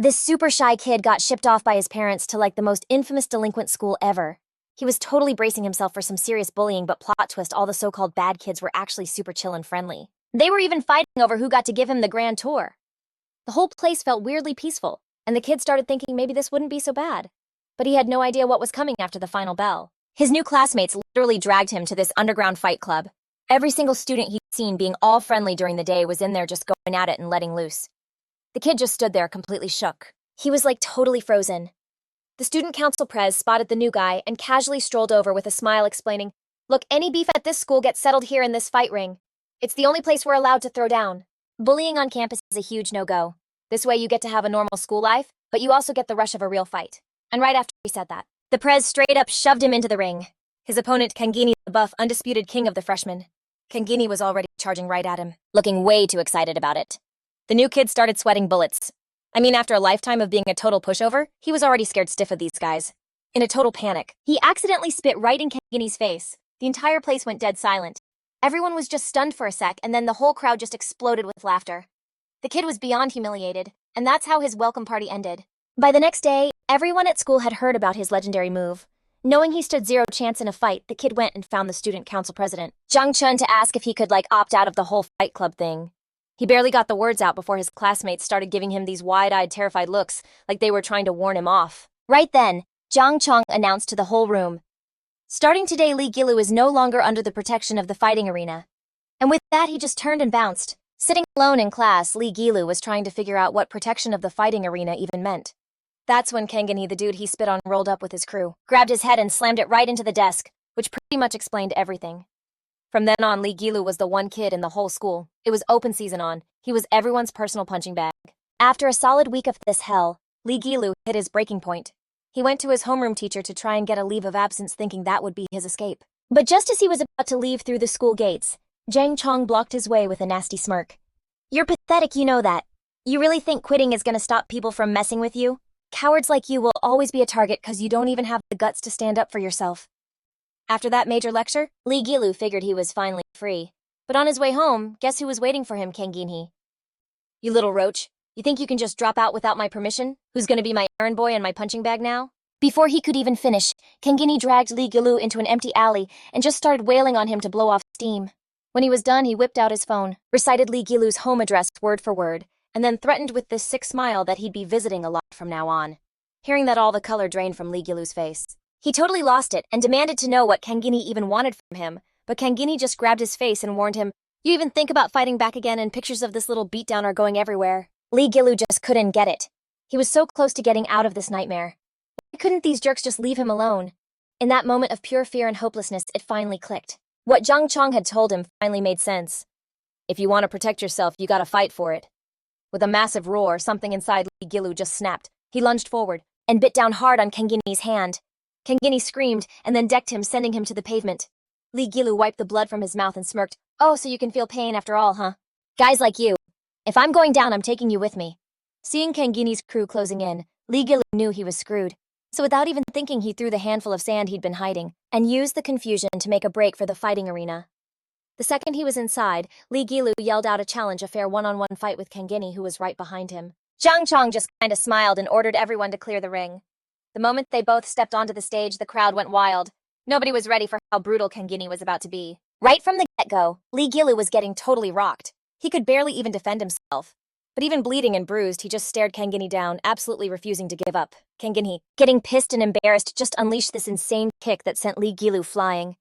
This super shy kid got shipped off by his parents to like the most infamous delinquent school ever. He was totally bracing himself for some serious bullying, but plot twist, all the so-called bad kids were actually super chill and friendly. They were even fighting over who got to give him the grand tour. The whole place felt weirdly peaceful, and the kid started thinking maybe this wouldn't be so bad. But he had no idea what was coming after the final bell. His new classmates literally dragged him to this underground fight club. Every single student he'd seen being all friendly during the day was in there just going at it and letting loose. The kid just stood there completely shook. He was like totally frozen. The student council pres spotted the new guy and casually strolled over with a smile explaining, "Look, any beef at this school gets settled here in this fight ring. It's the only place we're allowed to throw down. Bullying on campus is a huge no-go. This way you get to have a normal school life, but you also get the rush of a real fight." And right after he said that, the prez straight up shoved him into the ring. His opponent, Kangini, the buff, undisputed king of the freshmen. Kangini was already charging right at him, looking way too excited about it. The new kid started sweating bullets. I mean, after a lifetime of being a total pushover, he was already scared stiff of these guys. In a total panic, he accidentally spit right in Kangini's face. The entire place went dead silent. Everyone was just stunned for a sec, and then the whole crowd just exploded with laughter. The kid was beyond humiliated, and that's how his welcome party ended. By the next day, everyone at school had heard about his legendary move. Knowing he stood zero chance in a fight, the kid went and found the student council president, Jung Chun, to ask if he could opt out of the whole fight club thing. He barely got the words out before his classmates started giving him these wide-eyed, terrified looks, like they were trying to warn him off. Right then, Jang Chong announced to the whole room, "Starting today, Lee Gilu is no longer under the protection of the fighting arena." And with that, he just turned and bounced. Sitting alone in class, Lee Gilu was trying to figure out what protection of the fighting arena even meant. That's when Kangini, the dude he spit on, rolled up with his crew, grabbed his head and slammed it right into the desk, which pretty much explained everything. From then on, Lee Gilu was the one kid in the whole school. It was open season on. He was everyone's personal punching bag. After a solid week of this hell, Lee Gilu hit his breaking point. He went to his homeroom teacher to try and get a leave of absence, thinking that would be his escape. But just as he was about to leave through the school gates, Jang Chong blocked his way with a nasty smirk. "You're pathetic, you know that. You really think quitting is gonna stop people from messing with you? Cowards like you will always be a target because you don't even have the guts to stand up for yourself." After that major lecture, Lee Gilu figured he was finally free. But on his way home, guess who was waiting for him, Kangin-hee? "You little roach. You think you can just drop out without my permission? Who's gonna be my errand boy and my punching bag now?" Before he could even finish, Kangin-hee dragged Lee Gilu into an empty alley and just started wailing on him to blow off steam. When he was done, he whipped out his phone, recited Lee Gilu's home address word for word, and then threatened with this sick smile that he'd be visiting a lot from now on. Hearing that, all the color drained from Lee Gilu's face. He totally lost it and demanded to know what Kangin-hee even wanted from him, but Kangin-hee just grabbed his face and warned him, "You even think about fighting back again and pictures of this little beatdown are going everywhere." Lee Gilu just couldn't get it. He was so close to getting out of this nightmare. Why couldn't these jerks just leave him alone? In that moment of pure fear and hopelessness, it finally clicked. What Jang Chong had told him finally made sense. If you want to protect yourself, you gotta fight for it. With a massive roar, something inside Lee Gilu just snapped. He lunged forward and bit down hard on Kangin-hee's hand. Kangin-hee screamed and then decked him, sending him to the pavement. Lee Gilu wiped the blood from his mouth and smirked. "Oh, so you can feel pain after all, huh? Guys like you. If I'm going down, I'm taking you with me." Seeing Kangin-hee's crew closing in, Lee Gilu knew he was screwed. So without even thinking, he threw the handful of sand he'd been hiding and used the confusion to make a break for the fighting arena. The second he was inside, Lee Gilu yelled out a challenge, a fair one-on-one fight with Kangin-hee, who was right behind him. Jang Chong just kinda smiled and ordered everyone to clear the ring. The moment they both stepped onto the stage, the crowd went wild. Nobody was ready for how brutal Kangin-hee was about to be. Right from the get-go, Lee Gilu was getting totally rocked. He could barely even defend himself. But even bleeding and bruised, he just stared Kangin-hee down, absolutely refusing to give up. Kangin-hee, getting pissed and embarrassed, just unleashed this insane kick that sent Lee Gilu flying.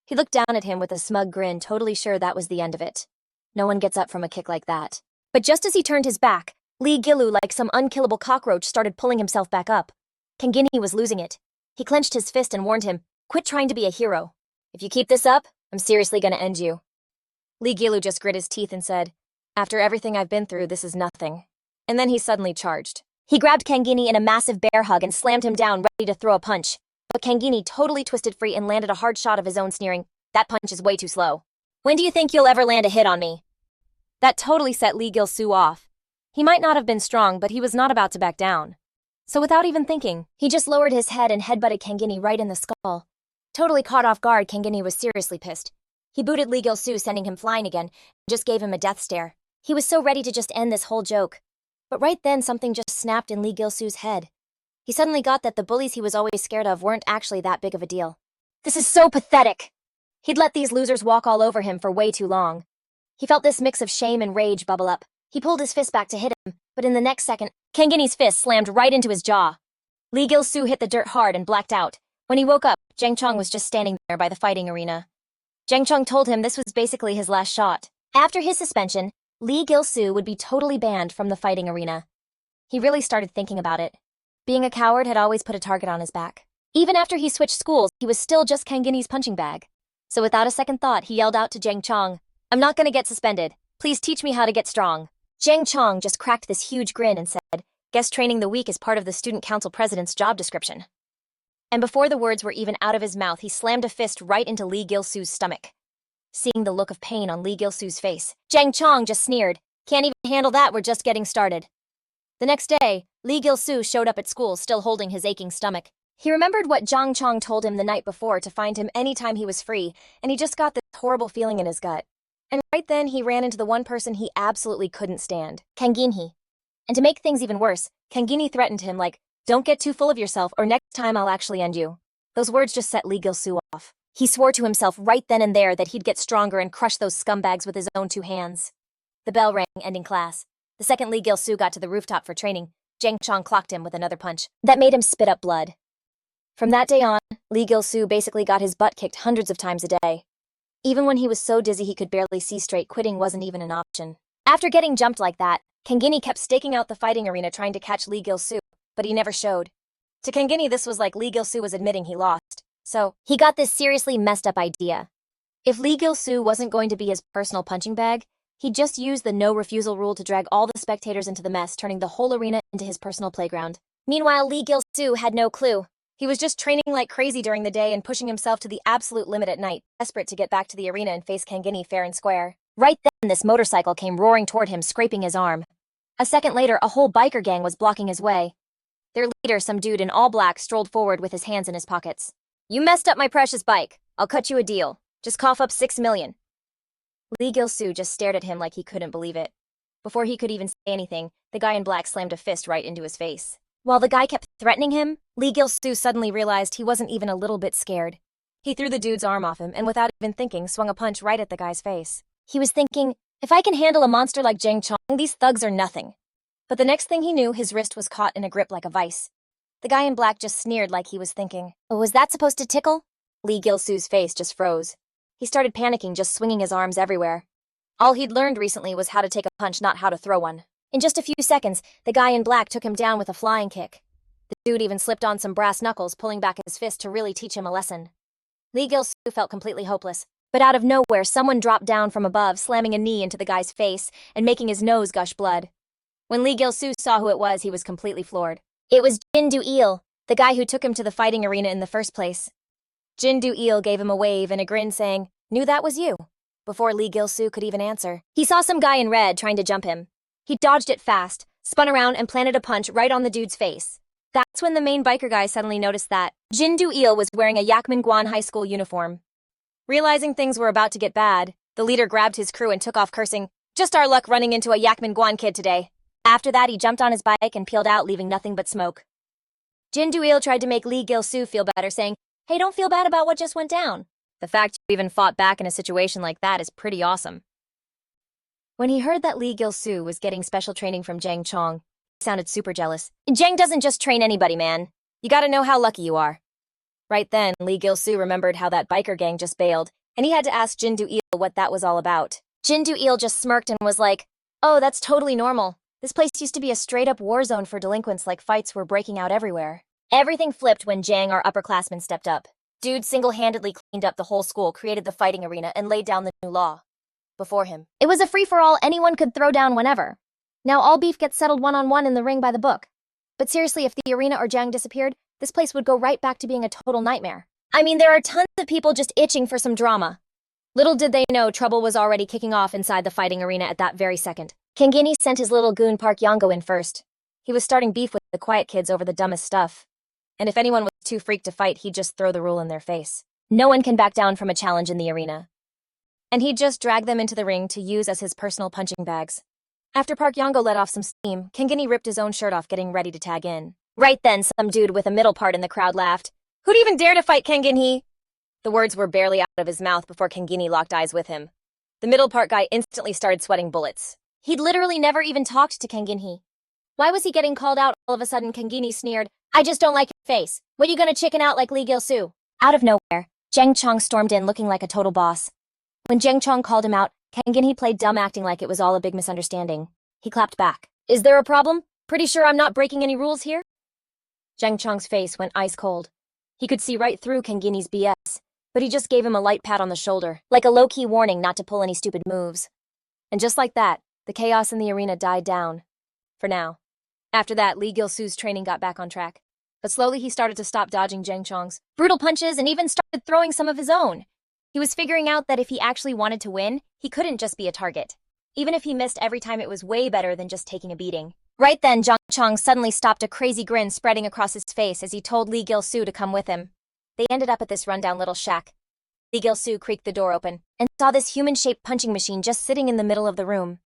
He looked down at him with a smug grin, totally sure that was the end of it. No one gets up from a kick like that. But just as he turned his back, Lee Gilu, like some unkillable cockroach, started pulling himself back up. Kangin-hee was losing it. He clenched his fist and warned him, "Quit trying to be a hero. If you keep this up, I'm seriously gonna end you." Lee Gilu just grit his teeth and said, "After everything I've been through, this is nothing." And then he suddenly charged. He grabbed Kangin-hee in a massive bear hug and slammed him down, ready to throw a punch. But Kangin-hee totally twisted free and landed a hard shot of his own, sneering, "That punch is way too slow. When do you think you'll ever land a hit on me?" That totally set Lee Gil-soo off. He might not have been strong, but he was not about to back down. So without even thinking, he just lowered his head and headbutted Kangin-hee right in the skull. Totally caught off guard, Kangin-hee was seriously pissed. He booted Lee Gil-soo, sending him flying again, and just gave him a death stare. He was so ready to just end this whole joke. But right then, something just snapped in Lee Gilu-soo's head. He suddenly got that the bullies he was always scared of weren't actually that big of a deal. This is so pathetic! He'd let these losers walk all over him for way too long. He felt this mix of shame and rage bubble up. He pulled his fist back to hit him, but in the next second, Kangini's fist slammed right into his jaw. Lee Gilu-soo hit the dirt hard and blacked out. When he woke up, Jang Chong was just standing there by the fighting arena. Jang Chong told him this was basically his last shot. After his suspension, Lee Gilu-soo would be totally banned from the fighting arena. He really started thinking about it. Being a coward had always put a target on his back. Even after he switched schools, he was still just Kangini's punching bag. So without a second thought, he yelled out to Jang Chong, "I'm not gonna get suspended. Please teach me how to get strong." Jang Chong just cracked this huge grin and said, "Guess training the weak is part of the student council president's job description." And before the words were even out of his mouth, he slammed a fist right into Lee Gilu-soo's stomach. Seeing the look of pain on Lee Gilu-soo's face, Jang Chong just sneered, "Can't even handle that, we're just getting started." The next day, Lee Gilu-soo showed up at school still holding his aching stomach. He remembered what Jang Chong told him the night before to find him anytime he was free, and he just got this horrible feeling in his gut. And right then, he ran into the one person he absolutely couldn't stand, Kangini. And to make things even worse, Kangini threatened him like, "Don't get too full of yourself or next time I'll actually end you." Those words just set Lee Gilu-soo off. He swore to himself right then and there that he'd get stronger and crush those scumbags with his own two hands. The bell rang, ending class. The second Lee Gilu-soo got to the rooftop for training, Jang Chong clocked him with another punch. That made him spit up blood. From that day on, Lee Gilu-soo basically got his butt kicked hundreds of times a day. Even when he was so dizzy he could barely see straight, quitting wasn't even an option. After getting jumped like that, Kangini kept staking out the fighting arena trying to catch Lee Gilu-soo, but he never showed. To Kangini, this was like Lee Gilu-soo was admitting he lost. So, he got this seriously messed up idea. If Lee Gilu-soo wasn't going to be his personal punching bag, he'd just use the no-refusal rule to drag all the spectators into the mess, turning the whole arena into his personal playground. Meanwhile, Lee Gilu-soo had no clue. He was just training like crazy during the day and pushing himself to the absolute limit at night, desperate to get back to the arena and face Kangini fair and square. Right then, this motorcycle came roaring toward him, scraping his arm. A second later, a whole biker gang was blocking his way. Their leader, some dude in all black, strolled forward with his hands in his pockets. "You messed up my precious bike. I'll cut you a deal. Just cough up 6 million. Lee Gilu-soo just stared at him like he couldn't believe it. Before he could even say anything, the guy in black slammed a fist right into his face. While the guy kept threatening him, Lee Gilu-soo suddenly realized he wasn't even a little bit scared. He threw the dude's arm off him and without even thinking swung a punch right at the guy's face. He was thinking, if I can handle a monster like Jang Chong, these thugs are nothing. But the next thing he knew, his wrist was caught in a grip like a vice. The guy in black just sneered like he was thinking, "Oh, was that supposed to tickle?" Lee Gilu-soo's face just froze. He started panicking, just swinging his arms everywhere. All he'd learned recently was how to take a punch, not how to throw one. In just a few seconds, the guy in black took him down with a flying kick. The dude even slipped on some brass knuckles, pulling back his fist to really teach him a lesson. Lee Gilu-soo felt completely hopeless. But out of nowhere, someone dropped down from above, slamming a knee into the guy's face and making his nose gush blood. When Lee Gilu-soo saw who it was, he was completely floored. It was Jin Do-il, the guy who took him to the fighting arena in the first place. Jin Do-il gave him a wave and a grin saying, "Knew that was you," before Lee Gilu-soo could even answer. He saw some guy in red trying to jump him. He dodged it fast, spun around and planted a punch right on the dude's face. That's when the main biker guy suddenly noticed that Jin Do-il was wearing a Yakman-gwan high school uniform. Realizing things were about to get bad, the leader grabbed his crew and took off cursing, "Just our luck running into a Yakman-gwan kid today." After that, he jumped on his bike and peeled out, leaving nothing but smoke. Jin Do-il tried to make Lee Gilu-soo feel better, saying, "Hey, don't feel bad about what just went down. The fact you even fought back in a situation like that is pretty awesome." When he heard that Lee Gilu-soo was getting special training from Jang Chong, he sounded super jealous. "Jang doesn't just train anybody, man. You gotta know how lucky you are." Right then, Lee Gilu-soo remembered how that biker gang just bailed, and he had to ask Jin Do-il what that was all about. Jin Do-il just smirked and was like, "Oh, that's totally normal. This place used to be a straight-up war zone for delinquents, like fights were breaking out everywhere." Everything flipped when Jang, our upperclassman, stepped up. Dude single-handedly cleaned up the whole school, created the fighting arena, and laid down the new law. Before him, it was a free-for-all, anyone could throw down whenever. Now all beef gets settled one-on-one in the ring by the book. But seriously, if the arena or Jang disappeared, this place would go right back to being a total nightmare. I mean, there are tons of people just itching for some drama. Little did they know trouble was already kicking off inside the fighting arena at that very second. Kangini sent his little goon Park Yongo in first. He was starting beef with the quiet kids over the dumbest stuff. And if anyone was too freaked to fight, he'd just throw the rule in their face. No one can back down from a challenge in the arena. And he'd just drag them into the ring to use as his personal punching bags. After Park Yango let off some steam, Kangini ripped his own shirt off getting ready to tag in. Right then, some dude with a middle part in the crowd laughed. Who'd even dare to fight Kangini? The words were barely out of his mouth before Kangini locked eyes with him. The middle part guy instantly started sweating bullets. He'd literally never even talked to Kangini. Why was he getting called out all of a sudden? Kangini sneered, I just don't like your face. What, you gonna chicken out like Lee Gilu? Out of nowhere, Zheng Chong stormed in looking like a total boss. When Zheng Chong called him out, Kangini played dumb, acting like it was all a big misunderstanding. He clapped back. Is there a problem? Pretty sure I'm not breaking any rules here? Zheng Chong's face went ice cold. He could see right through Kangini's BS, but he just gave him a light pat on the shoulder, like a low-key warning not to pull any stupid moves. And just like that, the chaos in the arena died down. For now. After that, Lee Gilu's training got back on track. But slowly he started to stop dodging Zheng Chong's brutal punches and even started throwing some of his own. He was figuring out that if he actually wanted to win, he couldn't just be a target. Even if he missed every time, it was way better than just taking a beating. Right then, Zheng Chong suddenly stopped, a crazy grin spreading across his face as he told Lee Gilu to come with him. They ended up at this rundown little shack. Lee Gilu creaked the door open and saw this human-shaped punching machine just sitting in the middle of the room.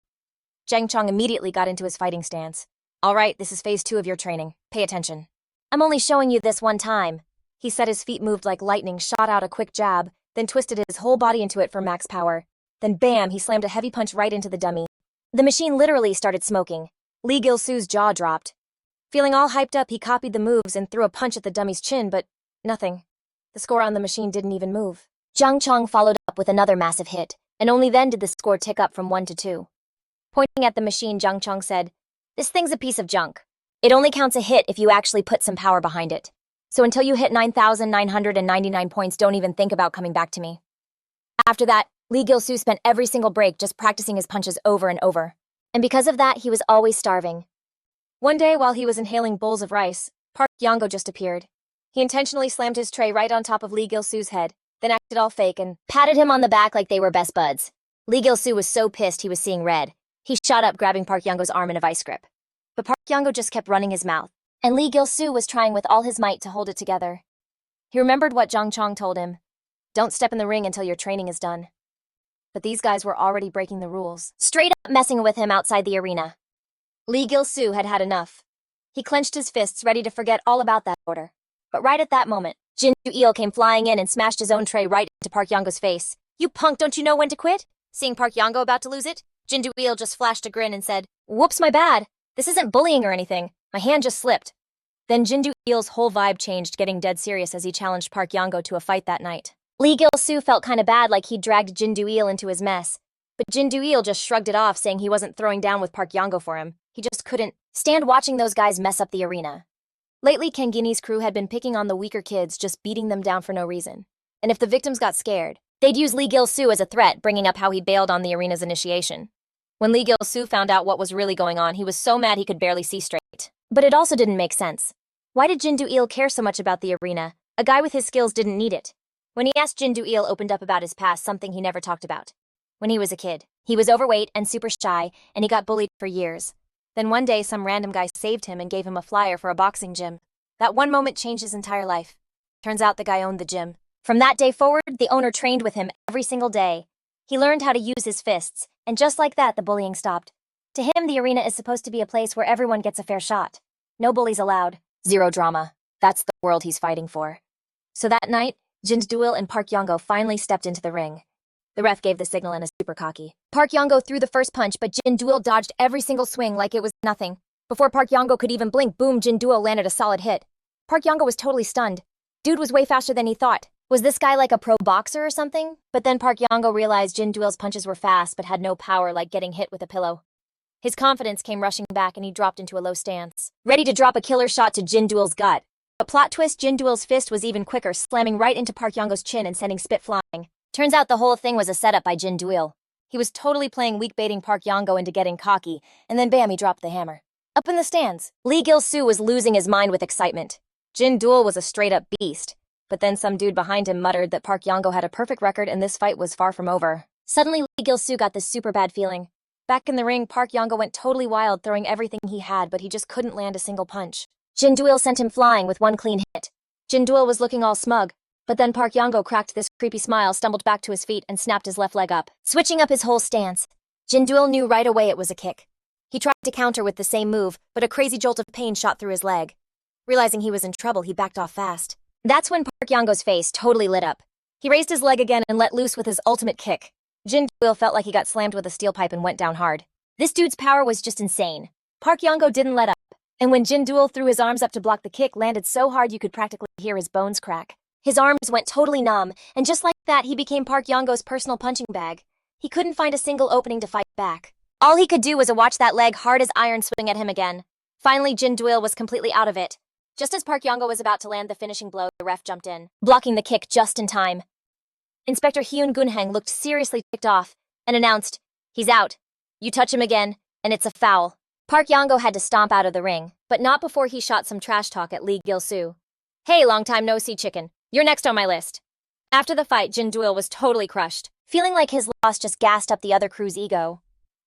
Zheng Chong immediately got into his fighting stance. All right, this is phase 2 of your training. Pay attention. I'm only showing you this one time. He said, his feet moved like lightning, shot out a quick jab, then twisted his whole body into it for max power. Then bam, he slammed a heavy punch right into the dummy. The machine literally started smoking. Lee Gilu's jaw dropped. Feeling all hyped up, he copied the moves and threw a punch at the dummy's chin, but nothing. The score on the machine didn't even move. Zheng Chong followed up with another massive hit, and only then did the score tick up from 1 to 2. Pointing at the machine, Zheng Chong said, This thing's a piece of junk. It only counts a hit if you actually put some power behind it. So until you hit 9,999 points, don't even think about coming back to me. After that, Lee Gilu spent every single break just practicing his punches over and over. And because of that, he was always starving. One day, while he was inhaling bowls of rice, Park Yango just appeared. He intentionally slammed his tray right on top of Lee Gilu's head, then acted all fake and patted him on the back like they were best buds. Lee Gilu was so pissed he was seeing red. He shot up, grabbing Park Yango's arm in a vice grip. But Park Yango just kept running his mouth, and Lee Gilu was trying with all his might to hold it together. He remembered what Zheng Chong told him. Don't step in the ring until your training is done. But these guys were already breaking the rules, straight up messing with him outside the arena. Lee Gilu had had enough. He clenched his fists, ready to forget all about that order. But right at that moment, Jindu-il came flying in and smashed his own tray right into Park Yango's face. You punk, don't you know when to quit? Seeing Park Yango about to lose it, Jindu-il just flashed a grin and said, Whoops, my bad. This isn't bullying or anything. My hand just slipped. Then Jindu-il's whole vibe changed, getting dead serious as he challenged Park Yango to a fight that night. Lee Gilu felt kinda bad, like he'd dragged Jindu-il into his mess. But Jindu-il just shrugged it off, saying he wasn't throwing down with Park Yango for him. He just couldn't stand watching those guys mess up the arena. Lately, Kangini's crew had been picking on the weaker kids, just beating them down for no reason. And if the victims got scared, they'd use Lee Gilu as a threat, bringing up how he bailed on the arena's initiation. When Lee Gilu found out what was really going on, he was so mad he could barely see straight. But it also didn't make sense. Why did Jindu-il care so much about the arena? A guy with his skills didn't need it. When he asked, Jindu-il opened up about his past, something he never talked about. When he was a kid, he was overweight and super shy, and he got bullied for years. Then one day, some random guy saved him and gave him a flyer for a boxing gym. That one moment changed his entire life. Turns out the guy owned the gym. From that day forward, the owner trained with him every single day. He learned how to use his fists, and just like that, the bullying stopped. To him, the arena is supposed to be a place where everyone gets a fair shot. No bullies allowed. Zero drama. That's the world he's fighting for. So that night, Jindu-il and Park Yango finally stepped into the ring. The ref gave the signal and is super cocky. Park Yango threw the first punch, but Jindu-il dodged every single swing like it was nothing. Before Park Yango could even blink, boom, Jindu-il landed a solid hit. Park Yango was totally stunned. Dude was way faster than he thought. Was this guy like a pro boxer or something? But then Park Yango realized Jindu-il's punches were fast but had no power, like getting hit with a pillow. His confidence came rushing back and he dropped into a low stance, ready to drop a killer shot to Jindu-il's gut. But plot twist, Jindu-il's fist was even quicker, slamming right into Park Yango's chin and sending spit flying. Turns out the whole thing was a setup by Jindu-il. He was totally playing weak, baiting Park Yango into getting cocky, and then bam, he dropped the hammer. Up in the stands, Lee Gilu was losing his mind with excitement. Jindu-il was a straight-up beast. But then some dude behind him muttered that Park Yango had a perfect record and this fight was far from over. Suddenly, Lee Gilu got this super bad feeling. Back in the ring, Park Yango went totally wild, throwing everything he had, but he just couldn't land a single punch. Jindu-il sent him flying with one clean hit. Jindu-il was looking all smug, but then Park Yango cracked this creepy smile, stumbled back to his feet, and snapped his left leg up, switching up his whole stance. Jindu-il knew right away it was a kick. He tried to counter with the same move, but a crazy jolt of pain shot through his leg. Realizing he was in trouble, he backed off fast. That's when Park Yango's face totally lit up. He raised his leg again and let loose with his ultimate kick. Jin Do-il felt like he got slammed with a steel pipe and went down hard. This dude's power was just insane. Park Yango didn't let up, and when Jin Do-il threw his arms up to block the kick, landed so hard you could practically hear his bones crack. His arms went totally numb, and just like that, he became Park Yango's personal punching bag. He couldn't find a single opening to fight back. All he could do was watch that leg hard as iron swing at him again. Finally, Jin Do-il was completely out of it. Just as Park Yango was about to land the finishing blow, the ref jumped in, blocking the kick just in time. Inspector Hyun Gunheng looked seriously ticked off and announced, "He's out. You touch him again, and it's a foul." Park Yango had to stomp out of the ring, but not before he shot some trash talk at Lee Gilu. "Hey, long time no see chicken. You're next on my list." After the fight, Jin Do-il was totally crushed, feeling like his loss just gassed up the other crew's ego.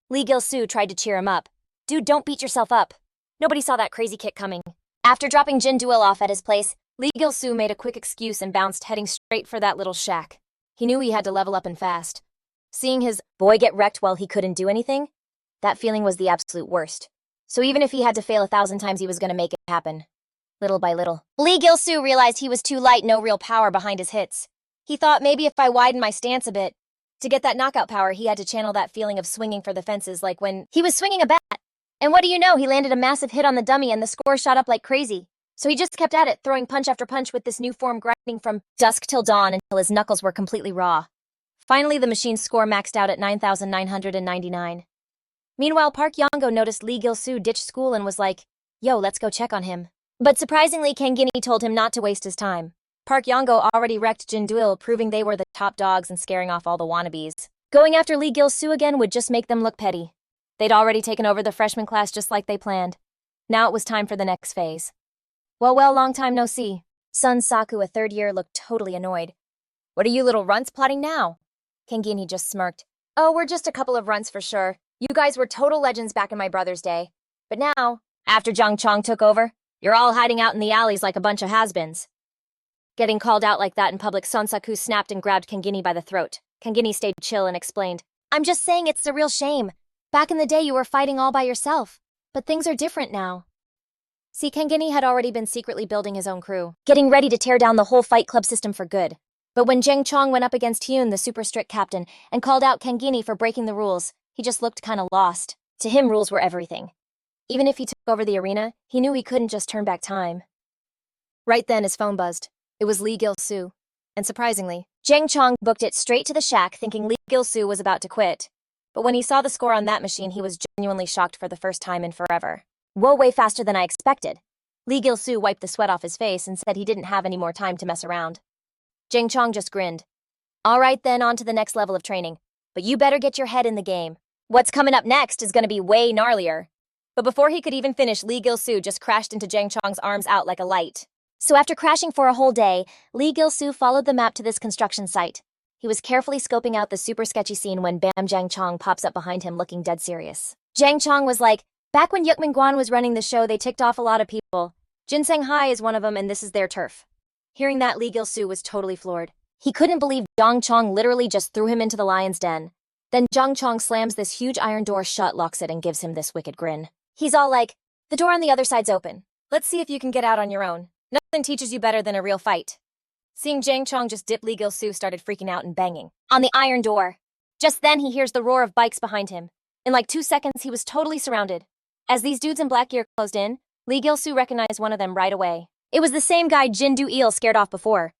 Lee Gilu tried to cheer him up. "Dude, don't beat yourself up. Nobody saw that crazy kick coming." After dropping Jin Do-il off at his place, Lee Gilu made a quick excuse and bounced, heading straight for that little shack. He knew he had to level up and fast. Seeing his boy get wrecked while he couldn't do anything, that feeling was the absolute worst. So even if he had to fail 1,000 times, he was going to make it happen. Little by little. Lee Gilu realized he was too light, no real power behind his hits. He thought maybe if I widened my stance a bit, to get that knockout power, he had to channel that feeling of swinging for the fences like when he was swinging a bat. And what do you know, he landed a massive hit on the dummy and the score shot up like crazy. So he just kept at it, throwing punch after punch with this new form, grinding from dusk till dawn until his knuckles were completely raw. Finally, the machine's score maxed out at 9,999. Meanwhile, Park Yango noticed Lee Gilu ditched school and was like, "Yo, let's go check on him." But surprisingly, Kangini told him not to waste his time. Park Yango already wrecked Jin Do-il, proving they were the top dogs and scaring off all the wannabes. Going after Lee Gilu again would just make them look petty. They'd already taken over the freshman class just like they planned. Now it was time for the next phase. Well, long time no see. Sun Saku, a third year, looked totally annoyed. "What are you little runts plotting now?" Kangini just smirked. "Oh, we're just a couple of runts for sure. You guys were total legends back in my brother's day. But now, after Jang Chong took over, you're all hiding out in the alleys like a bunch of has-beens." Getting called out like that in public, Sun Saku snapped and grabbed Kangini by the throat. Kangini stayed chill and explained, "I'm just saying it's a real shame. Back in the day, you were fighting all by yourself. But things are different now." See, Kangini had already been secretly building his own crew, getting ready to tear down the whole fight club system for good. But when Jang Chong went up against Hyun, the super strict captain, and called out Kangini for breaking the rules, he just looked kinda lost. To him, rules were everything. Even if he took over the arena, he knew he couldn't just turn back time. Right then, his phone buzzed. It was Lee Gilu. And surprisingly, Jang Chong booked it straight to the shack, thinking Lee Gilu was about to quit. But when he saw the score on that machine, he was genuinely shocked for the first time in forever. "Whoa, way faster than I expected." Lee Gilu wiped the sweat off his face and said he didn't have any more time to mess around. Jang Chong just grinned. "All right then, on to the next level of training. But you better get your head in the game. What's coming up next is gonna be way gnarlier." But before he could even finish, Lee Gilu just crashed into Jang Chong's arms out like a light. So after crashing for a whole day, Lee Gilu followed the map to this construction site. He was carefully scoping out the super sketchy scene when Bam Jang Chong pops up behind him looking dead serious. Jang Chong was like, "Back when Yukman Guan was running the show, they ticked off a lot of people. Ginseng High is one of them, and this is their turf." Hearing that, Lee Gilu was totally floored. He couldn't believe Jang Chong literally just threw him into the lion's den. Then Jang Chong slams this huge iron door shut, locks it, and gives him this wicked grin. He's all like, "The door on the other side's open. Let's see if you can get out on your own. Nothing teaches you better than a real fight." Seeing Jang Chong just dip, Lee Gilu started freaking out and banging on the iron door. Just then, he hears the roar of bikes behind him. In like 2 seconds, he was totally surrounded. As these dudes in black gear closed in, Lee Gilu recognized one of them right away. It was the same guy Jin Do-il scared off before.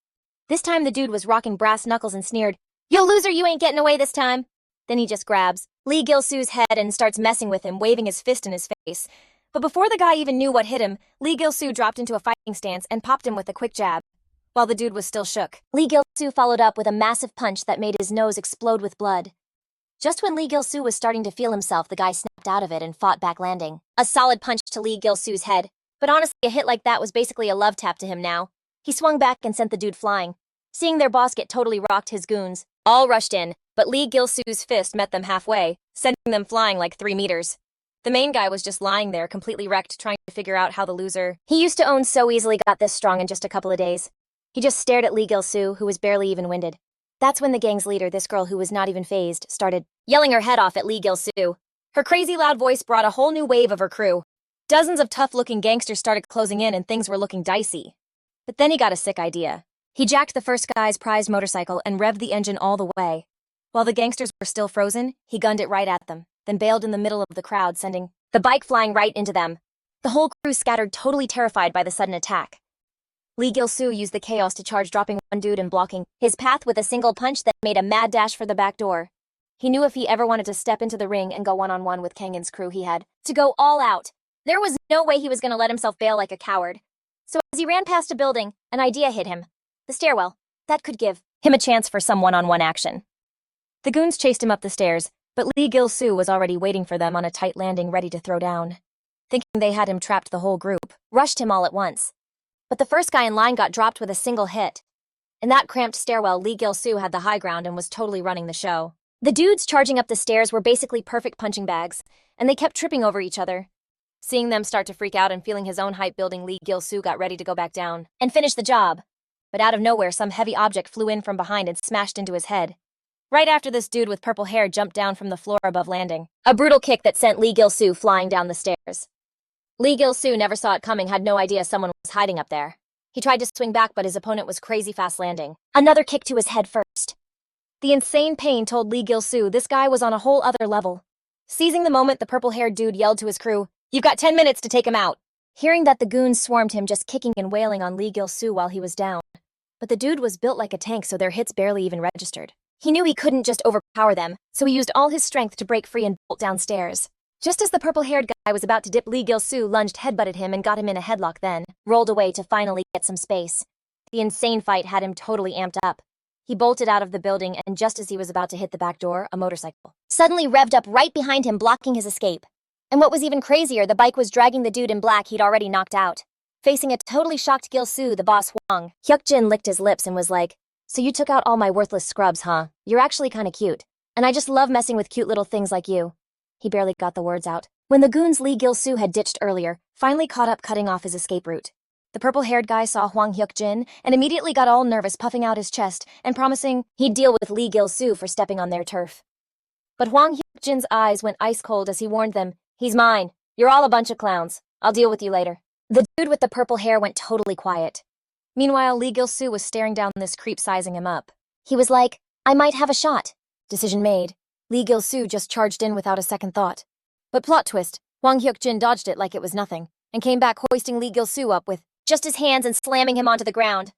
This time, the dude was rocking brass knuckles and sneered, "Yo, loser, you ain't getting away this time." Then he just grabs Lee Gilu's head and starts messing with him, waving his fist in his face. But before the guy even knew what hit him, Lee Gilu dropped into a fighting stance and popped him with a quick jab. While the dude was still shook, Lee Gilu followed up with a massive punch that made his nose explode with blood. Just when Lee Gilu was starting to feel himself, the guy snapped out of it and fought back, landing a solid punch to Lee Gilu's head. But honestly, a hit like that was basically a love tap to him now. He swung back and sent the dude flying. Seeing their boss get totally rocked, his goons all rushed in, but Lee Gilu's fist met them halfway, sending them flying like 3 meters. The main guy was just lying there, completely wrecked, trying to figure out how the loser he used to own so easily got this strong in just a couple of days. He just stared at Lee Gilu, who was barely even winded. That's when the gang's leader, this girl who was not even phased, started yelling her head off at Lee Gilu. Her crazy loud voice brought a whole new wave of her crew. Dozens of tough-looking gangsters started closing in and things were looking dicey. But then he got a sick idea. He jacked the first guy's prized motorcycle and revved the engine all the way. While the gangsters were still frozen, he gunned it right at them, then bailed in the middle of the crowd, sending the bike flying right into them. The whole crew scattered, totally terrified by the sudden attack. Lee Gilu used the chaos to charge, dropping one dude and blocking his path with a single punch that made a mad dash for the back door. He knew if he ever wanted to step into the ring and go one-on-one with Kangen's crew, he had to go all out. There was no way he was going to let himself bail like a coward. So as he ran past a building, an idea hit him. The stairwell. That could give him a chance for some one-on-one action. The goons chased him up the stairs, but Lee Gilu was already waiting for them on a tight landing, ready to throw down. Thinking they had him trapped, the whole group rushed him all at once. But the first guy in line got dropped with a single hit. In that cramped stairwell, Lee Gilu had the high ground and was totally running the show. The dudes charging up the stairs were basically perfect punching bags, and they kept tripping over each other. Seeing them start to freak out and feeling his own hype building, Lee Gilu got ready to go back down and finish the job. But out of nowhere, some heavy object flew in from behind and smashed into his head. Right after this, dude with purple hair jumped down from the floor above, landing a brutal kick that sent Lee Gilu flying down the stairs. Lee Gilu never saw it coming, had no idea someone was hiding up there. He tried to swing back, but his opponent was crazy fast, landing another kick to his head first. The insane pain told Lee Gilu this guy was on a whole other level. Seizing the moment, the purple-haired dude yelled to his crew, "You've got 10 minutes to take him out." Hearing that, the goons swarmed him, just kicking and wailing on Lee Gilu while he was down. But the dude was built like a tank, so their hits barely even registered. He knew he couldn't just overpower them, so he used all his strength to break free and bolt downstairs. Just as the purple-haired guy was about to dip, Lee Gilu lunged, headbutted him, and got him in a headlock, then rolled away to finally get some space. The insane fight had him totally amped up. He bolted out of the building, and just as he was about to hit the back door, a motorcycle suddenly revved up right behind him, blocking his escape. And what was even crazier, the bike was dragging the dude in black he'd already knocked out. Facing a totally shocked Gilu, the boss Hwang Hyuk-jin licked his lips and was like, "So you took out all my worthless scrubs, huh? You're actually kinda cute. And I just love messing with cute little things like you." He barely got the words out when the goons Lee Gilu had ditched earlier finally caught up, cutting off his escape route. The purple-haired guy saw Hwang Hyuk-jin and immediately got all nervous, puffing out his chest and promising he'd deal with Lee Gilu for stepping on their turf. But Hwang Hyuk-jin's eyes went ice cold as he warned them, "He's mine. You're all a bunch of clowns. I'll deal with you later." The dude with the purple hair went totally quiet. Meanwhile, Lee Gilu was staring down this creep, sizing him up. He was like, "I might have a shot." Decision made. Lee Gilu just charged in without a second thought. But plot twist, Hwang Hyuk-jin dodged it like it was nothing, and came back, hoisting Lee Gilu up with just his hands and slamming him onto the ground.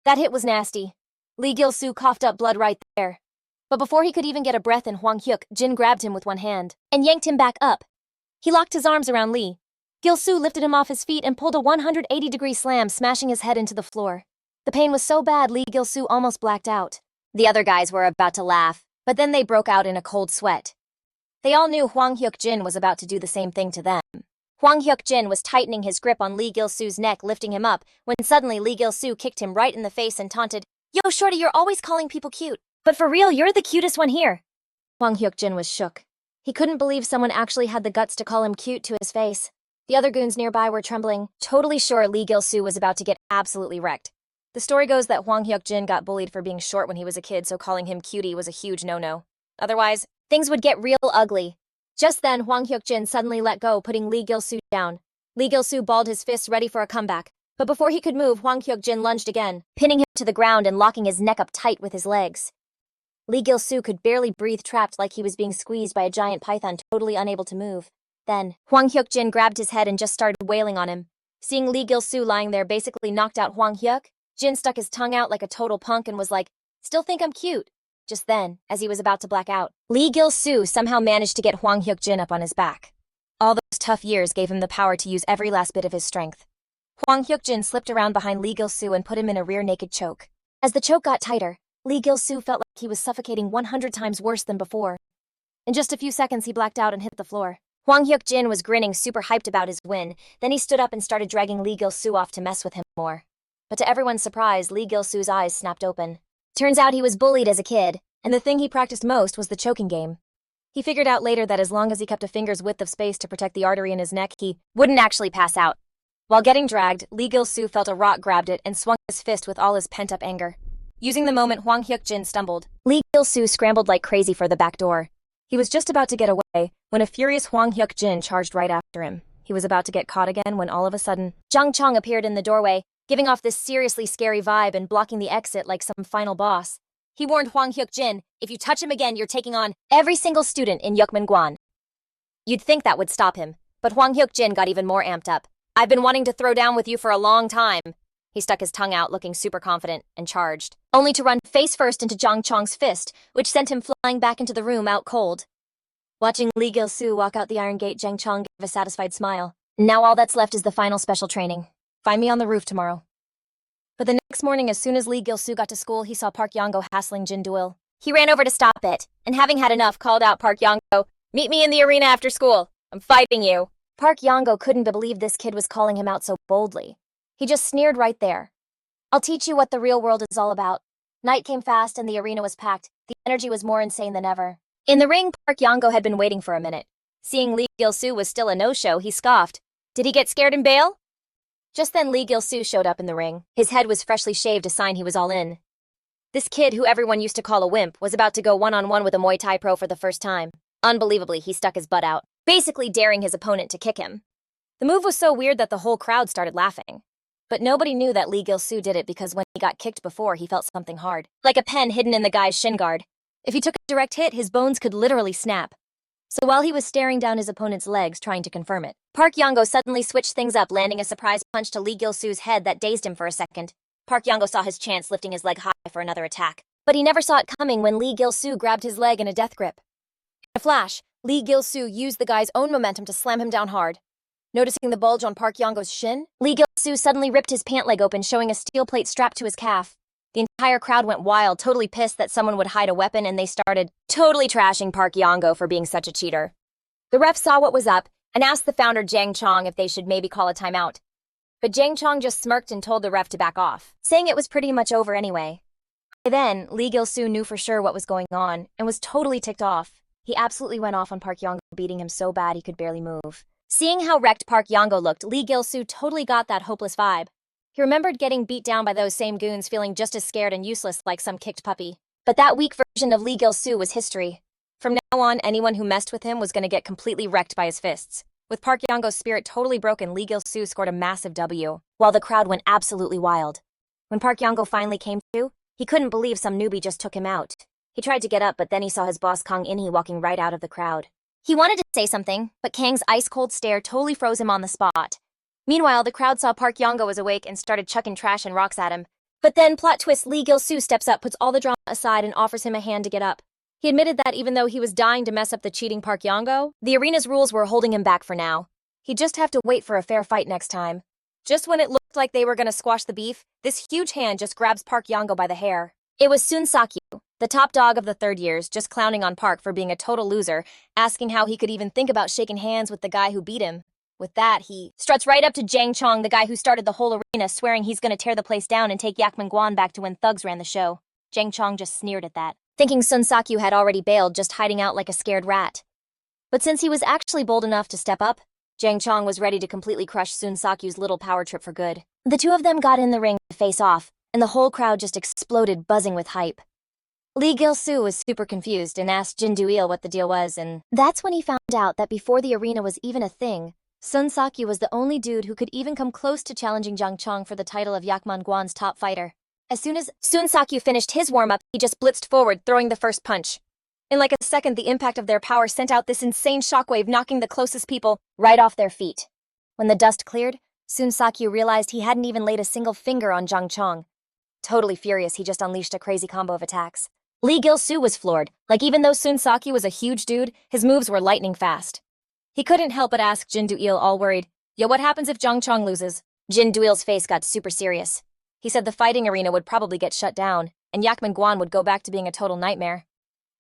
That hit was nasty. Lee Gilu coughed up blood right there. But before he could even get a breath in, Hwang Hyuk-jin grabbed him with one hand and yanked him back up. He locked his arms around Lee. Gilu lifted him off his feet and pulled a 180-degree slam, smashing his head into the floor. The pain was so bad, Lee Gilu almost blacked out. The other guys were about to laugh, but then they broke out in a cold sweat. They all knew Hwang Hyuk-jin was about to do the same thing to them. Hwang Hyuk-jin was tightening his grip on Lee Gilu's neck, lifting him up, when suddenly Lee Gilu kicked him right in the face and taunted, "Yo, shorty, you're always calling people cute. But for real, you're the cutest one here." Hwang Hyuk-jin was shook. He couldn't believe someone actually had the guts to call him cute to his face. The other goons nearby were trembling, totally sure Lee Gilu was about to get absolutely wrecked. The story goes that Hwang Hyuk-jin got bullied for being short when he was a kid, so calling him cutie was a huge no-no. Otherwise, things would get real ugly. Just then, Hwang Hyuk-jin suddenly let go, putting Lee Gilu down. Lee Gilu balled his fists, ready for a comeback. But before he could move, Hwang Hyuk-jin lunged again, pinning him to the ground and locking his neck up tight with his legs. Lee Gilu could barely breathe, trapped like he was being squeezed by a giant python, totally unable to move. Then, Hwang Hyuk-jin grabbed his head and just started wailing on him. Seeing Lee Gilu lying there, basically knocked out, Hwang Hyuk-jin stuck his tongue out like a total punk and was like, "Still think I'm cute?" Just then, as he was about to black out, Lee Gilu somehow managed to get Hwang Hyuk-jin up on his back. All those tough years gave him the power to use every last bit of his strength. Hwang Hyuk-jin slipped around behind Lee Gilu and put him in a rear naked choke. As the choke got tighter, Lee Gilu felt like he was suffocating 100 times worse than before. In just a few seconds, he blacked out and hit the floor. Hwang Hyuk-jin was grinning, super hyped about his win. Then he stood up and started dragging Lee Gilu off to mess with him more. But to everyone's surprise, Lee Gilu's eyes snapped open. Turns out he was bullied as a kid, and the thing he practiced most was the choking game. He figured out later that as long as he kept a finger's width of space to protect the artery in his neck, he wouldn't actually pass out. While getting dragged, Lee Gilu felt a rock grabbed it and swung his fist with all his pent-up anger. Using the moment Hwang Hyuk-jin stumbled, Lee Gilu scrambled like crazy for the back door. He was just about to get away when a furious Hwang Hyuk-jin charged right after him. He was about to get caught again when all of a sudden, Jung Chong appeared in the doorway, giving off this seriously scary vibe and blocking the exit like some final boss. He warned Hwang Hyuk-jin, if you touch him again, you're taking on every single student in Yukman-gwan. You'd think that would stop him, but Hwang Hyuk-jin got even more amped up. I've been wanting to throw down with you for a long time. He stuck his tongue out, looking super confident, and charged, only to run face first into Jung Chong's fist, which sent him flying back into the room out cold. Watching Lee Gilu walk out the iron gate, Jung Chong gave a satisfied smile. Now all that's left is the final special training. Find me on the roof tomorrow. But the next morning, as soon as Lee Gilu got to school, he saw Park Yongo hassling Jin Do-il. He ran over to stop it, and having had enough, called out Park Yongo, "Meet me in the arena after school. I'm fighting you." Park Yongo couldn't believe this kid was calling him out so boldly. He just sneered right there. "I'll teach you what the real world is all about." Night came fast and the arena was packed. The energy was more insane than ever. In the ring, Park Yongo had been waiting for a minute. Seeing Lee Gilu was still a no-show, he scoffed. Did he get scared and bail? Just then Lee Gilu showed up in the ring. His head was freshly shaved, a sign he was all in. This kid, who everyone used to call a wimp, was about to go one-on-one with a Muay Thai pro for the first time. Unbelievably, he stuck his butt out, basically daring his opponent to kick him. The move was so weird that the whole crowd started laughing. But nobody knew that Lee Gilu did it because when he got kicked before, he felt something hard, like a pen hidden in the guy's shin guard. If he took a direct hit, his bones could literally snap. So while he was staring down his opponent's legs, trying to confirm it, Park Yongo suddenly switched things up, landing a surprise punch to Lee Gilu's head that dazed him for a second. Park Yongo saw his chance, lifting his leg high for another attack. But he never saw it coming when Lee Gilu grabbed his leg in a death grip. In a flash, Lee Gilu used the guy's own momentum to slam him down hard. Noticing the bulge on Park Yongo's shin, Lee Gilu suddenly ripped his pant leg open, showing a steel plate strapped to his calf. The entire crowd went wild, totally pissed that someone would hide a weapon, and they started totally trashing Park Yongo for being such a cheater. The ref saw what was up and asked the founder Jang Chong if they should maybe call a timeout. But Jang Chong just smirked and told the ref to back off, saying it was pretty much over anyway. By then, Lee Gilu knew for sure what was going on and was totally ticked off. He absolutely went off on Park Yongo, beating him so bad he could barely move. Seeing how wrecked Park Yongo looked, Lee Gilu totally got that hopeless vibe. He remembered getting beat down by those same goons, feeling just as scared and useless like some kicked puppy. But that weak version of Lee Gilu was history. From now on, anyone who messed with him was going to get completely wrecked by his fists. With Park Yongo's spirit totally broken, Lee Gilu scored a massive W, while the crowd went absolutely wild. When Park Yongo finally came to, he couldn't believe some newbie just took him out. He tried to get up, but then he saw his boss Kang In-hee walking right out of the crowd. He wanted to say something, but Kang's ice-cold stare totally froze him on the spot. Meanwhile, the crowd saw Park Yongo was awake and started chucking trash and rocks at him. But then, plot twist, Lee Gilu steps up, puts all the drama aside, and offers him a hand to get up. He admitted that even though he was dying to mess up the cheating Park Yongo, the arena's rules were holding him back for now. He'd just have to wait for a fair fight next time. Just when it looked like they were going to squash the beef, this huge hand just grabs Park Yongo by the hair. It was Sun Sakyu, the top dog of the third years, just clowning on Park for being a total loser, asking how he could even think about shaking hands with the guy who beat him. With that, he struts right up to Jang Chong, the guy who started the whole arena, swearing he's going to tear the place down and take Yakman-gwan back to when thugs ran the show. Jang Chong just sneered at that, thinking Sun Sakyu had already bailed, just hiding out like a scared rat. But since he was actually bold enough to step up, Jang Chong was ready to completely crush Sun Sakyu's little power trip for good. The two of them got in the ring to face off, and the whole crowd just exploded, buzzing with hype. Lee Gilu was super confused and asked Jin Do-il what the deal was, and that's when he found out that before the arena was even a thing, Sun Sakyu was the only dude who could even come close to challenging Jang Chong for the title of Yakman-gwan's top fighter. As soon as Sun Sakyu finished his warm-up, he just blitzed forward, throwing the first punch. In like a second, the impact of their power sent out this insane shockwave, knocking the closest people right off their feet. When the dust cleared, Sun Sakyu realized he hadn't even laid a single finger on Jang Chong. Totally furious, he just unleashed a crazy combo of attacks. Lee Gilu was floored. Like, even though Sun Sakyu was a huge dude, his moves were lightning fast. He couldn't help but ask Jin Do-il, all worried, "Yo, what happens if Jang Chong loses?" Jin Do-il's face got super serious. He said the fighting arena would probably get shut down, and Yakman-gwan would go back to being a total nightmare.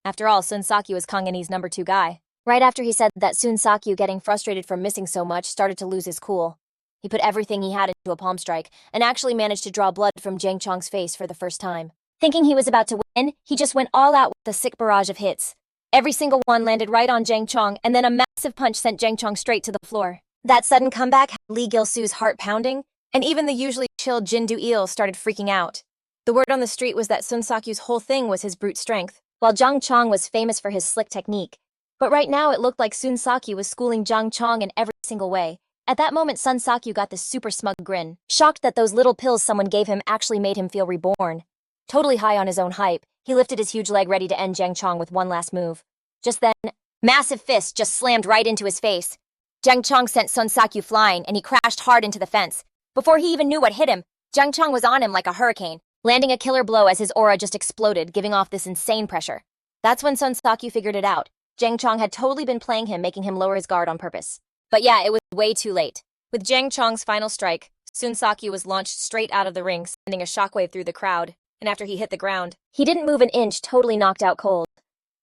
After all, Sun Sakyu is Kang In-hee's number 2 guy. Right after he said that, Sun Sakyu, getting frustrated from missing so much, started to lose his cool. He put everything he had into a palm strike, and actually managed to draw blood from Jang Chong's face for the first time. Thinking he was about to win, he just went all out with a sick barrage of hits. Every single one landed right on Jang Chong, and then a massive punch sent Jang Chong straight to the floor. That sudden comeback had Lee Gilu's heart pounding, and even the usually chill Jin Do-il started freaking out. The word on the street was that Sun Sakyu's whole thing was his brute strength, while Jang Chong was famous for his slick technique. But right now it looked like Sun Sakyu was schooling Jang Chong in every single way. At that moment, Sun Sakyu got this super smug grin, shocked that those little pills someone gave him actually made him feel reborn. Totally high on his own hype, he lifted his huge leg ready to end Jang Chong with one last move. Just then, massive fist just slammed right into his face. Jang Chong sent Sun Sakyu flying, and he crashed hard into the fence. Before he even knew what hit him, Jang Chong was on him like a hurricane, landing a killer blow as his aura just exploded, giving off this insane pressure. That's when Sun Sakyu figured it out. Jang Chong had totally been playing him, making him lower his guard on purpose. But yeah, it was way too late. With Jang Chong's final strike, Sun Sakyu was launched straight out of the ring, sending a shockwave through the crowd, and after he hit the ground, he didn't move an inch, totally knocked out cold.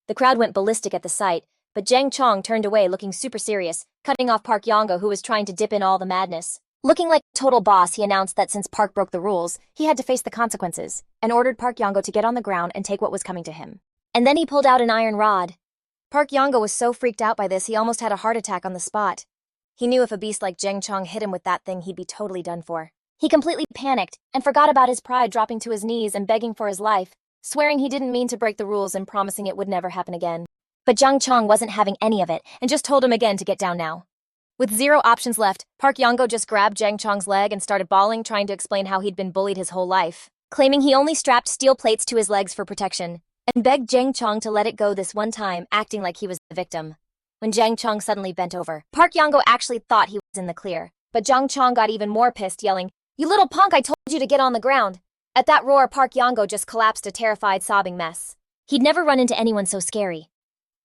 The crowd went ballistic at the sight, but Jang Chong turned away looking super serious, cutting off Park Yongo, who was trying to dip in all the madness. Looking like a total boss, he announced that since Park broke the rules, he had to face the consequences, and ordered Park Yongo to get on the ground and take what was coming to him. And then he pulled out an iron rod. Park Yongo was so freaked out by this he almost had a heart attack on the spot. He knew if a beast like Jang Chong hit him with that thing, he'd be totally done for. He completely panicked and forgot about his pride, dropping to his knees and begging for his life, swearing he didn't mean to break the rules and promising it would never happen again. But Jang Chong wasn't having any of it and just told him again to get down now. With zero options left, Park Yongo just grabbed Jang Chong's leg and started bawling, trying to explain how he'd been bullied his whole life, claiming he only strapped steel plates to his legs for protection, and begged Jang Chong to let it go this one time, acting like he was the victim. When Jang Chong suddenly bent over, Park Yongo actually thought he was in the clear, but Jang Chong got even more pissed, yelling, "You little punk, I told you to get on the ground." At that roar, Park Yongo just collapsed, a terrified, sobbing mess. He'd never run into anyone so scary.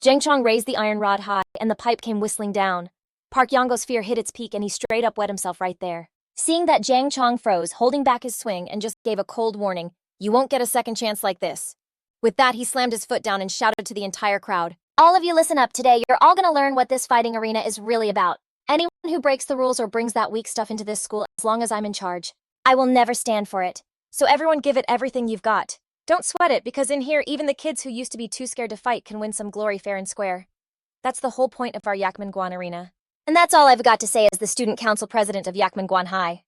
Jang Chong raised the iron rod high, and the pipe came whistling down. Park Yongo's fear hit its peak, and he straight up wet himself right there. Seeing that, Jang Chong froze, holding back his swing, and just gave a cold warning, "You won't get a second chance like this." With that, he slammed his foot down and shouted to the entire crowd, "All of you listen up today, you're all gonna learn what this fighting arena is really about. Anyone who breaks the rules or brings that weak stuff into this school, as long as I'm in charge, I will never stand for it. So everyone give it everything you've got. Don't sweat it, because in here, even the kids who used to be too scared to fight can win some glory fair and square. That's the whole point of our Yakman-Guan arena." And that's all I've got to say as the student council president of Yakman-Guan High.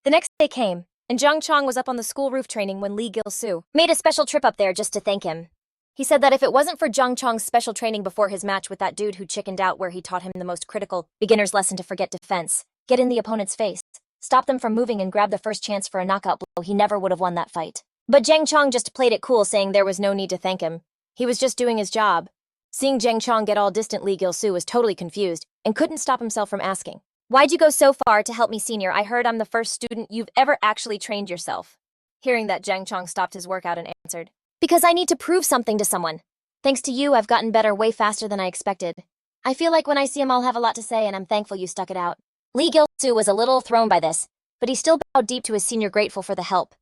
The next day came, and Jang Chong was up on the school roof training when Lee Gilu made a special trip up there just to thank him. He said that if it wasn't for Jang Chong's special training before his match with that dude who chickened out, where he taught him the most critical beginner's lesson to forget defense, get in the opponent's face, stop them from moving, and grab the first chance for a knockout blow, he never would have won that fight. But Jang Chong just played it cool, saying there was no need to thank him. He was just doing his job. Seeing Jang Chong get all distant, Lee Gilu was totally confused and couldn't stop himself from asking, "Why'd you go so far to help me, senior? I heard I'm the first student you've ever actually trained yourself." Hearing that, Jang Chong stopped his workout and answered, "Because I need to prove something to someone. Thanks to you, I've gotten better way faster than I expected. I feel like when I see him, I'll have a lot to say, and I'm thankful you stuck it out." Lee Gilu was a little thrown by this, but he still bowed deep to his senior, grateful for the help.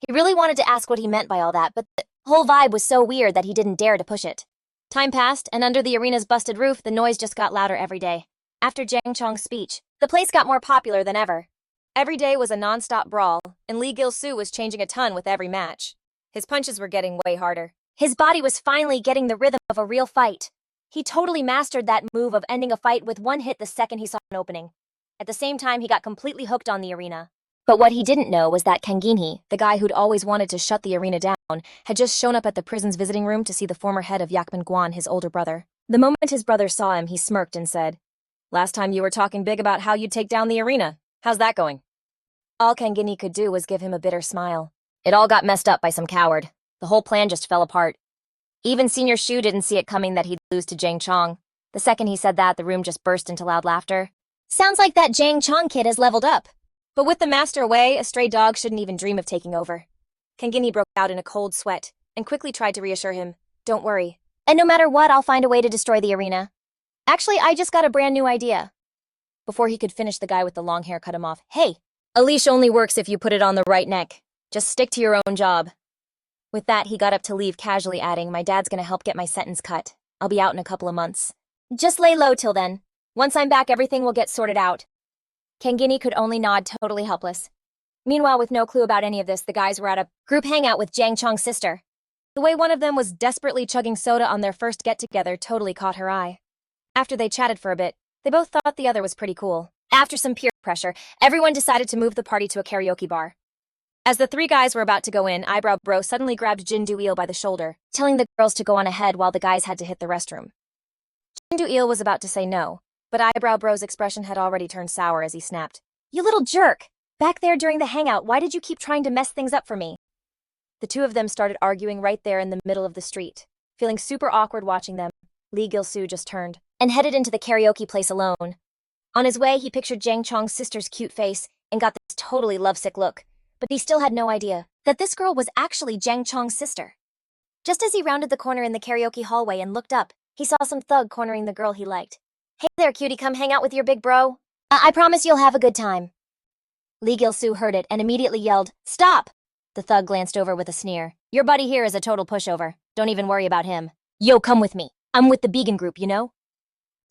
He really wanted to ask what he meant by all that, but the whole vibe was so weird that he didn't dare to push it. Time passed, and under the arena's busted roof, the noise just got louder every day. After Jang Chong's speech, the place got more popular than ever. Every day was a non-stop brawl, and Lee Gilu was changing a ton with every match. His punches were getting way harder. His body was finally getting the rhythm of a real fight. He totally mastered that move of ending a fight with one hit the second he saw an opening. At the same time, he got completely hooked on the arena. But what he didn't know was that Kanginhi, the guy who'd always wanted to shut the arena down, had just shown up at the prison's visiting room to see the former head of Yakman-Guan, his older brother. The moment his brother saw him, he smirked and said, "Last time you were talking big about how you'd take down the arena. How's that going?" All Kanginhi could do was give him a bitter smile. It all got messed up by some coward. The whole plan just fell apart. Even Senior Shu didn't see it coming that he'd lose to Jang Chong. The second he said that, the room just burst into loud laughter. "Sounds like that Jang Chong kid has leveled up." But with the master away, a stray dog shouldn't even dream of taking over. Kanginhi broke out in a cold sweat and quickly tried to reassure him, "Don't worry. And no matter what, I'll find a way to destroy the arena. Actually, I just got a brand new idea." Before he could finish, the guy with the long hair cut him off. "Hey, a leash only works if you put it on the right neck. Just stick to your own job." With that, he got up to leave, casually adding, "My dad's gonna help get my sentence cut. I'll be out in a couple of months. Just lay low till then. Once I'm back, everything will get sorted out." Kanginhi could only nod, totally helpless. Meanwhile, with no clue about any of this, the guys were at a group hangout with Jang Chong's sister. The way one of them was desperately chugging soda on their first get-together totally caught her eye. After they chatted for a bit, they both thought the other was pretty cool. After some peer pressure, everyone decided to move the party to a karaoke bar. As the three guys were about to go in, Eyebrow Bro suddenly grabbed Jin Do-il by the shoulder, telling the girls to go on ahead while the guys had to hit the restroom. Jindu-il was about to say no, but Eyebrow Bro's expression had already turned sour as he snapped. You little jerk! Back there during the hangout, why did you keep trying to mess things up for me? The two of them started arguing right there in the middle of the street. Feeling super awkward watching them, Lee Gilu just turned and headed into the karaoke place alone. On his way, he pictured Jang Chong's sister's cute face and got this totally lovesick look, but he still had no idea that this girl was actually Jang Chong's sister. Just as he rounded the corner in the karaoke hallway and looked up, he saw some thug cornering the girl he liked. Hey there, cutie, come hang out with your big bro. I promise you'll have a good time. Lee Gilu heard it and immediately yelled, Stop! The thug glanced over with a sneer. Your buddy here is a total pushover. Don't even worry about him. Yo, come with me. I'm with the Began group, you know?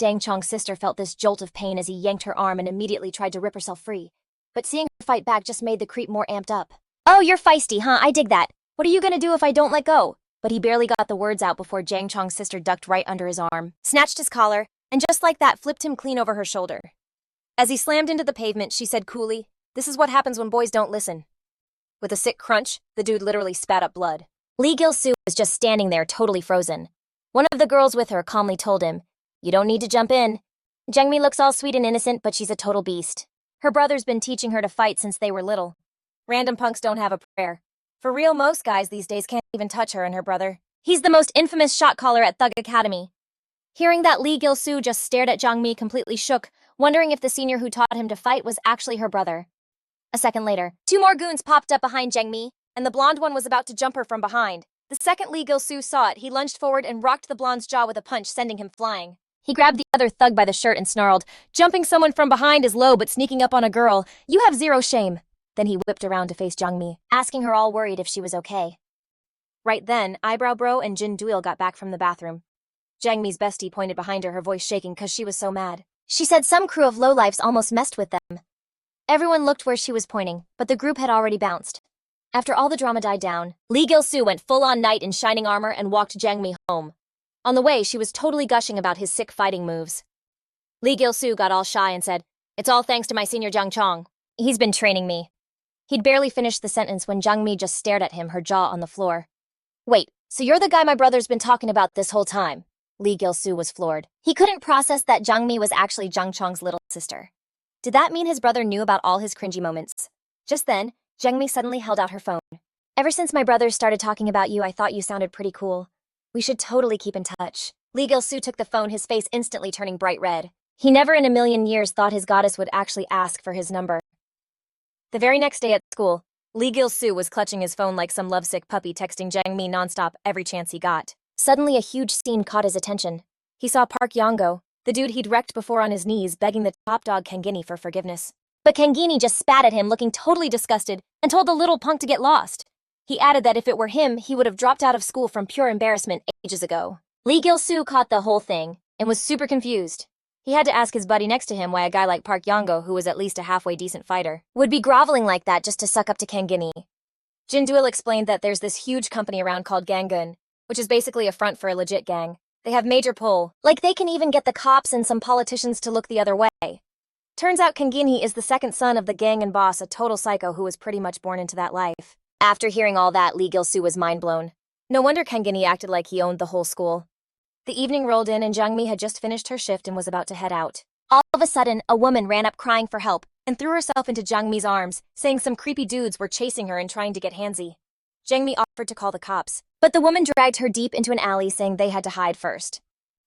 Jang Chong's sister felt this jolt of pain as he yanked her arm and immediately tried to rip herself free. But seeing her fight back just made the creep more amped up. Oh, you're feisty, huh? I dig that. What are you gonna do if I don't let go? But he barely got the words out before Jang Chong's sister ducked right under his arm, snatched his collar, and just like that flipped him clean over her shoulder. As he slammed into the pavement, she said coolly, This is what happens when boys don't listen. With a sick crunch, the dude literally spat up blood. Lee Gilu was just standing there totally frozen. One of the girls with her calmly told him, You don't need to jump in. Jangmi looks all sweet and innocent, but she's a total beast. Her brother's been teaching her to fight since they were little. Random punks don't have a prayer. For real, most guys these days can't even touch her and her brother. He's the most infamous shot caller at Thug Academy. Hearing that, Lee Gilu just stared at Jangmi completely shook, wondering if the senior who taught him to fight was actually her brother. A second later, two more goons popped up behind Jangmi, and the blonde one was about to jump her from behind. The second Lee Gilu saw it, he lunged forward and rocked the blonde's jaw with a punch, sending him flying. He grabbed the other thug by the shirt and snarled, Jumping someone from behind is low, but sneaking up on a girl, you have zero shame. Then he whipped around to face Jangmi, asking her all worried if she was okay. Right then, Eyebrow Bro and Jindu-il got back from the bathroom. Jangmi's bestie pointed behind her voice shaking because she was so mad. She said some crew of lowlifes almost messed with them. Everyone looked where she was pointing, but the group had already bounced. After all the drama died down, Lee Gilu went full-on knight in shining armor and walked Jangmi home. On the way, she was totally gushing about his sick fighting moves. Lee Gilu got all shy and said, It's all thanks to my senior Jang Chong. He's been training me. He'd barely finished the sentence when Jangmi just stared at him, her jaw on the floor. Wait, so you're the guy my brother's been talking about this whole time? Lee Gilu was floored. He couldn't process that Jangmi was actually Jang Chong's little sister. Did that mean his brother knew about all his cringy moments? Just then, Jangmi suddenly held out her phone. Ever since my brothers started talking about you, I thought you sounded pretty cool. We should totally keep in touch. Lee Gilu took the phone, his face instantly turning bright red. He never in a million years thought his goddess would actually ask for his number. The very next day at school, Lee Gilu was clutching his phone like some lovesick puppy, texting Jangmi nonstop every chance he got. Suddenly, a huge scene caught his attention. He saw Park Yongo, the dude he'd wrecked before, on his knees begging the top dog Kangini for forgiveness. But Kangini just spat at him, looking totally disgusted, and told the little punk to get lost. He added that if it were him, he would have dropped out of school from pure embarrassment ages ago. Lee Gilu caught the whole thing and was super confused. He had to ask his buddy next to him why a guy like Park Yongo, who was at least a halfway decent fighter, would be groveling like that just to suck up to Kangini. Jindu-il explained that there's this huge company around called Gangun, which is basically a front for a legit gang. They have major pull. Like, they can even get the cops and some politicians to look the other way. Turns out Kangini is the second son of the gang and boss, a total psycho who was pretty much born into that life. After hearing all that, Lee Gilu was mind blown. No wonder Kangini acted like he owned the whole school. The evening rolled in and Jangmi had just finished her shift and was about to head out. All of a sudden, a woman ran up crying for help and threw herself into Jangmi's arms, saying some creepy dudes were chasing her and trying to get handsy. Jangmi offered to call the cops, but the woman dragged her deep into an alley, saying they had to hide first.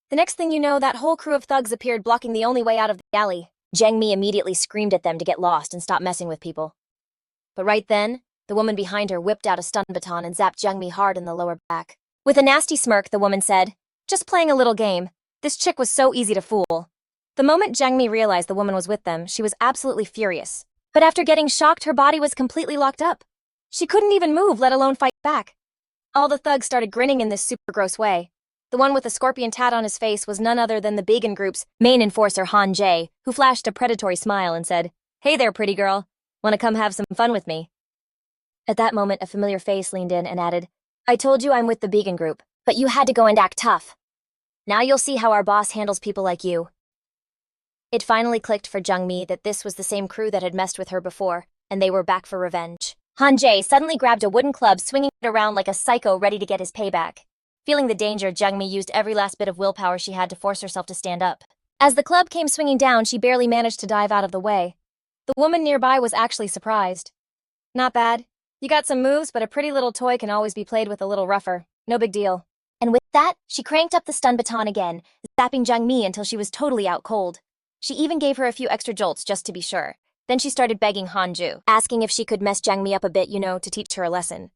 The next thing you know, that whole crew of thugs appeared, blocking the only way out of the alley. Jangmi immediately screamed at them to get lost and stop messing with people. But right then, the woman behind her whipped out a stun baton and zapped Jangmi hard in the lower back. With a nasty smirk, the woman said, Just playing a little game. This chick was so easy to fool. The moment Jangmi realized the woman was with them, she was absolutely furious. But after getting shocked, her body was completely locked up. She couldn't even move, let alone fight back. All the thugs started grinning in this super gross way. The one with the scorpion tat on his face was none other than the Began group's main enforcer, Han Jae, who flashed a predatory smile and said, Hey there, pretty girl. Wanna come have some fun with me? At that moment, a familiar face leaned in and added, I told you I'm with the Began group, but you had to go and act tough. Now you'll see how our boss handles people like you. It finally clicked for Jangmi that this was the same crew that had messed with her before, and they were back for revenge. Han Jae suddenly grabbed a wooden club, swinging it around like a psycho ready to get his payback. Feeling the danger, Jungmi used every last bit of willpower she had to force herself to stand up. As the club came swinging down, she barely managed to dive out of the way. The woman nearby was actually surprised. Not bad. You got some moves, but a pretty little toy can always be played with a little rougher. No big deal. And with that, she cranked up the stun baton again, zapping Jungmi until she was totally out cold. She even gave her a few extra jolts just to be sure. Then she started begging Hanju, asking if she could mess Jungmi up a bit, to teach her a lesson.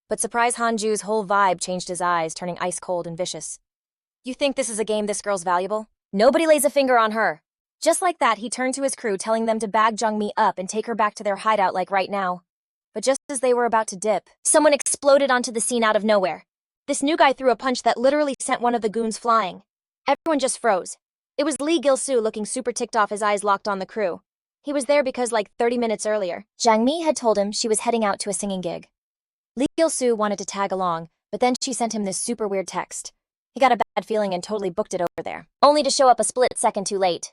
But surprise, Hanju's whole vibe changed his eyes, turning ice cold and vicious. You think this is a game this girl's valuable? Nobody lays a finger on her. Just like that, he turned to his crew, telling them to bag Jungmi up and take her back to their hideout like right now. But just as they were about to dip, someone exploded onto the scene out of nowhere. This new guy threw a punch that literally sent one of the goons flying. Everyone just froze. It was Lee Gilu, looking super ticked off, his eyes locked on the crew. He was there because like 30 minutes earlier, Jungmi had told him she was heading out to a singing gig. Lee Gilu wanted to tag along, but then she sent him this super weird text. He got a bad feeling and totally booked it over there, only to show up a split second too late.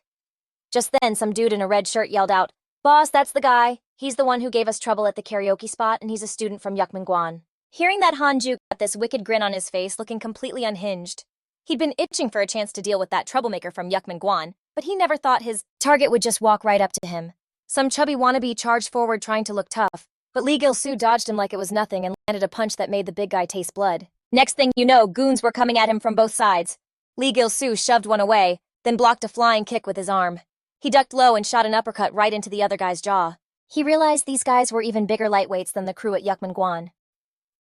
Just then, some dude in a red shirt yelled out, "Boss, that's the guy. He's the one who gave us trouble at the karaoke spot, and he's a student from Yukmangwan." Hearing that, Hanju got this wicked grin on his face, looking completely unhinged. He'd been itching for a chance to deal with that troublemaker from Yukmangwan, but he never thought his target would just walk right up to him. Some chubby wannabe charged forward trying to look tough, but Lee Gilu dodged him like it was nothing and landed a punch that made the big guy taste blood. Next thing you know, goons were coming at him from both sides. Lee Gilu shoved one away, then blocked a flying kick with his arm. He ducked low and shot an uppercut right into the other guy's jaw. He realized these guys were even bigger lightweights than the crew at Yukmangwan.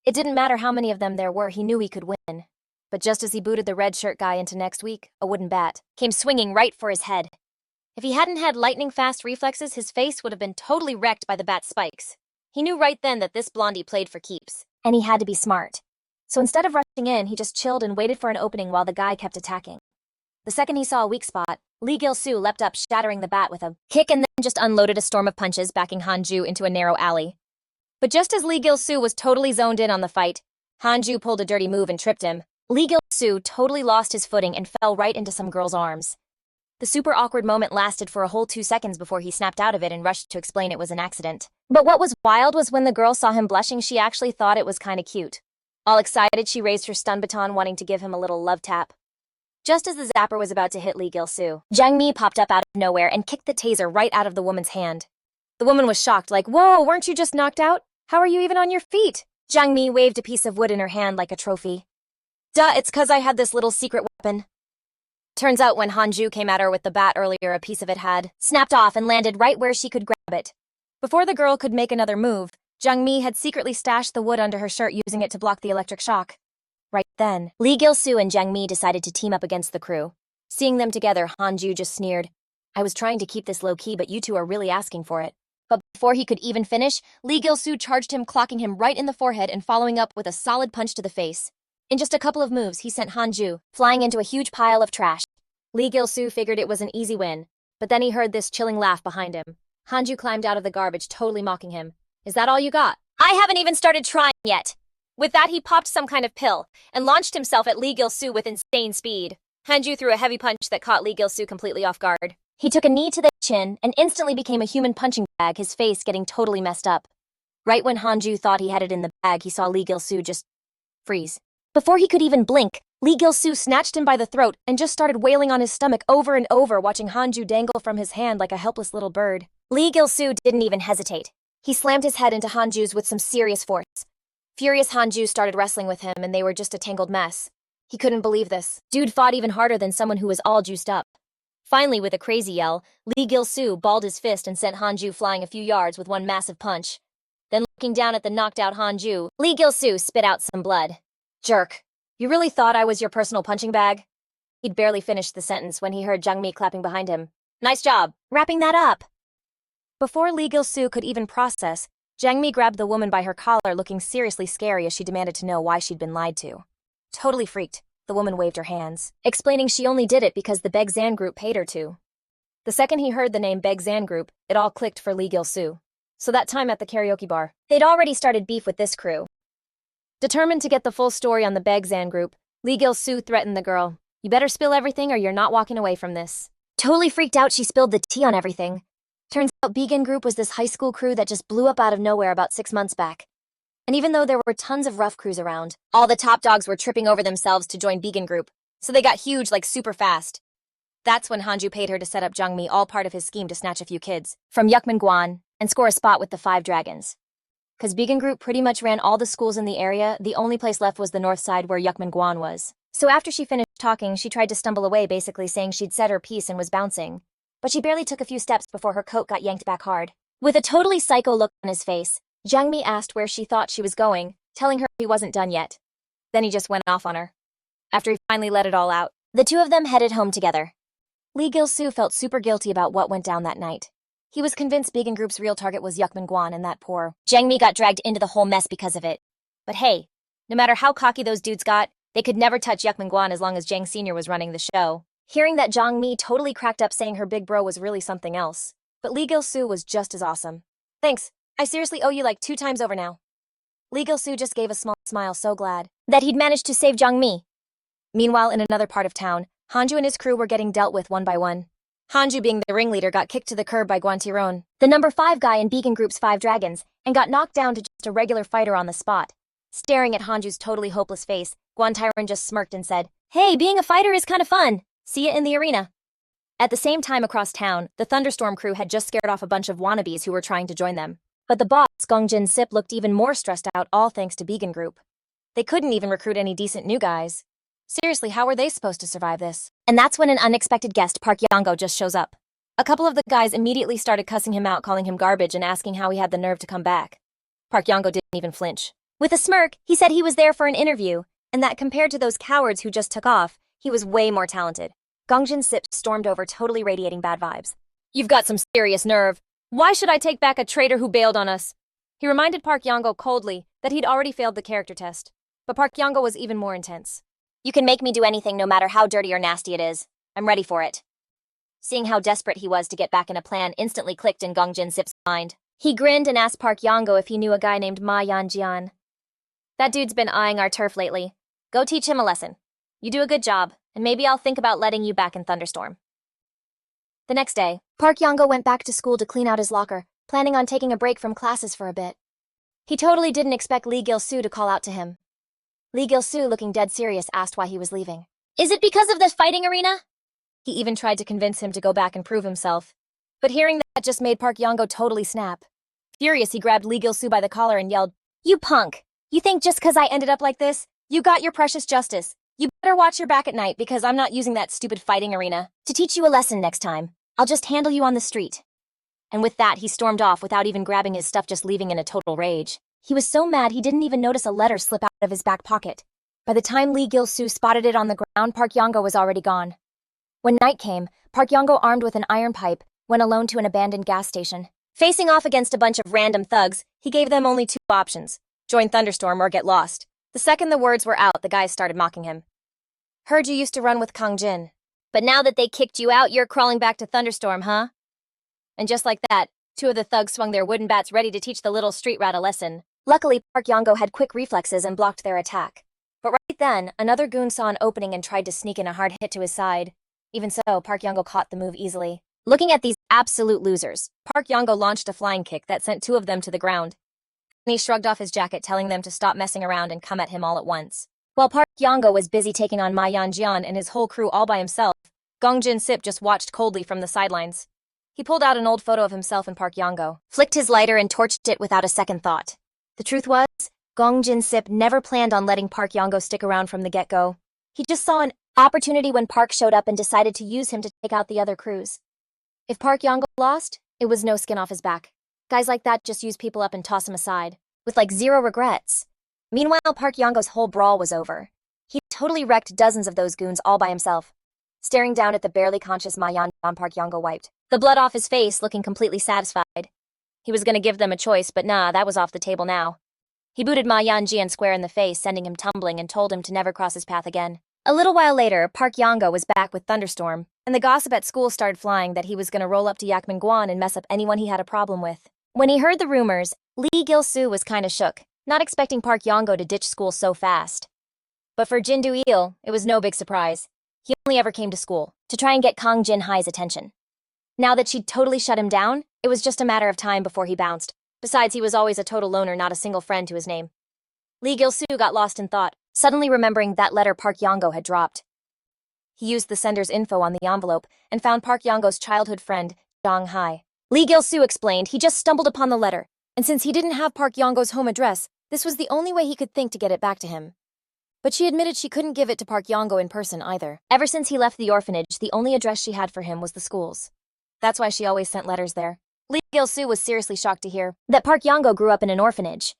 It didn't matter how many of them there were, he knew he could win. But just as he booted the red shirt guy into next week, a wooden bat came swinging right for his head. If he hadn't had lightning-fast reflexes, his face would have been totally wrecked by the bat's spikes. He knew right then that this blondie played for keeps, and he had to be smart. So instead of rushing in, he just chilled and waited for an opening while the guy kept attacking. The second he saw a weak spot, Lee Gilu leapt up, shattering the bat with a kick, and then just unloaded a storm of punches, backing Hanju into a narrow alley. But just as Lee Gilu was totally zoned in on the fight, Hanju pulled a dirty move and tripped him. Lee Gilu totally lost his footing and fell right into some girl's arms. The super awkward moment lasted for a whole 2 seconds before he snapped out of it and rushed to explain it was an accident. But what was wild was when the girl saw him blushing, she actually thought it was kinda cute. All excited, she raised her stun baton, wanting to give him a little love tap. Just as the zapper was about to hit Lee Gilu, Jungmi popped up out of nowhere and kicked the taser right out of the woman's hand. The woman was shocked, like, "Whoa, weren't you just knocked out? How are you even on your feet?" Jungmi waved a piece of wood in her hand like a trophy. "Duh, it's 'cause I had this little secret weapon." Turns out when Hanju came at her with the bat earlier, a piece of it had snapped off and landed right where she could grab it. Before the girl could make another move, Jungmi had secretly stashed the wood under her shirt, using it to block the electric shock. Right then, Lee Gilu and Jungmi decided to team up against the crew. Seeing them together, Hanju just sneered, "I was trying to keep this low-key, but you two are really asking for it." But before he could even finish, Lee Gilu charged him, clocking him right in the forehead and following up with a solid punch to the face. In just a couple of moves, he sent Hanju flying into a huge pile of trash. Lee Gilu figured it was an easy win, but then he heard this chilling laugh behind him. Hanju climbed out of the garbage, totally mocking him. "Is that all you got? I haven't even started trying yet." With that, he popped some kind of pill and launched himself at Lee Gilu with insane speed. Hanju threw a heavy punch that caught Lee Gilu completely off guard. He took a knee to the chin and instantly became a human punching bag, his face getting totally messed up. Right when Hanju thought he had it in the bag, he saw Lee Gilu just freeze. Before he could even blink, Lee Gilu snatched him by the throat and just started wailing on his stomach over and over, watching Hanju dangle from his hand like a helpless little bird. Lee Gilu didn't even hesitate. He slammed his head into Hanju's with some serious force. Furious Hanju started wrestling with him, and they were just a tangled mess. He couldn't believe this. Dude fought even harder than someone who was all juiced up. Finally, with a crazy yell, Lee Gilu balled his fist and sent Hanju flying a few yards with one massive punch. Then, looking down at the knocked-out Hanju, Lee Gilu spit out some blood. "Jerk. You really thought I was your personal punching bag?" He'd barely finished the sentence when he heard Jungmi clapping behind him. "Nice job, wrapping that up." Before Lee Gilu could even process, Jungmi grabbed the woman by her collar, looking seriously scary as she demanded to know why she'd been lied to. Totally freaked, the woman waved her hands, explaining she only did it because the Begzan group paid her to. The second he heard the name Begzan group, it all clicked for Lee Gilu. So that time at the karaoke bar, they'd already started beef with this crew. Determined to get the full story on the Begzan group, Lee Gilu threatened the girl. "You better spill everything or you're not walking away from this." Totally freaked out, she spilled the tea on everything. Turns out Begzan group was this high school crew that just blew up out of nowhere about 6 months back. And even though there were tons of rough crews around, all the top dogs were tripping over themselves to join Vegan Group, so they got huge like super fast. That's when Hanju paid her to set up Jungmi, all part of his scheme to snatch a few kids from Yukmingguan and score a spot with the 5 dragons. Because Vegan Group pretty much ran all the schools in the area, the only place left was the north side where Yukmingguan was. So after she finished talking, she tried to stumble away, basically saying she'd said her piece and was bouncing. But she barely took a few steps before her coat got yanked back hard. With a totally psycho look on his face, Jungmi asked where she thought she was going, telling her he wasn't done yet. Then he just went off on her. After he finally let it all out, the two of them headed home together. Lee Gilu felt super guilty about what went down that night. He was convinced Vegan Group's real target was Yukmingguan, and that poor Jungmi got dragged into the whole mess because of it. But hey, no matter how cocky those dudes got, they could never touch Yukmingguan as long as Jang Sr. was running the show. Hearing that, Jongmi totally cracked up, saying her big bro was really something else. But Lee Gilu was just as awesome. Thanks, I seriously owe you like 2 times over now. Lee Gilu just gave a small smile, so glad that he'd managed to save Jongmi. Meanwhile, in another part of town, Hanju and his crew were getting dealt with one by one. Hanju, being the ringleader, got kicked to the curb by Guantiron, the number 5 guy in Vegan Group's 5 dragons, and got knocked down to just a regular fighter on the spot. Staring at Hanju's totally hopeless face, Guantiron just smirked and said, "Hey, being a fighter is kind of fun. See ya in the arena." At the same time across town, the Thunderstorm crew had just scared off a bunch of wannabes who were trying to join them. But the boss, Gongjin Sip, looked even more stressed out, all thanks to Vegan Group. They couldn't even recruit any decent new guys. Seriously, how were they supposed to survive this? And that's when an unexpected guest, Park Yango, just shows up. A couple of the guys immediately started cussing him out, calling him garbage and asking how he had the nerve to come back. Park Yango didn't even flinch. With a smirk, he said he was there for an interview, and that compared to those cowards who just took off, he was way more talented. Gongjin Sip stormed over, totally radiating bad vibes. "You've got some serious nerve. Why should I take back a traitor who bailed on us?" He reminded Park Yango coldly that he'd already failed the character test. But Park Yango was even more intense. "You can make me do anything, no matter how dirty or nasty it is. I'm ready for it." Seeing how desperate he was to get back in, a plan instantly clicked in Gongjin Sip's mind. He grinned and asked Park Yango if he knew a guy named Ma Yanjian. "That dude's been eyeing our turf lately. Go teach him a lesson. You do a good job, and maybe I'll think about letting you back in Thunderstorm." The next day, Park Yango went back to school to clean out his locker, planning on taking a break from classes for a bit. He totally didn't expect Lee Gilu to call out to him. Lee Gilu, looking dead serious, asked why he was leaving. "Is it because of the fighting arena?" He even tried to convince him to go back and prove himself. But hearing that just made Park Yango totally snap. Furious, he grabbed Lee Gilu by the collar and yelled, "You punk! You think just 'cause I ended up like this, you got your precious justice? You better watch your back at night, because I'm not using that stupid fighting arena to teach you a lesson next time. I'll just handle you on the street." And with that, he stormed off without even grabbing his stuff, just leaving in a total rage. He was so mad he didn't even notice a letter slip out of his back pocket. By the time Lee Gilu spotted it on the ground, Park Yango was already gone. When night came, Park Yango, armed with an iron pipe, went alone to an abandoned gas station. Facing off against a bunch of random thugs, he gave them only 2 options: join Thunderstorm or get lost. The second the words were out, the guys started mocking him. "Heard you used to run with Kang Jin. But now that they kicked you out, you're crawling back to Thunderstorm, huh?" And just like that, 2 of the thugs swung their wooden bats, ready to teach the little street rat a lesson. Luckily, Park Yango had quick reflexes and blocked their attack. But right then, another goon saw an opening and tried to sneak in a hard hit to his side. Even so, Park Yango caught the move easily. Looking at these absolute losers, Park Yango launched a flying kick that sent 2 of them to the ground. And he shrugged off his jacket, telling them to stop messing around and come at him all at once. While Park Yango was busy taking on Ma Yanjian and his whole crew all by himself, Gongjin Sip just watched coldly from the sidelines. He pulled out an old photo of himself and Park Yango, flicked his lighter and torched it without a second thought. The truth was, Gongjin Sip never planned on letting Park Yango stick around from the get-go. He just saw an opportunity when Park showed up and decided to use him to take out the other crews. If Park Yango lost, it was no skin off his back. Guys like that just use people up and toss him aside, with like 0 regrets. Meanwhile, Park Yango's whole brawl was over. He totally wrecked dozens of those goons all by himself. Staring down at the barely conscious Ma Yanjian, Park Yango wiped the blood off his face, looking completely satisfied. He was gonna give them a choice, but nah, that was off the table now. He booted Ma Yanjian square in the face, sending him tumbling, and told him to never cross his path again. A little while later, Park Yango was back with Thunderstorm, and the gossip at school started flying that he was gonna roll up to Yukmingguan and mess up anyone he had a problem with. When he heard the rumors, Lee Gilu was kinda shook, not expecting Park Yango to ditch school so fast. But for Jindu Il, it was no big surprise. He only ever came to school to try and get Kang Jin Hai's attention. Now that she'd totally shut him down, it was just a matter of time before he bounced. Besides, he was always a total loner, not a single friend to his name. Lee Gilu got lost in thought, suddenly remembering that letter Park Yongo had dropped. He used the sender's info on the envelope and found Park Yongo's childhood friend, Jang Hai. Lee Gilu explained he just stumbled upon the letter, and since he didn't have Park Yongo's home address, this was the only way he could think to get it back to him. But she admitted she couldn't give it to Park Yongo in person either. Ever since he left the orphanage, the only address she had for him was the school's. That's why she always sent letters there. Lee Gilu was seriously shocked to hear that Park Yongo grew up in an orphanage.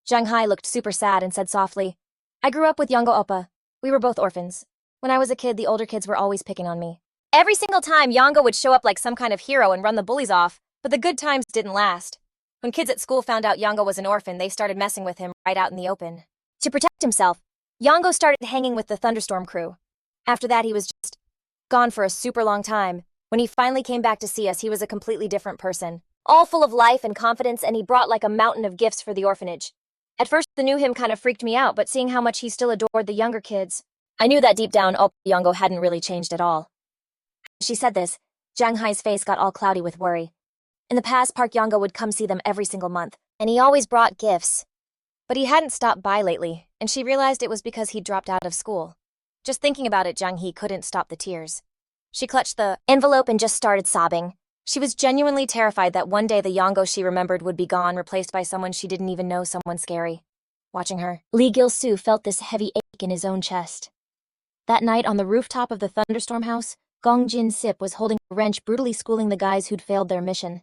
Jang Hai looked super sad and said softly, "I grew up with Yongo Oppa. We were both orphans. When I was a kid, the older kids were always picking on me. Every single time, Yongo would show up like some kind of hero and run the bullies off, but the good times didn't last. When kids at school found out Yongo was an orphan, they started messing with him right out in the open. To protect himself, Yongo started hanging with the Thunderstorm crew. After that, he was just gone for a super long time. When he finally came back to see us, he was a completely different person, all full of life and confidence, and he brought like a mountain of gifts for the orphanage. At first, the new him kind of freaked me out, but seeing how much he still adored the younger kids, I knew that deep down, Yongo hadn't really changed at all." As she said this, Jang Hai's face got all cloudy with worry. In the past, Park Yongo would come see them every single month, and he always brought gifts. But he hadn't stopped by lately, and she realized it was because he'd dropped out of school. Just thinking about it, Jang Hee couldn't stop the tears. She clutched the envelope and just started sobbing. She was genuinely terrified that one day the Yongo she remembered would be gone, replaced by someone she didn't even know, someone scary. Watching her, Lee Gilu felt this heavy ache in his own chest. That night on the rooftop of the Thunderstorm house, Gong Jin-sip was holding a wrench, brutally schooling the guys who'd failed their mission.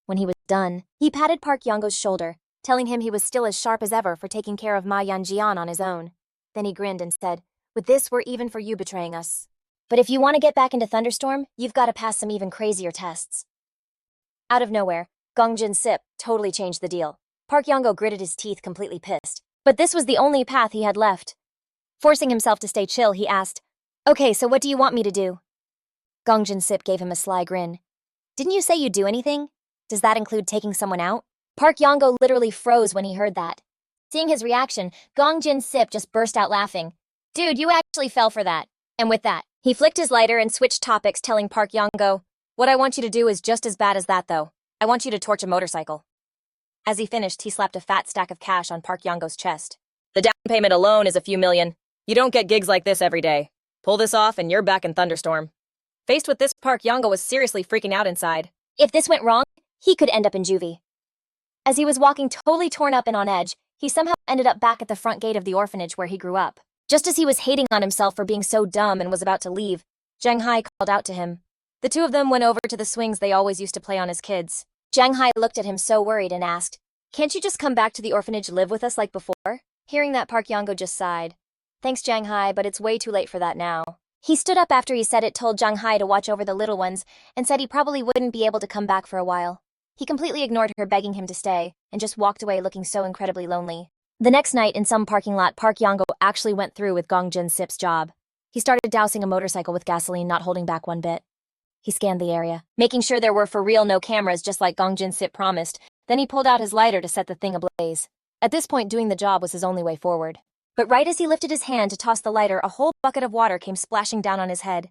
When he was done, he patted Park Yongo's shoulder, telling him he was still as sharp as ever for taking care of Ma Yanjian on his own. Then he grinned and said, "With this, we're even for you betraying us. But if you want to get back into Thunderstorm, you've got to pass some even crazier tests." Out of nowhere, Gong Jin-sip totally changed the deal. Park Yongo gritted his teeth, completely pissed. But this was the only path he had left. Forcing himself to stay chill, he asked, "Okay, so what do you want me to do?" Gong Jin-sip gave him a sly grin. "Didn't you say you'd do anything? Does that include taking someone out?" Park Yongo literally froze when he heard that. Seeing his reaction, Gong Jin-sip just burst out laughing. "Dude, you actually fell for that." And with that, he flicked his lighter and switched topics, telling Park Yongo, "What I want you to do is just as bad as that, though. I want you to torch a motorcycle." As he finished, he slapped a fat stack of cash on Park Yongo's chest. "The down payment alone is a few million. You don't get gigs like this every day. Pull this off and you're back in Thunderstorm." Faced with this, Park Yongo was seriously freaking out inside. If this went wrong, he could end up in juvie. As he was walking totally torn up and on edge, he somehow ended up back at the front gate of the orphanage where he grew up. Just as he was hating on himself for being so dumb and was about to leave, Jang Hai called out to him. The two of them went over to the swings they always used to play on as kids. Jang Hai looked at him so worried and asked, "Can't you just come back to the orphanage, live with us like before?" Hearing that, Park Yongo just sighed. "Thanks, Jang Hai, but it's way too late for that now." He stood up after he said it, told Jang Hai to watch over the little ones, and said he probably wouldn't be able to come back for a while. He completely ignored her begging him to stay, and just walked away looking so incredibly lonely. The next night, in some parking lot, Park Yongo actually went through with Gong Jin-sip's job. He started dousing a motorcycle with gasoline, not holding back one bit. He scanned the area, making sure there were for real no cameras, just like Gong Jin-sip promised. Then he pulled out his lighter to set the thing ablaze. At this point, doing the job was his only way forward. But right as he lifted his hand to toss the lighter, a whole bucket of water came splashing down on his head.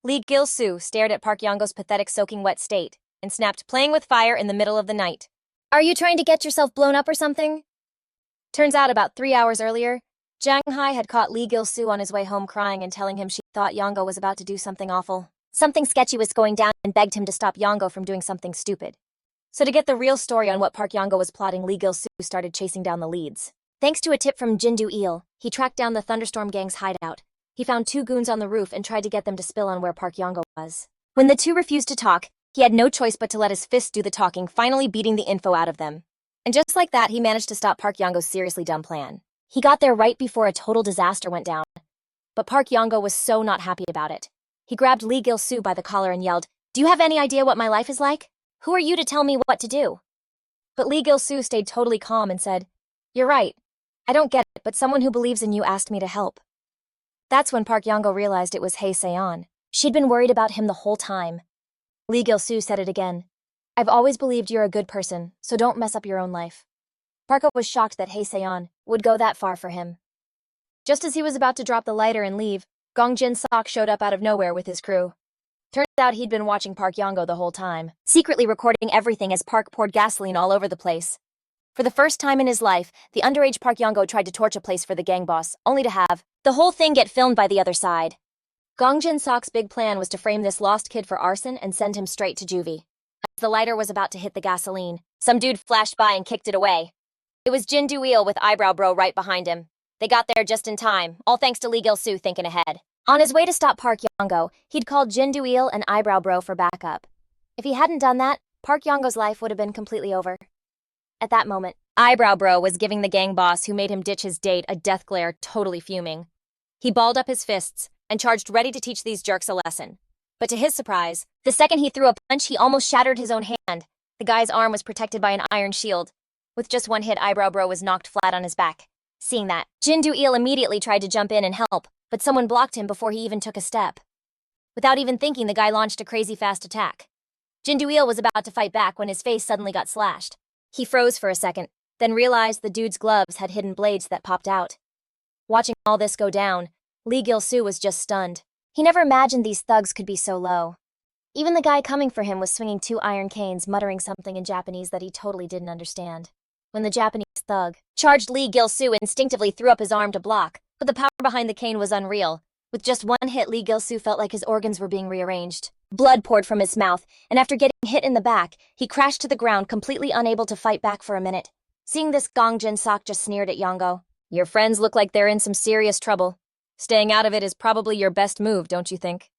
Lee Gilu stared at Park Yongo's pathetic soaking wet state and snapped, "Playing with fire in the middle of the night. Are you trying to get yourself blown up or something?" Turns out about 3 hours earlier, Jang Hai had caught Lee Gilu on his way home crying and telling him she thought Yongo was about to do something awful. Something sketchy was going down, and begged him to stop Yongo from doing something stupid. So to get the real story on what Park Yongo was plotting, Lee Gilu started chasing down the leads. Thanks to a tip from Jindu Eel, he tracked down the Thunderstorm gang's hideout. He found 2 goons on the roof and tried to get them to spill on where Park Yongo was. When the 2 refused to talk, he had no choice but to let his fists do the talking, finally beating the info out of them. And just like that, he managed to stop Park Yongo's seriously dumb plan. He got there right before a total disaster went down. But Park Yongo was so not happy about it. He grabbed Lee Gilu by the collar and yelled, "Do you have any idea what my life is like? Who are you to tell me what to do?" But Lee Gilu stayed totally calm and said, "You're right. I don't get it, but someone who believes in you asked me to help." That's when Park Yongo realized it was Hae Se-on. She'd been worried about him the whole time. Lee Gilu said it again. "I've always believed you're a good person, so don't mess up your own life." Parko was shocked that Hae Se-on would go that far for him. Just as he was about to drop the lighter and leave, Gong Jin-sok showed up out of nowhere with his crew. Turns out he'd been watching Park Yongo the whole time, secretly recording everything as Park poured gasoline all over the place. For the first time in his life, the underage Park Yongo tried to torch a place for the gang boss, only to have the whole thing get filmed by the other side. Gong Jin-sok's big plan was to frame this lost kid for arson and send him straight to juvie. As the lighter was about to hit the gasoline, some dude flashed by and kicked it away. It was Jin Do-il with Eyebrow Bro right behind him. They got there just in time, all thanks to Lee Gilu thinking ahead. On his way to stop Park Yongo, he'd called Jin Do-il and Eyebrow Bro for backup. If he hadn't done that, Park Yongo's life would have been completely over. At that moment, Eyebrow Bro was giving the gang boss who made him ditch his date a death glare, totally fuming. He balled up his fists and charged ready to teach these jerks a lesson. But to his surprise, the second he threw a punch, he almost shattered his own hand. The guy's arm was protected by an iron shield. With just one hit, Eyebrow Bro was knocked flat on his back. Seeing that, Jin Do-il immediately tried to jump in and help, but someone blocked him before he even took a step. Without even thinking, the guy launched a crazy fast attack. Jin Do-il was about to fight back when his face suddenly got slashed. He froze for a second, then realized the dude's gloves had hidden blades that popped out. Watching all this go down, Lee Gilu was just stunned. He never imagined these thugs could be so low. Even the guy coming for him was swinging 2 iron canes, muttering something in Japanese that he totally didn't understand. When the Japanese thug charged, Lee Gilu instinctively threw up his arm to block, but the power behind the cane was unreal. With just one hit, Lee Gilu felt like his organs were being rearranged. Blood poured from his mouth, and after getting hit in the back, he crashed to the ground, completely unable to fight back for a minute. Seeing this, Gong Jin-sok just sneered at Yongo. "Your friends look like they're in some serious trouble. Staying out of it is probably your best move, don't you think?"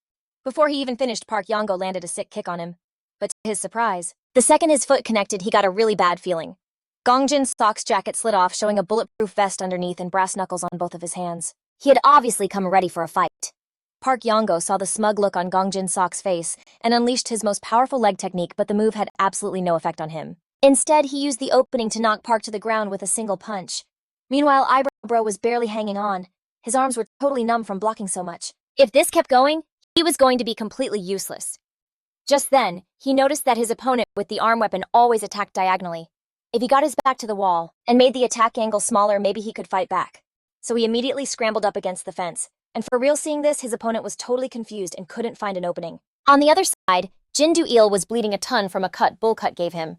Before he even finished, Park Yongo landed a sick kick on him. But to his surprise, the second his foot connected, he got a really bad feeling. Gong Jin-sok's jacket slid off, showing a bulletproof vest underneath and brass knuckles on both of his hands. He had obviously come ready for a fight. Park Yongo saw the smug look on Gong Jin-sok's face and unleashed his most powerful leg technique, but the move had absolutely no effect on him. Instead, he used the opening to knock Park to the ground with a single punch. Meanwhile, Eyebrow Bro was barely hanging on. His arms were totally numb from blocking so much. If this kept going, he was going to be completely useless. Just then, he noticed that his opponent with the arm weapon always attacked diagonally. If he got his back to the wall and made the attack angle smaller, maybe he could fight back. So he immediately scrambled up against the fence. And for real, seeing this, his opponent was totally confused and couldn't find an opening. On the other side, Jin Do-il was bleeding a ton from a cut Bullcut gave him.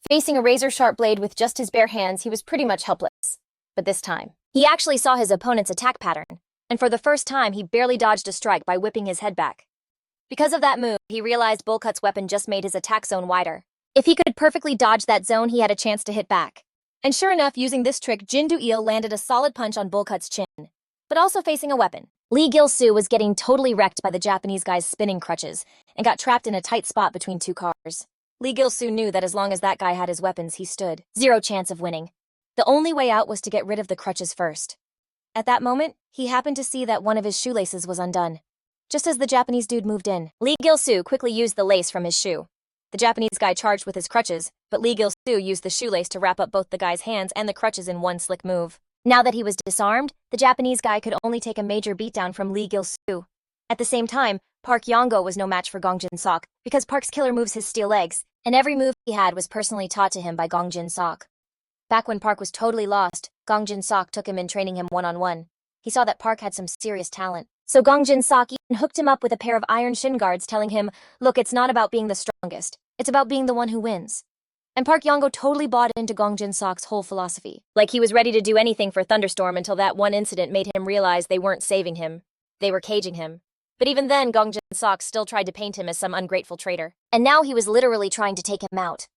Facing a razor-sharp blade with just his bare hands, he was pretty much helpless. But this time, he actually saw his opponent's attack pattern, and for the first time, he barely dodged a strike by whipping his head back. Because of that move, he realized Bullcut's weapon just made his attack zone wider. If he could perfectly dodge that zone, he had a chance to hit back. And sure enough, using this trick, Jin Do-il landed a solid punch on Bullcut's chin, but also facing a weapon. Lee Gilu was getting totally wrecked by the Japanese guy's spinning crutches and got trapped in a tight spot between 2 cars. Lee Gilu knew that as long as that guy had his weapons, he stood 0 chance of winning. The only way out was to get rid of the crutches first. At that moment, he happened to see that one of his shoelaces was undone. Just as the Japanese dude moved in, Lee Gilu quickly used the lace from his shoe. The Japanese guy charged with his crutches, but Lee Gilu used the shoelace to wrap up both the guy's hands and the crutches in one slick move. Now that he was disarmed, the Japanese guy could only take a major beatdown from Lee Gilu. At the same time, Park Yongo was no match for Gong Jin-sok, because Park's killer moves his steel legs, and every move he had was personally taught to him by Gong Jin-sok. Back when Park was totally lost, Gong Jin-sok took him in, training him one-on-one. He saw that Park had some serious talent, so Gong Jin-sok even hooked him up with a pair of iron shin guards, telling him, "Look, it's not about being the strongest, it's about being the one who wins." And Park Yongo totally bought into Gong Jin-sok's whole philosophy. Like he was ready to do anything for Thunderstorm until that one incident made him realize they weren't saving him. They were caging him. But even then, Gong Jin-sok still tried to paint him as some ungrateful traitor. And now he was literally trying to take him out.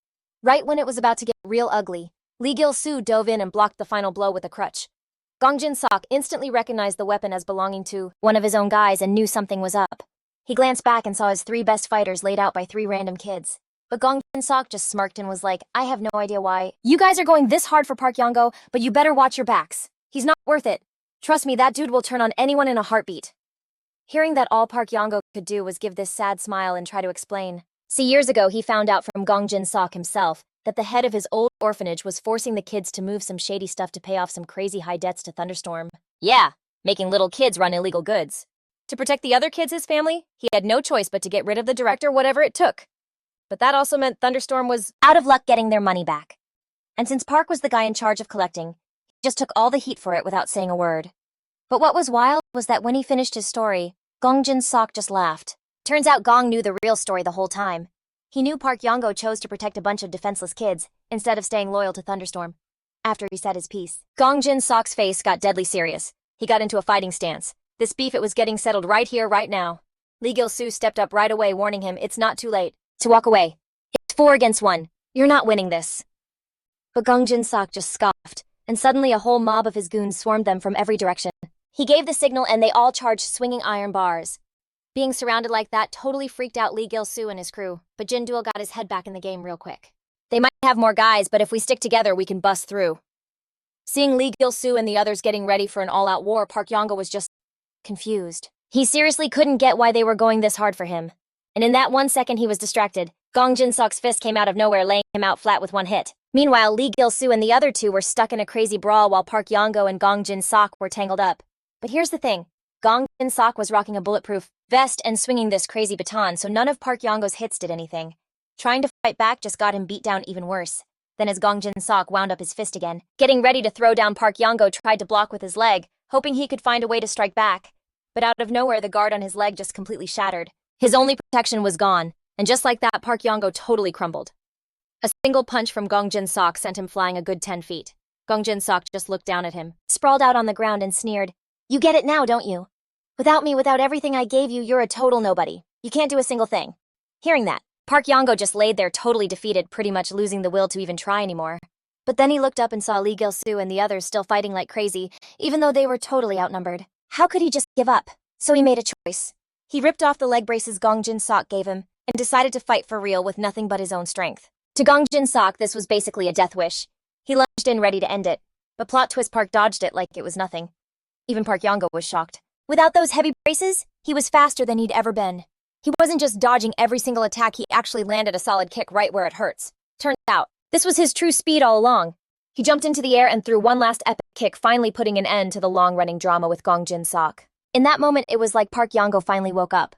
Right when it was about to get real ugly, Lee Gilu dove in and blocked the final blow with a crutch. Gong Jin-sok instantly recognized the weapon as belonging to one of his own guys and knew something was up. He glanced back and saw his 3 best fighters laid out by 3 random kids. But Gong Jin-sok just smirked and was like, "I have no idea why you guys are going this hard for Park Yongo, but you better watch your backs. He's not worth it. Trust me, that dude will turn on anyone in a heartbeat." Hearing that, all Park Yongo could do was give this sad smile and try to explain. See, years ago, he found out from Gong Jin-sok himself that the head of his old orphanage was forcing the kids to move some shady stuff to pay off some crazy high debts to Thunderstorm. Yeah, making little kids run illegal goods. To protect the other kids, his family, he had no choice but to get rid of the director, whatever it took. But that also meant Thunderstorm was out of luck getting their money back. And since Park was the guy in charge of collecting, he just took all the heat for it without saying a word. But what was wild was that when he finished his story, Gong Jin-sok just laughed. Turns out Gong knew the real story the whole time. He knew Park Yongo chose to protect a bunch of defenseless kids instead of staying loyal to Thunderstorm. After he said his piece, Gong Jin-sok's face got deadly serious. He got into a fighting stance. This beef, it was getting settled right here, right now. Lee Gilu stepped up right away, warning him it's not too late to walk away. It's 4 against 1. You're not winning this. But Gong Jin-sok just scoffed, and suddenly a whole mob of his goons swarmed them from every direction. He gave the signal and they all charged swinging iron bars. Being surrounded like that totally freaked out Lee Gilu and his crew, but Jin Duel got his head back in the game real quick. They might have more guys, but if we stick together, we can bust through. Seeing Lee Gilu and the others getting ready for an all-out war, Park Yongo was just confused. He seriously couldn't get why they were going this hard for him. And in that 1 second he was distracted. Gong Jin-sok's fist came out of nowhere, laying him out flat with 1 hit. Meanwhile, Lee Gilu and the other two were stuck in a crazy brawl while Park Yongo and Gong Jin-sok were tangled up. But here's the thing. Gong Jin-sok was rocking a bulletproof vest and swinging this crazy baton, so none of Park Yongo's hits did anything. Trying to fight back just got him beat down even worse. Then as Gong Jin-sok wound up his fist again, getting ready to throw down, Park Yongo tried to block with his leg, hoping he could find a way to strike back. But out of nowhere, the guard on his leg just completely shattered. His only protection was gone, and just like that, Park Yongo totally crumbled. A single punch from Gong Jin-sok sent him flying a good 10 feet. Gong Jin-sok just looked down at him, sprawled out on the ground and sneered, "You get it now, don't you? Without me, without everything I gave you, you're a total nobody. You can't do a single thing." Hearing that, Park Yongo just laid there totally defeated, pretty much losing the will to even try anymore. But then he looked up and saw Lee Gilu and the others still fighting like crazy, even though they were totally outnumbered. How could he just give up? So he made a choice. He ripped off the leg braces Gong Jin-sok gave him and decided to fight for real with nothing but his own strength. To Gong Jin-sok, this was basically a death wish. He lunged in ready to end it, but plot twist, Park dodged it like it was nothing. Even Park Yongo was shocked. Without those heavy braces, he was faster than he'd ever been. He wasn't just dodging every single attack, he actually landed a solid kick right where it hurts. Turns out, this was his true speed all along. He jumped into the air and threw one last epic kick, finally putting an end to the long-running drama with Gong Jin-sok. In that moment, it was like Park Yongo finally woke up.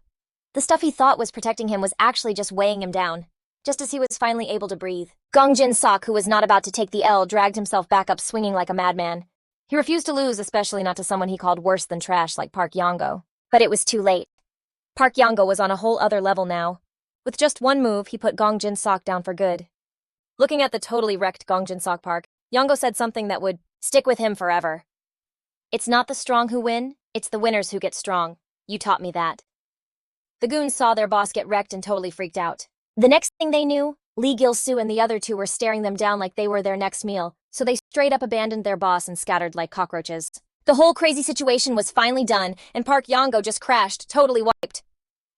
The stuff he thought was protecting him was actually just weighing him down. Just as he was finally able to breathe, Gong Jin-sok, who was not about to take the L, dragged himself back up swinging like a madman. He refused to lose, especially not to someone he called worse than trash like Park Yongo. But it was too late. Park Yongo was on a whole other level now. With just one move, he put Gong Jin-sok down for good. Looking at the totally wrecked Gong Jin-sok, Park Yongo said something that would stick with him forever. "It's not the strong who win, it's the winners who get strong. You taught me that." The goons saw their boss get wrecked and totally freaked out. The next thing they knew, Lee Gilu and the other two were staring them down like they were their next meal, so they straight up abandoned their boss and scattered like cockroaches. The whole crazy situation was finally done, and Park Yongo just crashed, totally wiped.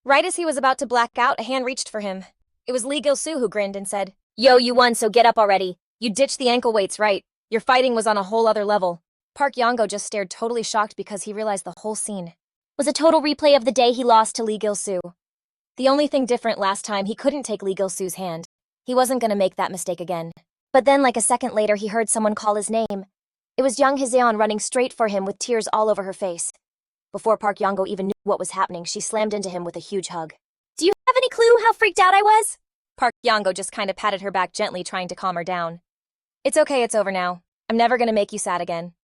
Right as he was about to black out, a hand reached for him. It was Lee Gilu who grinned and said, "Yo, you won, so get up already. You ditched the ankle weights, right? Your fighting was on a whole other level." Park Yongo just stared totally shocked because he realized the whole scene was a total replay of the day he lost to Lee Gilu. The only thing different last time, he couldn't take Lee Gilu's hand. He wasn't going to make that mistake again. But then, like a second later, he heard someone call his name. It was young Hiseon running straight for him with tears all over her face. Before Park Yongo even knew what was happening, she slammed into him with a huge hug. "Do you have any clue how freaked out I was?" Park Yongo just kind of patted her back gently, trying to calm her down. "It's okay, it's over now. I'm never going to make you sad again."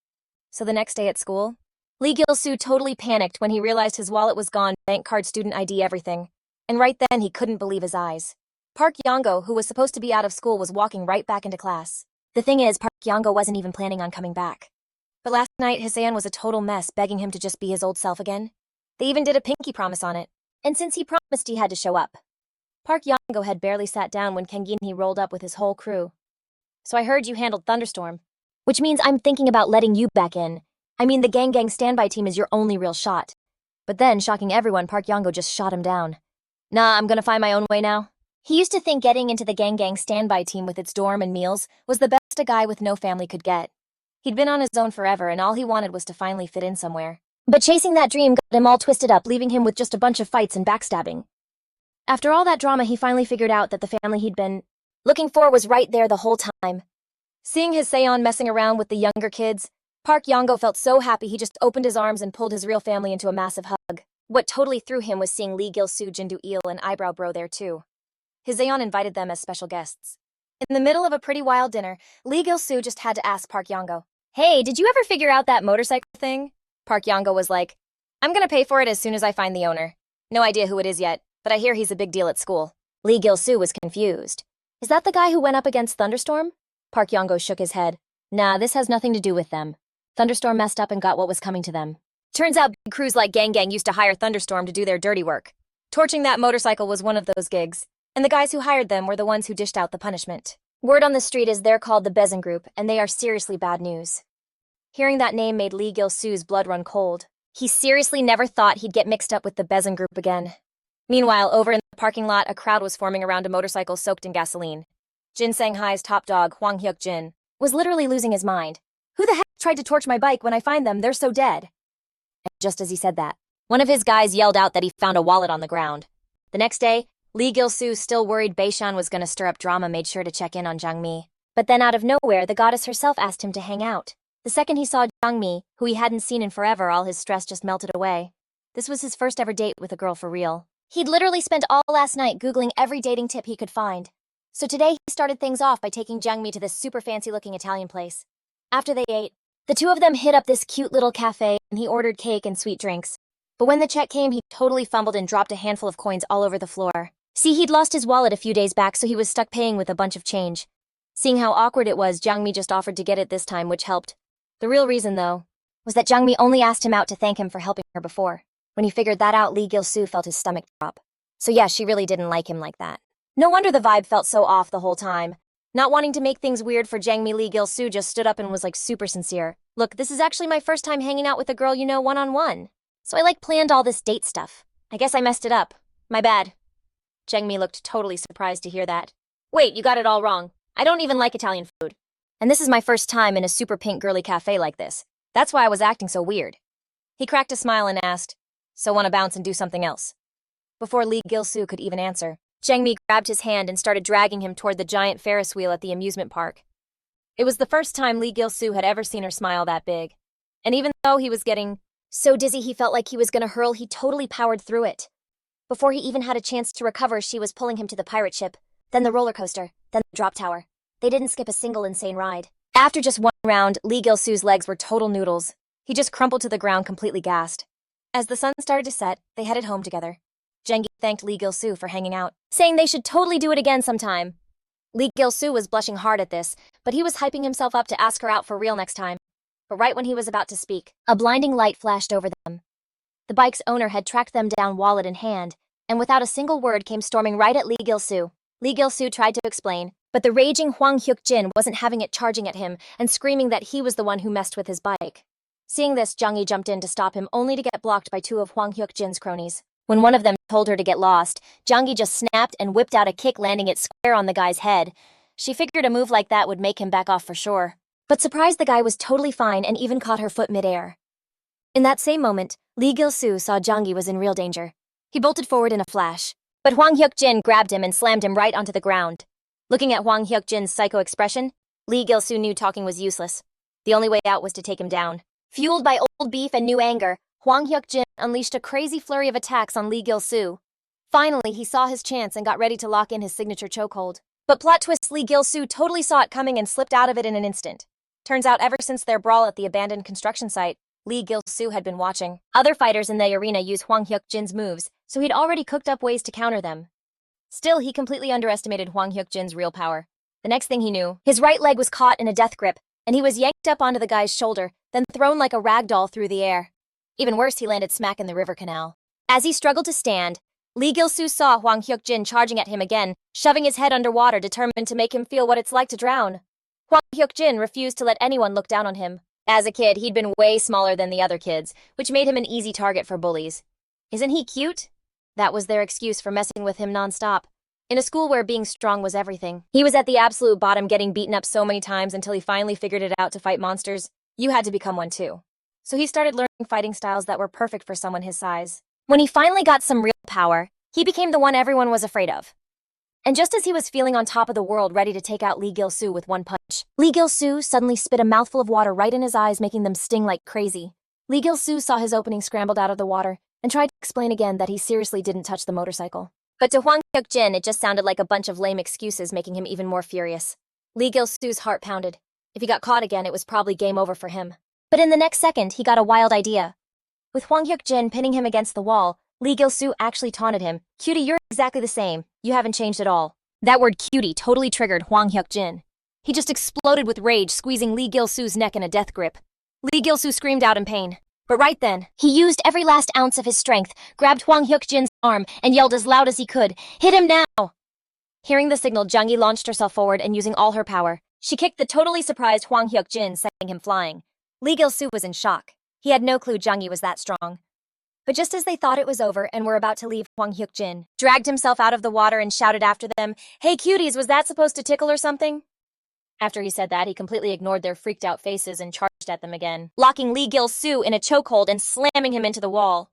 So the next day at school, Lee Gilu totally panicked when he realized his wallet was gone, bank card, student ID, everything. And right then, he couldn't believe his eyes. Park Yongo, who was supposed to be out of school, was walking right back into class. The thing is, Park Yongo wasn't even planning on coming back. But last night, Hiseon was a total mess, begging him to just be his old self again. They even did a pinky promise on it. And since he promised, he had to show up. Park Yongo had barely sat down when Kenginhi rolled up with his whole crew. "So I heard you handled Thunderstorm. Which means I'm thinking about letting you back in. I mean, the gang standby team is your only real shot." But then, shocking everyone, Park Yongo just shot him down. "Nah, I'm gonna find my own way now." He used to think getting into the gang standby team with its dorm and meals was the best a guy with no family could get. He'd been on his own forever, and all he wanted was to finally fit in somewhere. But chasing that dream got him all twisted up, leaving him with just a bunch of fights and backstabbing. After all that drama, he finally figured out that the family he'd been looking for was right there the whole time. Seeing his Seon messing around with the younger kids, Park Yongo felt so happy he just opened his arms and pulled his real family into a massive hug. What totally threw him was seeing Lee Gilu, Jindu Il, and Eyebrow Bro there too. Hiseon invited them as special guests. In the middle of a pretty wild dinner, Lee Gilu just had to ask Park Yongo, "Hey, did you ever figure out that motorcycle thing?" Park Yongo was like, "I'm gonna pay for it as soon as I find the owner. No idea who it is yet, but I hear he's a big deal at school." Lee Gilu was confused. Is that the guy who went up against Thunderstorm? Park Yongo shook his head. Nah, this has nothing to do with them. Thunderstorm messed up and got what was coming to them. Turns out big crews like Gang Gang used to hire Thunderstorm to do their dirty work. Torching that motorcycle was one of those gigs, and the guys who hired them were the ones who dished out the punishment. Word on the street is they're called the Bezin Group, and they are seriously bad news. Hearing that name made Lee Gilu's blood run cold. He seriously never thought he'd get mixed up with the Bezin Group again. Meanwhile, over in the parking lot, a crowd was forming around a motorcycle soaked in gasoline. Jin Sanghai's top dog, Hwang Hyuk-jin, was literally losing his mind. Who the heck tried to torch my bike? When I find them, they're so dead. And just as he said that, one of his guys yelled out that he found a wallet on the ground. The next day, Lee Gilu, still worried Beishan was going to stir up drama, made sure to check in on Jiang Mi. But then out of nowhere, the goddess herself asked him to hang out. The second he saw Jiang Mi, who he hadn't seen in forever, all his stress just melted away. This was his first ever date with a girl for real. He'd literally spent all last night Googling every dating tip he could find. So today he started things off by taking Jiang Mi to this super fancy-looking Italian place. After they ate, the two of them hit up this cute little cafe and he ordered cake and sweet drinks. But when the check came, he totally fumbled and dropped a handful of coins all over the floor. See, he'd lost his wallet a few days back, so he was stuck paying with a bunch of change. Seeing how awkward it was, Jiang Mi just offered to get it this time, which helped. The real reason, though, was that Jiang Mi only asked him out to thank him for helping her before. When he figured that out, Lee Gilu felt his stomach drop. So yeah, she really didn't like him like that. No wonder the vibe felt so off the whole time. Not wanting to make things weird for Jiang Mi, Lee Gilu just stood up and was like super sincere. Look, this is actually my first time hanging out with a girl, one-on-one. So I planned all this date stuff. I guess I messed it up. My bad. Jiang Mi looked totally surprised to hear that. Wait, you got it all wrong. I don't even like Italian food. And this is my first time in a super pink girly cafe like this. That's why I was acting so weird. He cracked a smile and asked, so wanna bounce and do something else? Before Lee Gilu could even answer, Jiang Mi grabbed his hand and started dragging him toward the giant Ferris wheel at the amusement park. It was the first time Lee Gilu had ever seen her smile that big. And even though he was getting so dizzy he felt like he was gonna hurl, he totally powered through it. Before he even had a chance to recover, she was pulling him to the pirate ship, then the roller coaster, then the drop tower. They didn't skip a single insane ride. After just one round, Lee Gilu's legs were total noodles. He just crumpled to the ground, completely gassed. As the sun started to set, they headed home together. Jiang Mi thanked Lee Gilu for hanging out, saying they should totally do it again sometime. Lee Gilu was blushing hard at this, but he was hyping himself up to ask her out for real next time. But right when he was about to speak, a blinding light flashed over them. The bike's owner had tracked them down, wallet in hand, and without a single word came storming right at Lee Gilu. Lee Gilu tried to explain, but the raging Hwang Hyuk-jin wasn't having it, charging at him and screaming that he was the one who messed with his bike. Seeing this, Jiang Mi jumped in to stop him, only to get blocked by two of Hwang Hyuk-jin's cronies. When one of them told her to get lost, Jiang Mi just snapped and whipped out a kick, landing it square on the guy's head. She figured a move like that would make him back off for sure. But surprised, the guy was totally fine and even caught her foot midair. In that same moment, Lee Gilu saw Jiang Mi was in real danger. He bolted forward in a flash, but Hwang Hyuk-jin grabbed him and slammed him right onto the ground. Looking at Hwang Hyuk-jin's psycho expression, Lee Gilu knew talking was useless. The only way out was to take him down. Fueled by old beef and new anger, Hwang Hyuk-jin unleashed a crazy flurry of attacks on Lee Gilu. Finally, he saw his chance and got ready to lock in his signature chokehold. But plot twist, Lee Gilu totally saw it coming and slipped out of it in an instant. Turns out ever since their brawl at the abandoned construction site, Lee Gilu had been watching other fighters in the arena use Hwang Hyuk-jin's moves, so he'd already cooked up ways to counter them. Still, he completely underestimated Hwang Hyuk-jin's real power. The next thing he knew, his right leg was caught in a death grip, and he was yanked up onto the guy's shoulder, then thrown like a rag doll through the air. Even worse, he landed smack in the river canal. As he struggled to stand, Lee Gilu saw Hwang Hyuk-jin charging at him again, shoving his head underwater, determined to make him feel what it's like to drown. Hwang Hyuk-jin refused to let anyone look down on him. As a kid, he'd been way smaller than the other kids, which made him an easy target for bullies. Isn't he cute? That was their excuse for messing with him nonstop. In a school where being strong was everything, he was at the absolute bottom, getting beaten up so many times until he finally figured it out: to fight monsters, you had to become one too. So he started learning fighting styles that were perfect for someone his size. When he finally got some real power, he became the one everyone was afraid of. And just as he was feeling on top of the world, ready to take out Lee Gilu with one punch, Lee Gilu suddenly spit a mouthful of water right in his eyes, making them sting like crazy. Lee Gilu saw his opening, scrambled out of the water, and tried to explain again that he seriously didn't touch the motorcycle. But to Hwang Hyuk-jin, it just sounded like a bunch of lame excuses, making him even more furious. Lee Gilu's heart pounded. If he got caught again, it was probably game over for him. But in the next second, he got a wild idea. With Hwang Hyuk-jin pinning him against the wall, Lee Gilu actually taunted him. Cutie, you're exactly the same. You haven't changed at all. That word cutie totally triggered Hwang Hyuk-jin. He just exploded with rage, squeezing Lee Gilu's neck in a death grip. Lee Gilu screamed out in pain. But right then, he used every last ounce of his strength, grabbed Hwang Hyuk-jin's arm, and yelled as loud as he could, "Hit him now!" Hearing the signal, Jung-gi launched herself forward and using all her power, she kicked the totally surprised Hwang Hyuk-jin, sending him flying. Lee Gilu was in shock. He had no clue Jung-gi was that strong. But just as they thought it was over and were about to leave, Hwang Hyuk-jin dragged himself out of the water and shouted after them, "Hey cuties, was that supposed to tickle or something?" After he said that, he completely ignored their freaked out faces and charged at them again, locking Lee Gilu in a chokehold and slamming him into the wall.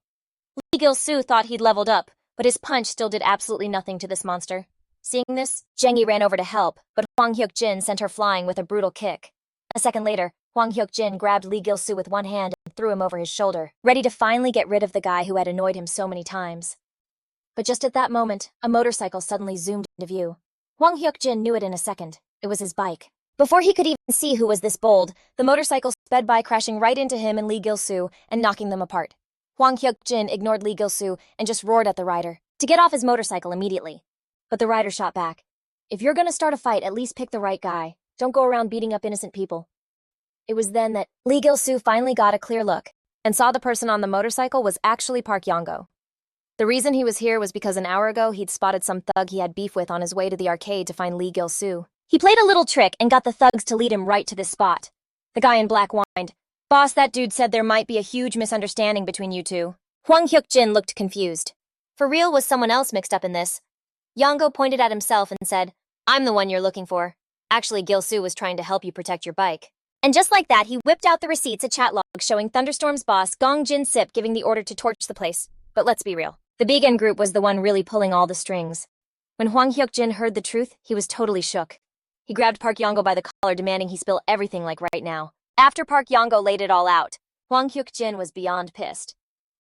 Lee Gilu thought he'd leveled up, but his punch still did absolutely nothing to this monster. Seeing this, Jung-gi ran over to help, but Hwang Hyuk-jin sent her flying with a brutal kick. A second later, Hwang Hyuk-jin grabbed Lee Gilu with one hand and threw him over his shoulder, ready to finally get rid of the guy who had annoyed him so many times. But just at that moment, a motorcycle suddenly zoomed into view. Hwang Hyuk-jin knew it in a second. It was his bike. Before he could even see who was this bold, the motorcycle sped by, crashing right into him and Lee Gilu and knocking them apart. Hwang Hyuk-jin ignored Lee Gilu and just roared at the rider to get off his motorcycle immediately. But the rider shot back. "If you're gonna start a fight, at least pick the right guy. Don't go around beating up innocent people." It was then that Lee Gilu finally got a clear look and saw the person on the motorcycle was actually Park Yongo. The reason he was here was because an hour ago he'd spotted some thug he had beef with on his way to the arcade to find Lee Gilu. He played a little trick and got the thugs to lead him right to this spot. The guy in black whined, "Boss, that dude said there might be a huge misunderstanding between you two." Hwang Hyuk-jin looked confused. For real, was someone else mixed up in this? Yongo pointed at himself and said, "I'm the one you're looking for. Actually, Gilu was trying to help you protect your bike." And just like that, he whipped out the receipts, a chat log showing Thunderstorm's boss, Gong Jin-sip, giving the order to torch the place. But let's be real. The Bigen group was the one really pulling all the strings. When Hwang Hyuk-jin heard the truth, he was totally shook. He grabbed Park Yongo by the collar, demanding he spill everything like right now. After Park Yongo laid it all out, Hwang Hyuk-jin was beyond pissed.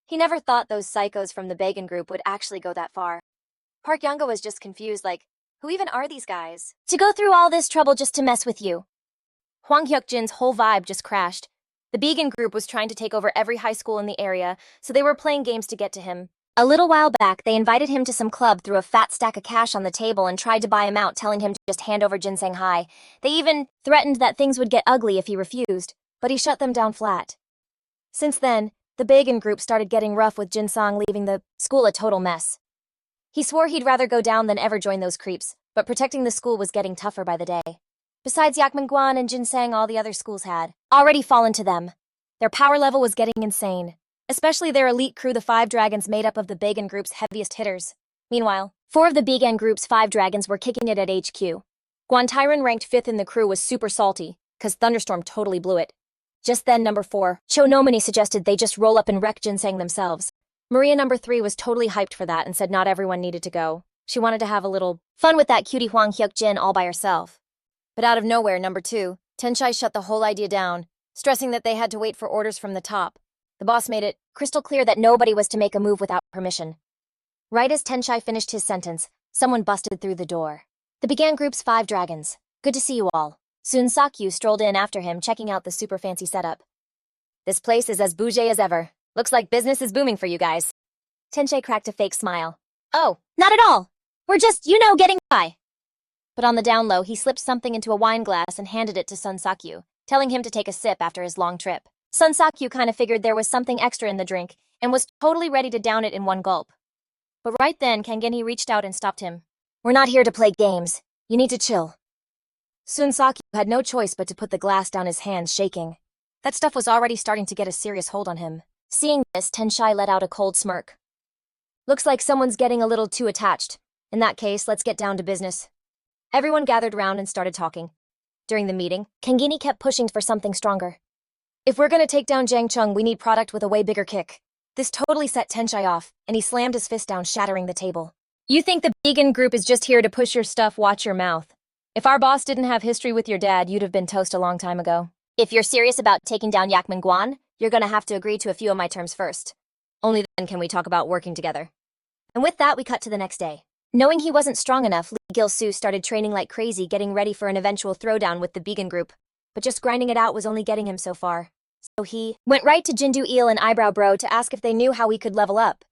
He never thought those psychos from the Bigen group would actually go that far. Park Yongo was just confused, like, who even are these guys? To go through all this trouble just to mess with you. Hwang Hyuk-jin's whole vibe just crashed. The Bigen group was trying to take over every high school in the area, so they were playing games to get to him. A little while back, they invited him to some club, threw a fat stack of cash on the table, and tried to buy him out, telling him to just hand over Ginseng High. They even threatened that things would get ugly if he refused, but he shut them down flat. Since then, the Bigen group started getting rough with Jinsong leaving the school a total mess. He swore he'd rather go down than ever join those creeps, but protecting the school was getting tougher by the day. Besides Yakmangwan and Ginseng, all the other schools had already fallen to them. Their power level was getting insane. Especially their elite crew, the Five Dragons, made up of the Bigen group's heaviest hitters. Meanwhile, 4 of the Bigen group's 5 dragons were kicking it at HQ. Guantyron, ranked 5th in the crew, was super salty, cause Thunderstorm totally blew it. Just then, number 4, Chonomani, suggested they just roll up and wreck Ginseng themselves. Maria, number 3, was totally hyped for that and said not everyone needed to go. She wanted to have a little fun with that cutie Hwang Hyuk-jin all by herself. But out of nowhere, number 2, Tenchai shut the whole idea down, stressing that they had to wait for orders from the top. The boss made it crystal clear that nobody was to make a move without permission. Right as Tenchai finished his sentence, someone busted through the door. The Bigen group's 5 dragons. "Good to see you all." Soon Sakyu strolled in after him, checking out the super fancy setup. "This place is as bougie as ever. Looks like business is booming for you guys." Tenchai cracked a fake smile. "Oh, not at all. We're just, getting by." But on the down low, he slipped something into a wine glass and handed it to Sun Sakyu, telling him to take a sip after his long trip. Sun Sakyu kind of figured there was something extra in the drink and was totally ready to down it in one gulp. But right then, Kangeni reached out and stopped him. "We're not here to play games. You need to chill." Sun Sakyu had no choice but to put the glass down, his hands shaking. That stuff was already starting to get a serious hold on him. Seeing this, Tenchai let out a cold smirk. "Looks like someone's getting a little too attached. In that case, let's get down to business." Everyone gathered round and started talking. During the meeting, Kangeni kept pushing for something stronger. "If we're gonna take down Jang Chung, we need product with a way bigger kick." This totally set Tenchai off, and he slammed his fist down, shattering the table. "You think the Bigen group is just here to push your stuff? Watch your mouth. If our boss didn't have history with your dad, you'd have been toast a long time ago. If you're serious about taking down Yakmangwan, you're gonna have to agree to a few of my terms first. Only then can we talk about working together." And with that, we cut to the next day. Knowing he wasn't strong enough, Lee Gilu started training like crazy, getting ready for an eventual throwdown with the Bigen group. But just grinding it out was only getting him so far. So he went right to Jindu Eel and Eyebrow Bro to ask if they knew how he could level up.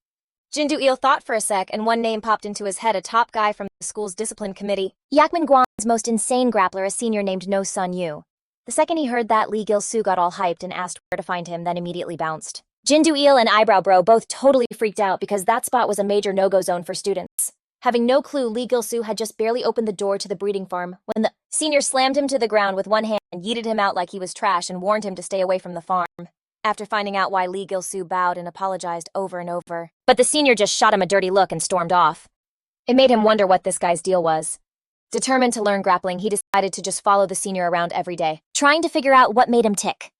Jindu-il thought for a sec, and one name popped into his head, a top guy from the school's discipline committee. Yakman Guan's most insane grappler, a senior named No Sun Yu. The second he heard that, Lee Gilu got all hyped and asked where to find him, then immediately bounced. Jindu-il and Eyebrow Bro both totally freaked out because that spot was a major no-go zone for students. Having no clue, Lee Gilu had just barely opened the door to the breeding farm when the senior slammed him to the ground with one hand and yeeted him out like he was trash and warned him to stay away from the farm. After finding out why, Lee Gilu bowed and apologized over and over. But the senior just shot him a dirty look and stormed off. It made him wonder what this guy's deal was. Determined to learn grappling, he decided to just follow the senior around every day, trying to figure out what made him tick.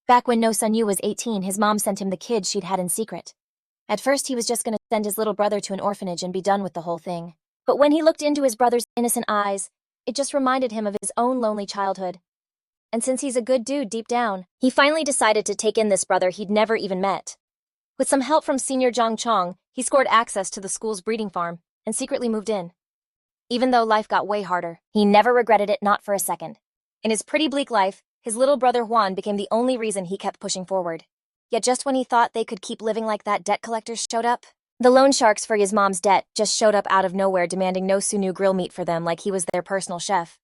Back when No Sun Yu was 18, his mom sent him the kids she'd had in secret. At first, he was just going to send his little brother to an orphanage and be done with the whole thing. But when he looked into his brother's innocent eyes, it just reminded him of his own lonely childhood. And since he's a good dude deep down, he finally decided to take in this brother he'd never even met. With some help from Senior Zhang Chong, he scored access to the school's breeding farm and secretly moved in. Even though life got way harder, he never regretted it, not for a second. In his pretty bleak life, his little brother Juan became the only reason he kept pushing forward. Yet just when he thought they could keep living like that, debt collectors showed up. The loan sharks for his mom's debt just showed up out of nowhere, demanding No Sunu grill meat for them like he was their personal chef.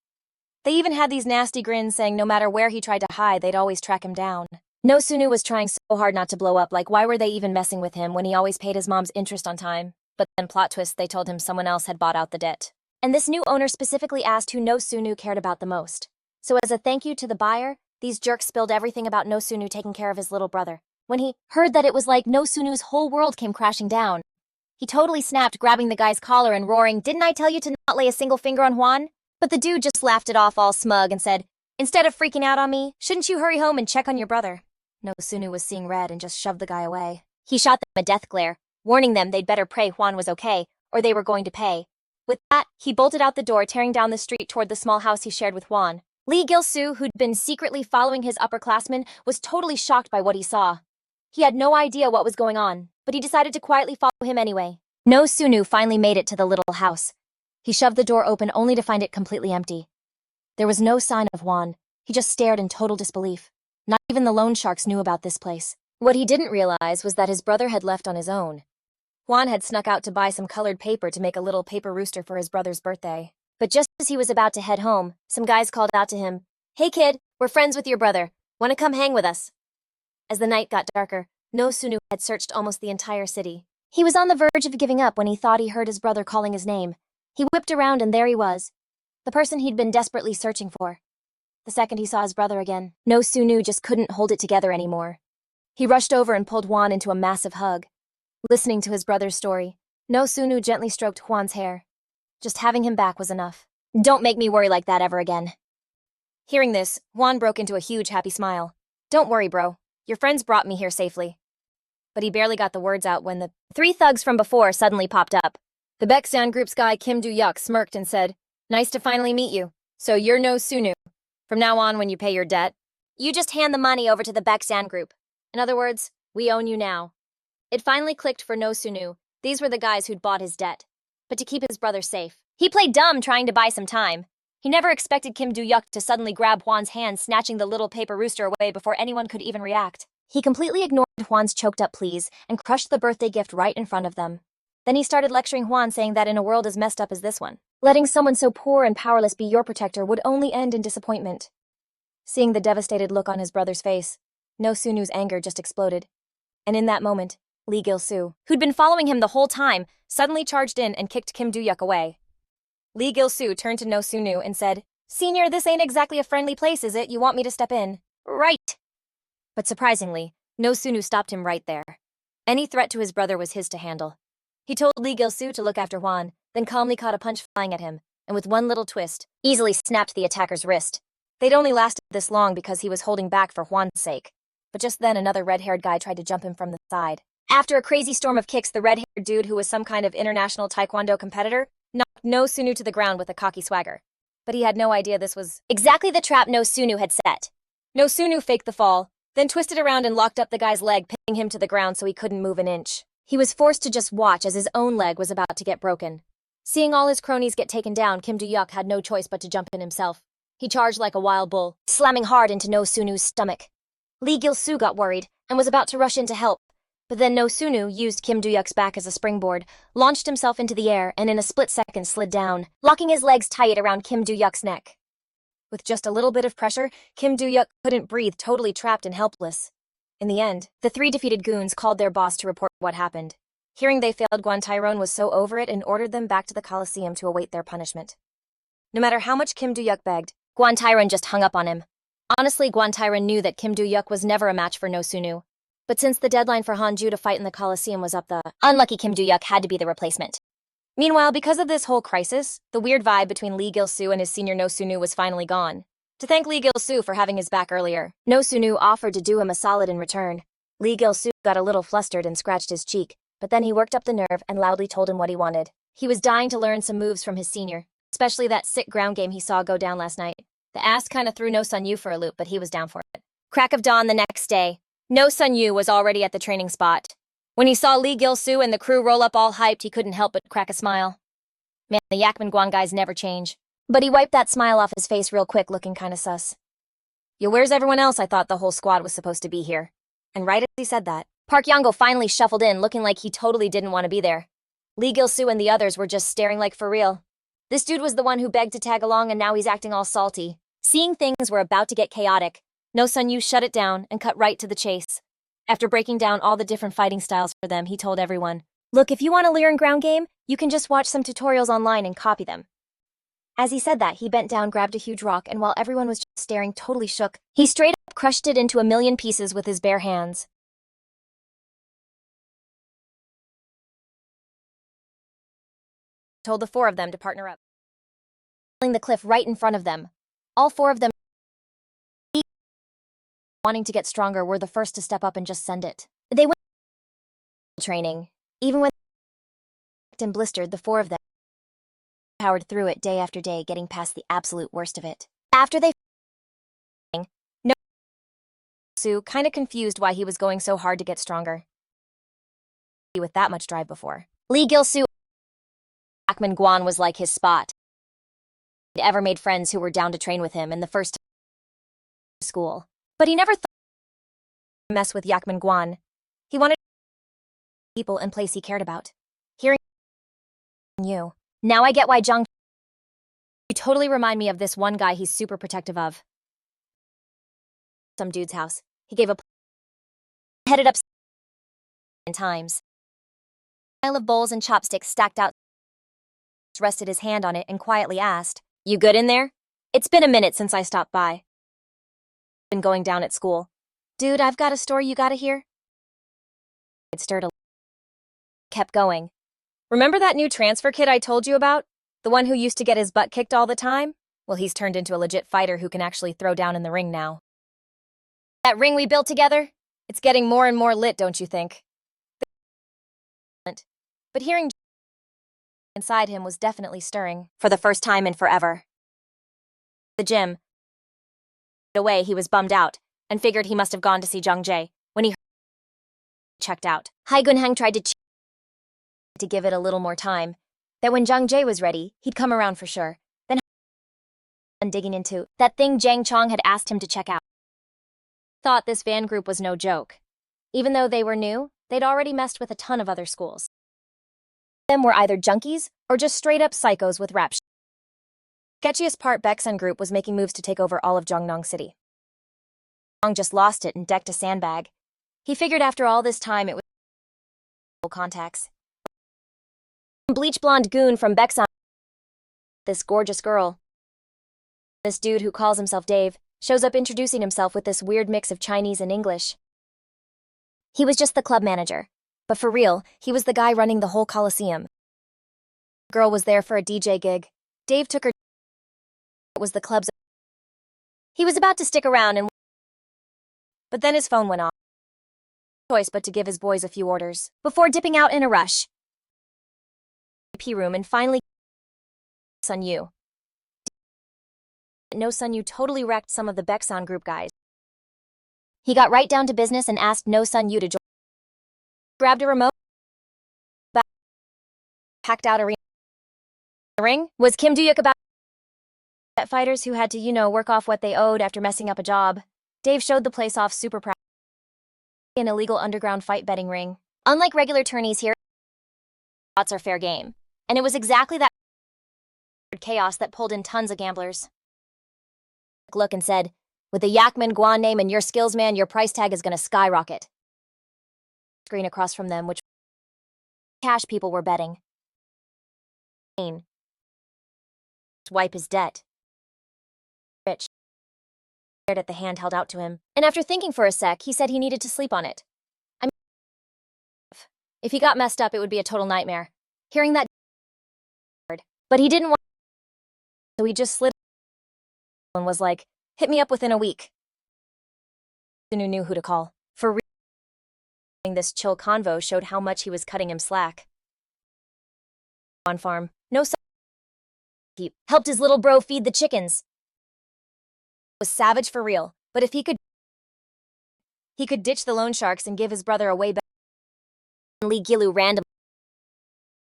They even had these nasty grins saying no matter where he tried to hide, they'd always track him down. No Sunu was trying so hard not to blow up, like why were they even messing with him when he always paid his mom's interest on time? But then plot twist, they told him someone else had bought out the debt. And this new owner specifically asked who No Sunu cared about the most. So as a thank you to the buyer, these jerks spilled everything about No Sunu taking care of his little brother. When he heard that, it was like No Sunu's whole world came crashing down. He totally snapped, grabbing the guy's collar and roaring, "Didn't I tell you to not lay a single finger on Juan?" But the dude just laughed it off all smug and said, "Instead of freaking out on me, shouldn't you hurry home and check on your brother?" No Sunu was seeing red and just shoved the guy away. He shot them a death glare, warning them they'd better pray Juan was okay, or they were going to pay. With that, he bolted out the door, tearing down the street toward the small house he shared with Juan. Lee Gilu, who'd been secretly following his upperclassmen, was totally shocked by what he saw. He had no idea what was going on, but he decided to quietly follow him anyway. No Sunu finally made it to the little house. He shoved the door open only to find it completely empty. There was no sign of Juan. He just stared in total disbelief. Not even the loan sharks knew about this place. What he didn't realize was that his brother had left on his own. Juan had snuck out to buy some colored paper to make a little paper rooster for his brother's birthday. But just as he was about to head home, some guys called out to him, "Hey kid, we're friends with your brother. Want to come hang with us?" As the night got darker, No Sunu had searched almost the entire city. He was on the verge of giving up when he thought he heard his brother calling his name. He whipped around and there he was, the person he'd been desperately searching for. The second he saw his brother again, No Sunu just couldn't hold it together anymore. He rushed over and pulled Juan into a massive hug. Listening to his brother's story, No Sunu gently stroked Juan's hair. Just having him back was enough. "Don't make me worry like that ever again." Hearing this, Juan broke into a huge happy smile. "Don't worry, bro. Your friends brought me here safely." But he barely got the words out when the three thugs from before suddenly popped up. The Baeksan Group's guy Kim Do-yuk smirked and said, "Nice to finally meet you. So you're No Sunu. From now on, when you pay your debt, you just hand the money over to the Baeksan Group. In other words, we own you now." It finally clicked for No Sunu. These were the guys who'd bought his debt. But to keep his brother safe, he played dumb trying to buy some time. He never expected Kim Do-yuk to suddenly grab Juan's hand, snatching the little paper rooster away before anyone could even react. He completely ignored Juan's choked-up pleas and crushed the birthday gift right in front of them. Then he started lecturing Juan, saying that in a world as messed up as this one, letting someone so poor and powerless be your protector would only end in disappointment. Seeing the devastated look on his brother's face, No Sunu's anger just exploded. And in that moment, Lee Gilu, who'd been following him the whole time, suddenly charged in and kicked Kim Do-yuk away. Lee Gilu turned to No Sunu and said, "Senior, this ain't exactly a friendly place, is it? You want me to step in?" "Right." But surprisingly, No Sunu stopped him right there. Any threat to his brother was his to handle. He told Lee Gilu to look after Juan, then calmly caught a punch flying at him, and with one little twist, easily snapped the attacker's wrist. They'd only lasted this long because he was holding back for Juan's sake. But just then another red-haired guy tried to jump him from the side. After a crazy storm of kicks, the red-haired dude, who was some kind of international taekwondo competitor, knocked No Sunu to the ground with a cocky swagger. But he had no idea this was exactly the trap No Sunu had set. No Sunu faked the fall, then twisted around and locked up the guy's leg, pinning him to the ground so he couldn't move an inch. He was forced to just watch as his own leg was about to get broken. Seeing all his cronies get taken down, Kim Do-yuk had no choice but to jump in himself. He charged like a wild bull, slamming hard into No Sunu's stomach. Lee Gilu got worried and was about to rush in to help, But then No Sunu used Kim Do-yuk's back as a springboard, launched himself into the air, and in a split second slid down, locking his legs tight around Kim Do-yuk's neck. With just a little bit of pressure, Kim Do-yuk couldn't breathe, totally trapped and helpless. In the end, the three defeated goons called their boss to report what happened. Hearing they failed, Guan Tyrone was so over it and ordered them back to the Coliseum to await their punishment. No matter how much Kim Do-yuk begged, Guan Tyrone just hung up on him. Honestly, Guan Tyrone knew that Kim Do-yuk was never a match for No Sunu. But since the deadline for Hanju to fight in the Coliseum was up, the unlucky Kim Do-yuk had to be the replacement. Meanwhile, because of this whole crisis, the weird vibe between Lee Gilu and his senior No Sunu was finally gone. To thank Lee Gilu for having his back earlier, No Sunu offered to do him a solid in return. Lee Gilu got a little flustered and scratched his cheek, but then he worked up the nerve and loudly told him what he wanted. He was dying to learn some moves from his senior, especially that sick ground game he saw go down last night. The ass kinda threw No Sun Yu for a loop, but he was down for it. Crack of dawn the next day, No Sun Yu was already at the training spot. When he saw Lee Gilu and the crew roll up all hyped, he couldn't help but crack a smile. Man, the Yakman Guan guys never change. But he wiped that smile off his face real quick, looking kinda sus. Yo, where's everyone else? I thought the whole squad was supposed to be here. And right as he said that, Park Yango finally shuffled in, looking like he totally didn't want to be there. Lee Gilu and the others were just staring like for real. This dude was the one who begged to tag along, and now he's acting all salty. Seeing things were about to get chaotic, No Sun Yu shut it down and cut right to the chase. After breaking down all the different fighting styles for them, he told everyone, "Look, if you want to learn ground game, you can just watch some tutorials online and copy them." As he said that, he bent down, grabbed a huge rock, and while everyone was just staring, totally shook, he straight up crushed it into a million pieces with his bare hands. Told the four of them to partner up, the cliff right in front of them. All four of them, wanting to get stronger, were the first to step up and just send it. They went training. Even when and blistered, the four of them powered through it day after day, getting past the absolute worst of it. After they No Su, kinda confused why he was going so hard to get stronger. With that much drive before. Lee Gilu Yakman Guan was like his spot. He'd ever made friends who were down to train with him in the first school. But he never thought to mess with Yakman Guan. He wanted people and place he cared about. Hearing you. Now I get why Zhang. You totally remind me of this one guy he's super protective of. Some dude's house. He gave a headed up in times. A pile of bowls and chopsticks stacked out. Rested his hand on it and quietly asked, "You good in there? It's been a minute since I stopped by. Been going down at school. Dude, I've got a story you gotta hear." It stirred a kept going. "Remember that new transfer kid I told you about? The one who used to get his butt kicked all the time? Well, he's turned into a legit fighter who can actually throw down in the ring now. That ring we built together? It's getting more and more lit, don't you think?" But hearing inside him was definitely stirring, for the first time in forever. The gym. Away, he was bummed out, and figured he must have gone to see Zhang Jie, when he checked out. Hai Gunheng tried to give it a little more time, that when Zhang Jie was ready, he'd come around for sure. Then digging into that thing Zhang Chong had asked him to check out. Thought this van group was no joke. Even though they were new, they'd already messed with a ton of other schools. Them were either junkies or just straight-up psychos with rap. Sketchiest part, Baeksun group was making moves to take over all of Zhongnong City. Zhong just lost it and decked a sandbag. He figured after all this time it was contacts. Bleach blonde goon from Baeksun. This gorgeous girl. This dude who calls himself Dave shows up introducing himself with this weird mix of Chinese and English. He was just the club manager. But for real, he was the guy running the whole Coliseum. The girl was there for a DJ gig. Dave took her. It was the club's. He was about to stick around but then his phone went off. No choice but to give his boys a few orders before dipping out in a rush. P room and finally Sun Yu. No Sun Yu totally wrecked some of the Baeksun group guys. He got right down to business and asked No Sun Yu to join. Grabbed a remote, packed out a ring. Was Kim Do-yuk about fighters who had to, work off what they owed after messing up a job? Dave showed the place off super proud. an illegal underground fight betting ring. Unlike regular tourneys here, slots are fair game. And it was exactly that chaos that pulled in tons of gamblers. Look and said, with the Yakman Guan name and your skills, man, your price tag is gonna skyrocket. Screen across from them, which cash people were betting. Wipe his debt. Rich stared at the hand held out to him, and after thinking for a sec, he said he needed to sleep on it. I mean, if he got messed up, it would be a total nightmare. Hearing that, but he didn't want, so he just slid and was like, hit me up within a week. Who knew who to call. For real, this chill convo showed how much he was cutting him slack. On farm, no son. He helped his little bro feed the chickens. Was savage for real, but if he could ditch the loan sharks and give his brother a way back. Lee Gilu randomly.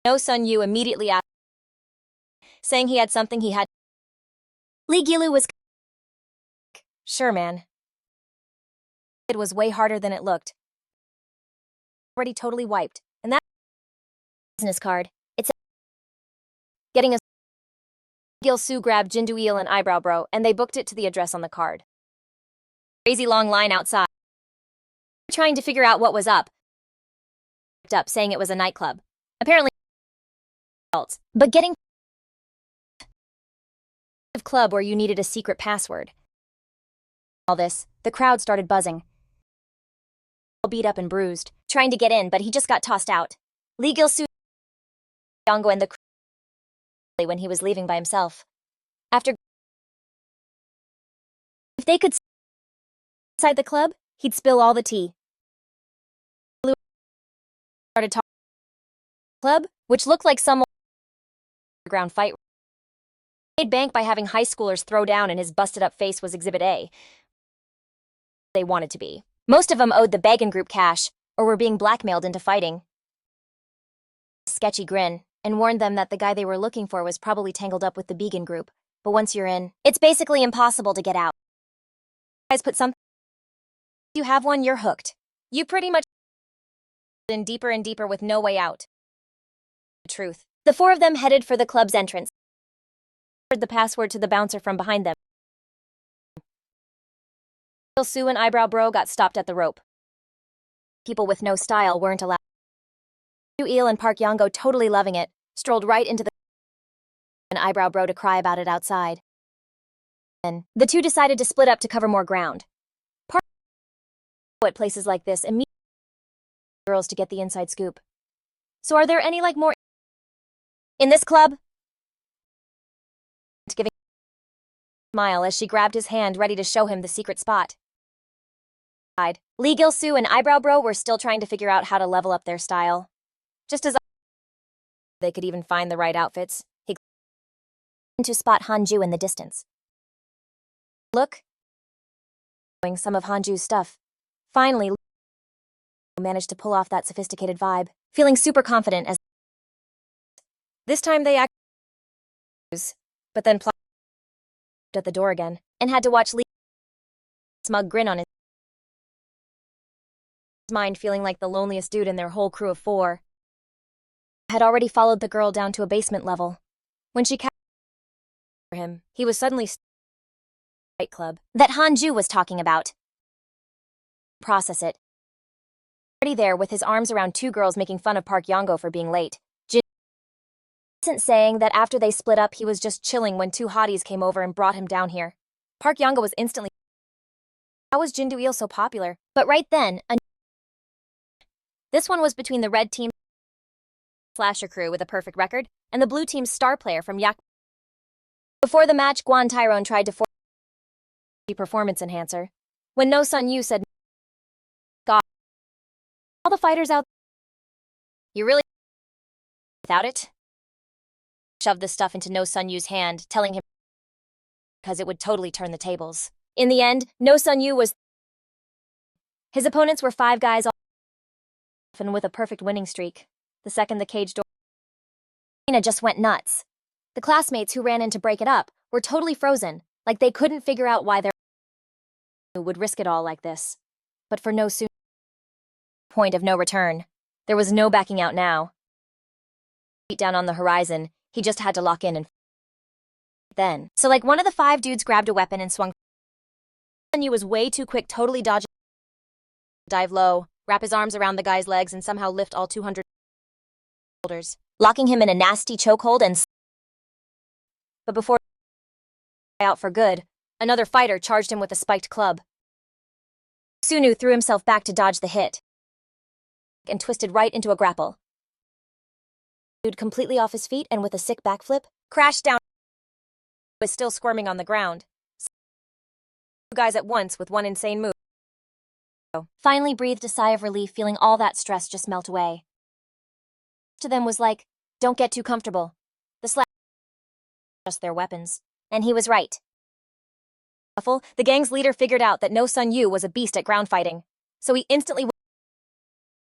No Sun Yu immediately asked, saying he had something he had. Lee Gilu was sure, man. It was way harder than it looked. Already totally wiped, and that business card. It's getting a Gil Su grabbed Jindu-il and Eyebrow Bro, and they booked it to the address on the card. Crazy long line outside. Trying to figure out what was up, saying it was a nightclub. Apparently, but getting a club where you needed a secret password. All this, the crowd started buzzing. All beat up and bruised, trying to get in, but he just got tossed out. Lee Gilu Yongo and the when he was leaving by himself. After, if they could inside the club, he'd spill all the tea. Started talking club, which looked like some underground fight. Made bank by having high schoolers throw down, and his busted up face was Exhibit A. They wanted to be. Most of them owed the Began group cash, or were being blackmailed into fighting. Sketchy grin, and warned them that the guy they were looking for was probably tangled up with the Began group. But once you're in, it's basically impossible to get out. Guys put something. You have one, you're hooked. You pretty much in deeper and deeper with no way out. The truth. The four of them headed for the club's entrance. The password to the bouncer from behind them. Sue and Eyebrow Bro got stopped at the rope. People with no style weren't allowed. Eel and Park Yongo, totally loving it, strolled right into the and Eyebrow Bro to cry about it outside. Then the two decided to split up to cover more ground. Park at places like this immediately girls to get the inside scoop. So are there any more in this club? Giving a smile as she grabbed his hand, ready to show him the secret spot. Lee Gilu and Eyebrow Bro were still trying to figure out how to level up their style. Just as they could even find the right outfits, he to spot Hanju in the distance. Look, showing some of Hanju's stuff. Finally, managed to pull off that sophisticated vibe, feeling super confident as this time they actually, but then plopped at the door again and had to watch Lee smug grin on his mind, feeling like the loneliest dude in their whole crew of four. Had already followed the girl down to a basement level. When she captured him, he was suddenly fight club that Hanju was talking about. Process it. Already there with his arms around two girls making fun of Park Yongo for being late. Jin isn't saying that after they split up he was just chilling when two hotties came over and brought him down here. Park Yongo was instantly, how was Jindu-il so popular? But right then, this one was between the red team slasher crew with a perfect record, and the blue team's star player from Yak. Before the match, Guan Tyrone tried to force the performance enhancer. When No Sun Yu said, God, all the fighters out, you really without it? Shoved the stuff into No Sun Yu's hand, telling him because it would totally turn the tables. In the end, No Sun Yu was his opponents were five guys all and with a perfect winning streak. The second the cage door just went nuts. The classmates who ran in to break it up were totally frozen, like they couldn't figure out why they would risk it all like this. But for No Sun point of no return. There was no backing out now. Down on the horizon, he just had to lock in and then. So like one of the 5 dudes grabbed a weapon and swung. Sunyu was way too quick, totally dodging. Dive low, wrap his arms around the guy's legs and somehow lift all 200 shoulders, locking him in a nasty chokehold and. But before out for good, another fighter charged him with a spiked club. Sunu threw himself back to dodge the hit and twisted right into a grapple. Dude completely off his feet and with a sick backflip, crashed down. Was still squirming on the ground. 2 guys at once with one insane move. Finally breathed a sigh of relief, feeling all that stress just melt away. To them was like, don't get too comfortable. The slash just their weapons. And he was right. The gang's leader figured out that No Sun Yu was a beast at ground fighting, so he instantly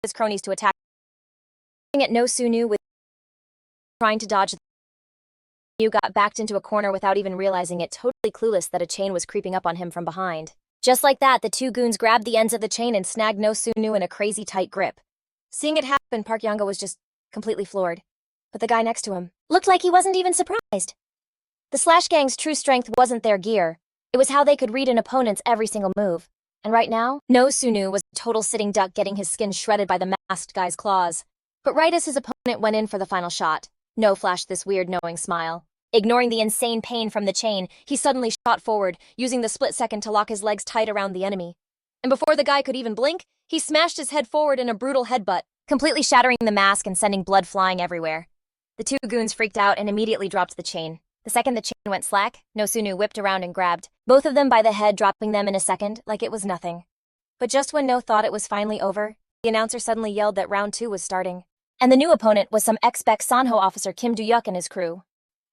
his cronies to attack. At No Sunu with trying to dodge. Yu got backed into a corner without even realizing it, totally clueless that a chain was creeping up on him from behind. Just like that, the 2 goons grabbed the ends of the chain and snagged No Sunu in a crazy tight grip. Seeing it happen, Park Yanga was just completely floored. But the guy next to him looked like he wasn't even surprised. The Slash Gang's true strength wasn't their gear. It was how they could read an opponent's every single move. And right now, No Sunu was a total sitting duck, getting his skin shredded by the masked guy's claws. But right as his opponent went in for the final shot, No flashed this weird knowing smile. Ignoring the insane pain from the chain, he suddenly shot forward, using the split second to lock his legs tight around the enemy. And before the guy could even blink, he smashed his head forward in a brutal headbutt, completely shattering the mask and sending blood flying everywhere. The 2 goons freaked out and immediately dropped the chain. The second the chain went slack, No Sunu whipped around and grabbed both of them by the head, dropping them in a second like it was nothing. But just when No thought it was finally over, the announcer suddenly yelled that round 2 was starting. And the new opponent was some ex-Baek Sanho officer Kim Do-yuk and his crew.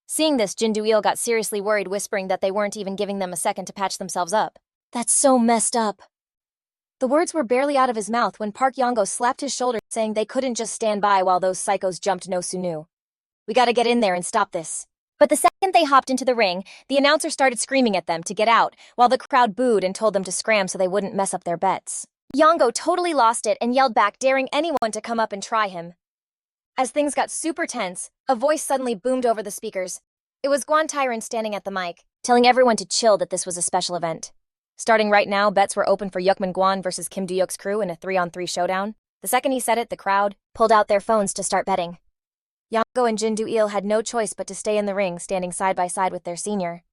Seeing this, Jin Do-il got seriously worried, whispering that they weren't even giving them a second to patch themselves up. That's so messed up. The words were barely out of his mouth when Park Yongo slapped his shoulder, saying they couldn't just stand by while those psychos jumped No Sunu. We gotta get in there and stop this. But the second they hopped into the ring, the announcer started screaming at them to get out, while the crowd booed and told them to scram so they wouldn't mess up their bets. Yongo totally lost it and yelled back, daring anyone to come up and try him. As things got super tense, a voice suddenly boomed over the speakers. It was Guan Tyron standing at the mic, telling everyone to chill, that this was a special event. Starting right now, bets were open for Yukman Guan versus Kim Do-yuk's crew in a 3-on-3 showdown. The second he said it, the crowd pulled out their phones to start betting. Yongo and Jin Do-il had no choice but to stay in the ring, standing side by side with their senior.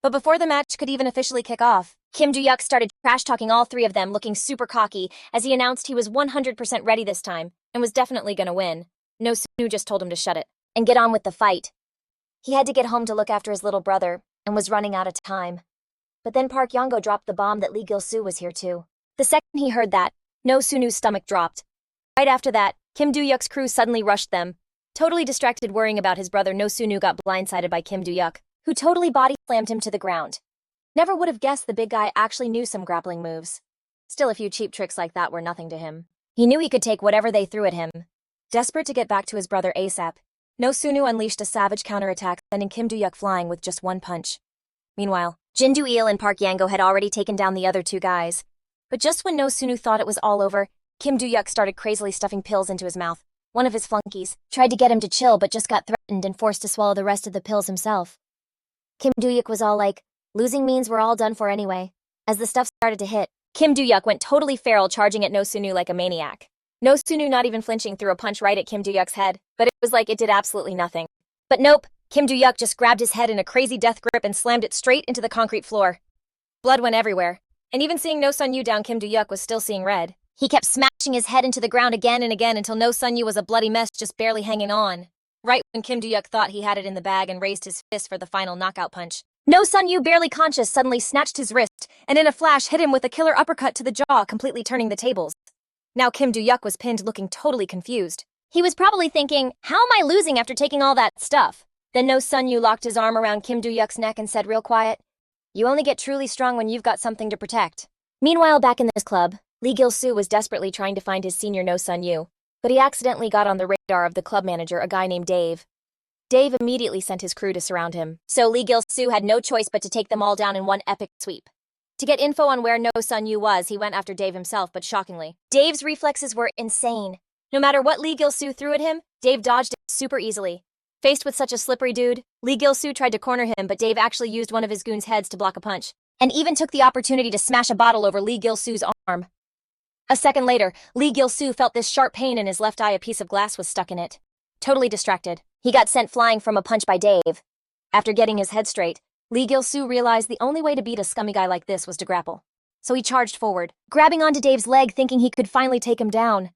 But before the match could even officially kick off, Kim Do-yuk started trash-talking all 3 of them, looking super cocky as he announced he was 100% ready this time and was definitely gonna win. No Sunu just told him to shut it and get on with the fight. He had to get home to look after his little brother and was running out of time. But then Park Yongo dropped the bomb that Lee Gilu was here too. The second he heard that, No Sunu's stomach dropped. Right after that, Kim Do-yuk's crew suddenly rushed them. Totally distracted worrying about his brother, No Sunu got blindsided by Kim Do-yuk, who totally body slammed him to the ground. Never would have guessed the big guy actually knew some grappling moves. Still, a few cheap tricks like that were nothing to him. He knew he could take whatever they threw at him. Desperate to get back to his brother ASAP, No Sunu unleashed a savage counterattack, sending Kim Do-yuk flying with just one punch. Meanwhile, Jin Do-il and Park Yango had already taken down the other 2 guys. But just when No Sunu thought it was all over, Kim Do-yuk started crazily stuffing pills into his mouth. One of his flunkies tried to get him to chill but just got threatened and forced to swallow the rest of the pills himself. Kim Do-yuk was all like, losing means we're all done for anyway. As the stuff started to hit, Kim Do-yuk went totally feral, charging at No Sunu like a maniac. No Sunu not even flinching threw a punch right at Kim Do-yuk's head, but it was like it did absolutely nothing. But nope, Kim Do-yuk just grabbed his head in a crazy death grip and slammed it straight into the concrete floor. Blood went everywhere, and even seeing No Sun Yu down, Kim Do-yuk was still seeing red. He kept smashing his head into the ground again and again until No Sun Yu was a bloody mess, just barely hanging on. Right when Kim Do-yuk thought he had it in the bag and raised his fist for the final knockout punch, No Sun Yu, barely conscious, suddenly snatched his wrist and in a flash hit him with a killer uppercut to the jaw, completely turning the tables. Now Kim Do-yuk was pinned, looking totally confused. He was probably thinking, how am I losing after taking all that stuff? Then No Sun Yu locked his arm around Kim Do-yuk's neck and said real quiet, you only get truly strong when you've got something to protect. Meanwhile, back in this club, Lee Gilu was desperately trying to find his senior No Sun Yu, but he accidentally got on the radar of the club manager, a guy named Dave. Dave immediately sent his crew to surround him, so Lee Gilu had no choice but to take them all down in one epic sweep. To get info on where No Sun Yu was, he went after Dave himself, but shockingly, Dave's reflexes were insane. No matter what Lee Gilu threw at him, Dave dodged it super easily. Faced with such a slippery dude, Lee Gilu tried to corner him, but Dave actually used one of his goons' heads to block a punch, and even took the opportunity to smash a bottle over Lee Gilu's arm. A second later, Lee Gilu felt this sharp pain in his left eye. A piece of glass was stuck in it. Totally distracted, he got sent flying from a punch by Dave. After getting his head straight, Lee Gilu realized the only way to beat a scummy guy like this was to grapple. So he charged forward, grabbing onto Dave's leg thinking he could finally take him down.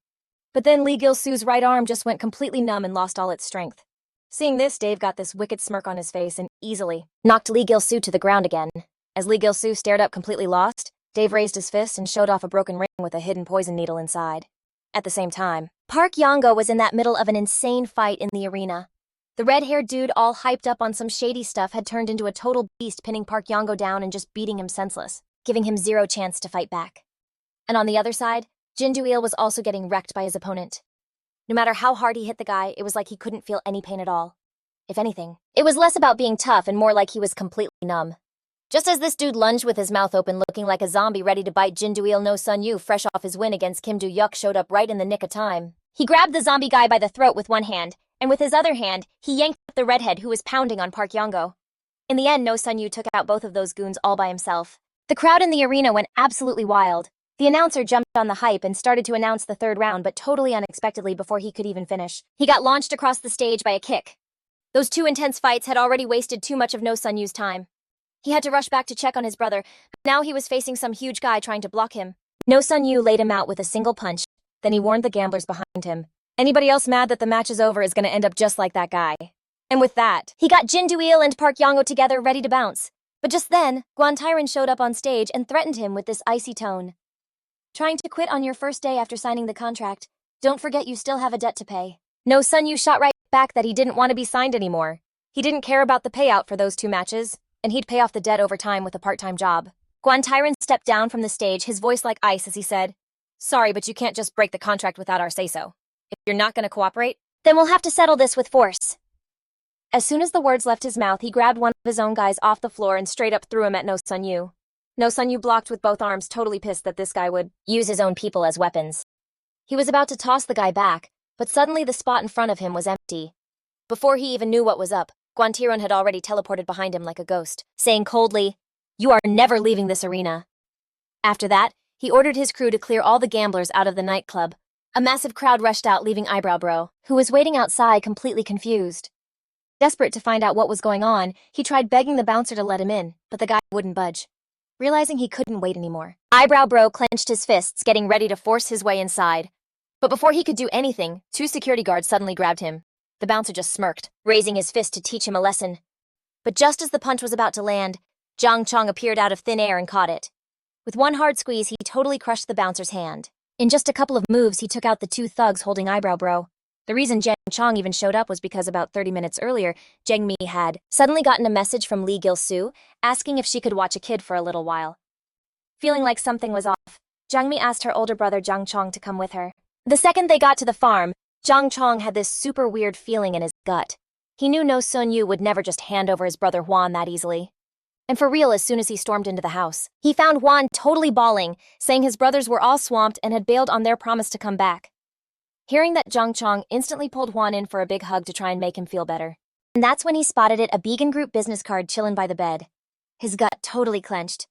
But then Lee Gilu's right arm just went completely numb and lost all its strength. Seeing this, Dave got this wicked smirk on his face and easily knocked Lee Gilu to the ground again. As Lee Gilu stared up completely lost, Dave raised his fist and showed off a broken ring with a hidden poison needle inside. At the same time, Park Yongo was in that middle of an insane fight in the arena. The red-haired dude, all hyped up on some shady stuff, had turned into a total beast, pinning Park Yongo down and just beating him senseless, giving him zero chance to fight back. And on the other side, Jin Do-il was also getting wrecked by his opponent. No matter how hard he hit the guy, it was like he couldn't feel any pain at all. If anything, it was less about being tough and more like he was completely numb. Just as this dude lunged with his mouth open looking like a zombie ready to bite, Jin Do-il No Sun Yu, fresh off his win against Kim Do-yuk, showed up right in the nick of time. He grabbed the zombie guy by the throat with one hand, and with his other hand, he yanked up the redhead who was pounding on Park Yongo. In the end, No Sun Yu took out both of those goons all by himself. The crowd in the arena went absolutely wild. The announcer jumped on the hype and started to announce the third round, but totally unexpectedly before he could even finish, he got launched across the stage by a kick. Those two intense fights had already wasted too much of No Sun Yu's time. He had to rush back to check on his brother, but now he was facing some huge guy trying to block him. No Sun Yu laid him out with a single punch, then he warned the gamblers behind him. Anybody else mad that the match is over is going to end up just like that guy. And with that, he got Jin Do-il and Park Yongo together ready to bounce. But just then, Guan Tyron showed up on stage and threatened him with this icy tone. Trying to quit on your first day after signing the contract. Don't forget you still have a debt to pay. No Sun Yu shot right back that he didn't want to be signed anymore. He didn't care about the payout for those two matches, and he'd pay off the debt over time with a part-time job. Guan Tyron stepped down from the stage, his voice like ice as he said, "Sorry, but you can't just break the contract without our say-so. If you're not going to cooperate, then we'll have to settle this with force." As soon as the words left his mouth, he grabbed one of his own guys off the floor and straight up threw him at No Sun Yu. No Sun Yu blocked with both arms, totally pissed that this guy would use his own people as weapons. He was about to toss the guy back, but suddenly the spot in front of him was empty. Before he even knew what was up, Guan Tyron had already teleported behind him like a ghost, saying coldly, "You are never leaving this arena." After that, he ordered his crew to clear all the gamblers out of the nightclub. A massive crowd rushed out, leaving Eyebrow Bro, who was waiting outside completely confused. Desperate to find out what was going on, he tried begging the bouncer to let him in, but the guy wouldn't budge. Realizing he couldn't wait anymore, Eyebrow Bro clenched his fists, getting ready to force his way inside. But before he could do anything, two security guards suddenly grabbed him. The bouncer just smirked, raising his fist to teach him a lesson. But just as the punch was about to land, Zhang Chong appeared out of thin air and caught it. With one hard squeeze, he totally crushed the bouncer's hand. In just a couple of moves, he took out the two thugs holding Eyebrow Bro. The reason Zhang Chong even showed up was because about 30 minutes earlier, Zheng Mi had suddenly gotten a message from Lee Gilu asking if she could watch a kid for a little while. Feeling like something was off, Zheng Mi asked her older brother Zhang Chong to come with her. The second they got to the farm, Zhang Chong had this super weird feeling in his gut. He knew No Sun Yu would never just hand over his brother Huan that easily. And for real, as soon as he stormed into the house, he found Huan totally bawling, saying his brothers were all swamped and had bailed on their promise to come back. Hearing that, Zhang Chong instantly pulled Huan in for a big hug to try and make him feel better. And that's when he spotted a Beacon Group business card chillin' by the bed. His gut totally clenched.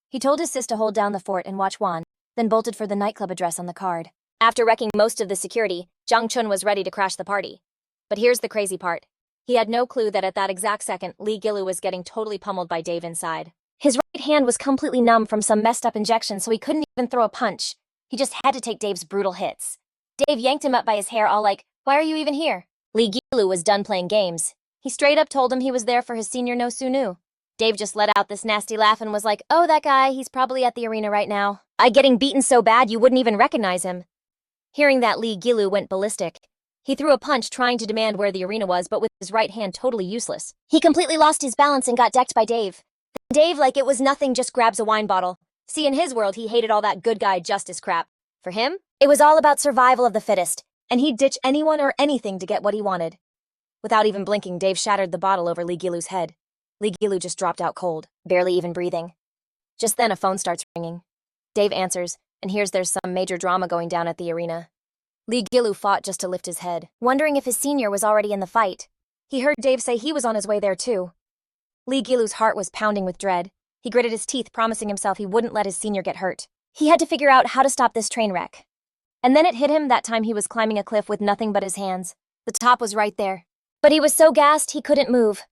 He told his sis to hold down the fort and watch Huan, then bolted for the nightclub address on the card. After wrecking most of the security, Zhang Chun was ready to crash the party. But here's the crazy part. He had no clue that at that exact second, Lee Gilu was getting totally pummeled by Dave inside. His right hand was completely numb from some messed up injection, so he couldn't even throw a punch. He just had to take Dave's brutal hits. Dave yanked him up by his hair, all like, "Why are you even here?" Lee Gilu was done playing games. He straight up told him he was there for his senior No Sunu. Dave just let out this nasty laugh and was like, "Oh, that guy, he's probably at the arena right now. Getting beaten so bad you wouldn't even recognize him." Hearing that, Lee Gilu went ballistic. He threw a punch trying to demand where the arena was, but with his right hand totally useless. He completely lost his balance and got decked by Dave. Dave, like it was nothing, just grabs a wine bottle. See, in his world, he hated all that good guy justice crap. For him, it was all about survival of the fittest, and he'd ditch anyone or anything to get what he wanted. Without even blinking, Dave shattered the bottle over Lee Gilu's head. Lee Gilu just dropped out cold, barely even breathing. Just then a phone starts ringing. Dave answers, and hears there's some major drama going down at the arena. Lee Gilu fought just to lift his head, wondering if his senior was already in the fight. He heard Dave say he was on his way there too. Lee Gilu's heart was pounding with dread. He gritted his teeth, promising himself he wouldn't let his senior get hurt. He had to figure out how to stop this train wreck. And then it hit him that time he was climbing a cliff with nothing but his hands. The top was right there. But he was so gassed he couldn't move.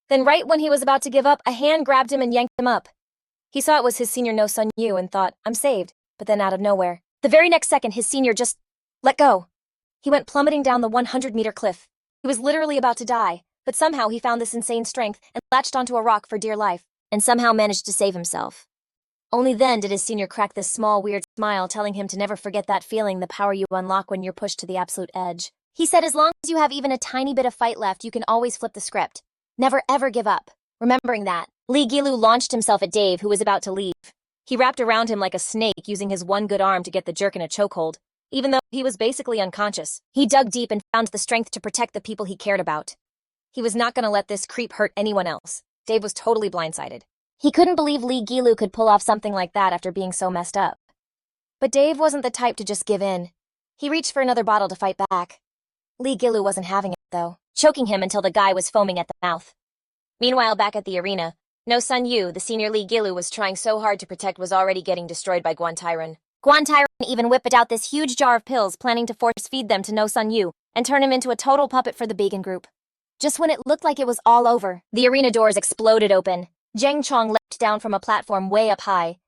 Then right when he was about to give up, a hand grabbed him and yanked him up. He saw it was his senior No Sun Yu and thought, I'm saved. But then out of nowhere, the very next second his senior just let go. He went plummeting down the 100-meter cliff. He was literally about to die, but somehow he found this insane strength and latched onto a rock for dear life, and somehow managed to save himself. Only then did his senior crack this small, weird smile, telling him to never forget that feeling, the power you unlock when you're pushed to the absolute edge. He said as long as you have even a tiny bit of fight left, you can always flip the script. Never ever give up. Remembering that, Lee Gilu launched himself at Dave, who was about to leave. He wrapped around him like a snake, using his one good arm to get the jerk in a chokehold. Even though he was basically unconscious, he dug deep and found the strength to protect the people he cared about. He was not going to let this creep hurt anyone else. Dave was totally blindsided. He couldn't believe Lee Gilu could pull off something like that after being so messed up. But Dave wasn't the type to just give in. He reached for another bottle to fight back. Lee Gilu wasn't having it, though, choking him until the guy was foaming at the mouth. Meanwhile, back at the arena, No Sun Yu, the senior Lee Gilu was trying so hard to protect, was already getting destroyed by Guantyron. Guantyron even whipped out this huge jar of pills, planning to force-feed them to No Sun Yu and turn him into a total puppet for the Beacon Group. Just when it looked like it was all over, the arena doors exploded open. Zhang Chong leapt down from a platform way up high.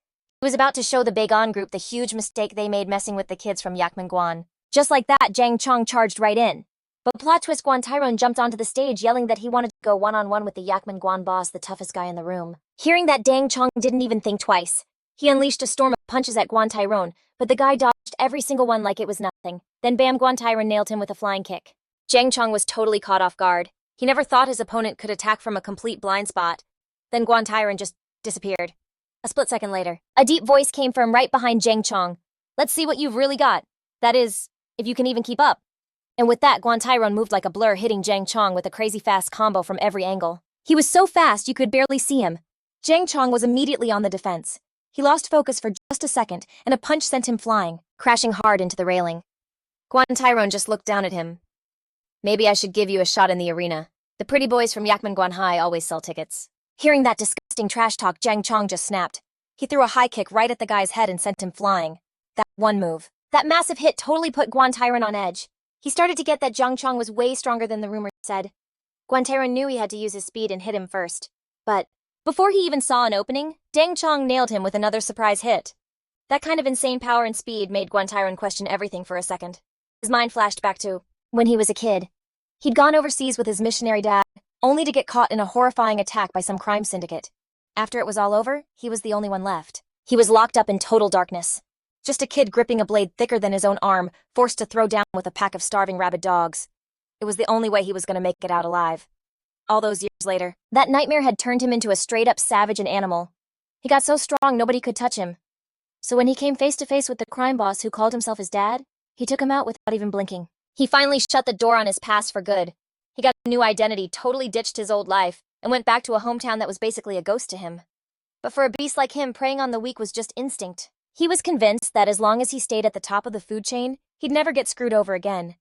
He was about to show the Beacon Group the huge mistake they made messing with the kids from Yakmenguan. Just like that, Zhang Chong charged right in. But plot twist, Guantyron jumped onto the stage, yelling that he wanted to go one-on-one with the Yakmenguan boss, the toughest guy in the room. Hearing that, Zhang Chong didn't even think twice. He unleashed a storm of punches at Guantyron, but the guy dodged every single one like it was nothing. Then bam, Guantyron nailed him with a flying kick. Zhang Chong was totally caught off guard. He never thought his opponent could attack from a complete blind spot. Then Guantyron just disappeared. A split second later, a deep voice came from right behind Zhang Chong. Let's see what you've really got. That is, if you can even keep up. And with that, Guantyron moved like a blur, hitting Zhang Chong with a crazy fast combo from every angle. He was so fast you could barely see him. Zhang Chong was immediately on the defense. He lost focus for just a second, and a punch sent him flying, crashing hard into the railing. Guantyron just looked down at him. Maybe I should give you a shot in the arena. The pretty boys from Yakmenguan High always sell tickets. Hearing that disgusting trash talk, Zhang Chong just snapped. He threw a high kick right at the guy's head and sent him flying. That one move, that massive hit, totally put Guantyron on edge. He started to get that Zhang Chong was way stronger than the rumor said. Guantyron knew he had to use his speed and hit him first. But before he even saw an opening, Zhang Chong nailed him with another surprise hit. That kind of insane power and speed made Guantyron question everything for a second. His mind flashed back to when he was a kid. He'd gone overseas with his missionary dad, only to get caught in a horrifying attack by some crime syndicate. After it was all over, he was the only one left. He was locked up in total darkness. Just a kid gripping a blade thicker than his own arm, forced to throw down with a pack of starving rabid dogs. It was the only way he was going to make it out alive. All those years later, that nightmare had turned him into a straight-up savage and animal. He got so strong nobody could touch him. So when he came face-to-face with the crime boss who called himself his dad, he took him out without even blinking. He finally shut the door on his past for good. He got a new identity, totally ditched his old life, and went back to a hometown that was basically a ghost to him. But for a beast like him, preying on the weak was just instinct. He was convinced that as long as he stayed at the top of the food chain, he'd never get screwed over again.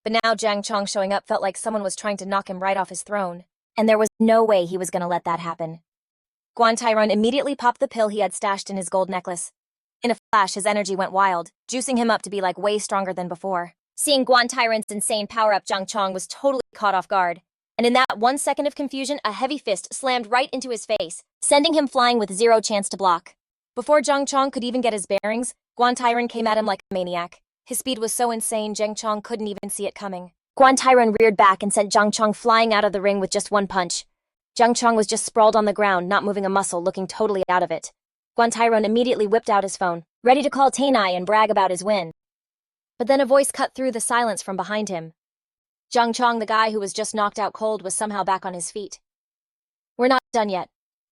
But now Zhang Chong showing up felt like someone was trying to knock him right off his throne, and there was no way he was going to let that happen. Guantyron immediately popped the pill he had stashed in his gold necklace. In a flash, his energy went wild, juicing him up to be like way stronger than before. Seeing Guantyron's insane power-up, Zhang Chong was totally caught off guard. And in that 1 second of confusion, a heavy fist slammed right into his face, sending him flying with zero chance to block. Before Zhang Chong could even get his bearings, Guantyron came at him like a maniac. His speed was so insane, Zhang Chong couldn't even see it coming. Guantyron reared back and sent Zhang Chong flying out of the ring with just one punch. Zhang Chong was just sprawled on the ground, not moving a muscle, looking totally out of it. Guantyron immediately whipped out his phone, ready to call Tainai and brag about his win. But then a voice cut through the silence from behind him. Zhang Chong, the guy who was just knocked out cold, was somehow back on his feet. We're not done yet.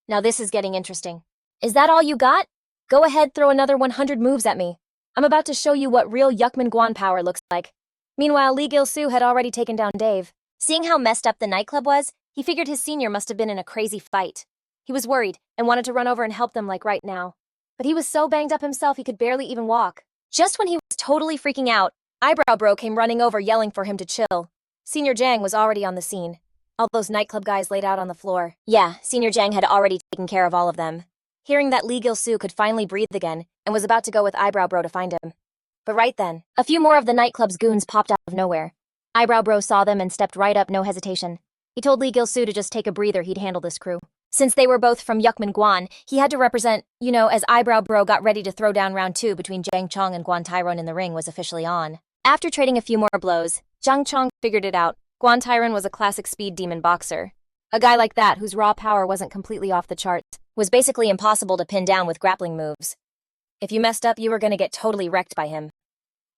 Now this is getting interesting. Is that all you got? Go ahead, throw another 100 moves at me. I'm about to show you what real Yakmenguan power looks like. Meanwhile, Lee Gilu had already taken down Dave. Seeing how messed up the nightclub was, he figured his senior must have been in a crazy fight. He He was worried and wanted to run over and help them like right now. But he was so banged up himself he could barely even walk. Just when he was totally freaking out, Eyebrow Bro came running over yelling for him to chill. Senior Jang was already on the scene. All those nightclub guys laid out on the floor. Yeah, Senior Jang had already taken care of all of them. Hearing that Lee Gilu could finally breathe again and was about to go with Eyebrow Bro to find him. But right then, a few more of the nightclub's goons popped out of nowhere. Eyebrow Bro saw them and stepped right up, no hesitation. He told Lee Gilu to just take a breather, he'd handle this crew. Since they were both from Yukman Guan, he had to represent, as Eyebrow Bro got ready to throw down round 2 between Jang Chong and Guan Tyrone in the ring was officially on. After trading a few more blows, Jang Chong figured it out. Guan Tyrone was a classic speed demon boxer. A guy like that, whose raw power wasn't completely off the charts, was basically impossible to pin down with grappling moves. If you messed up, you were gonna get totally wrecked by him.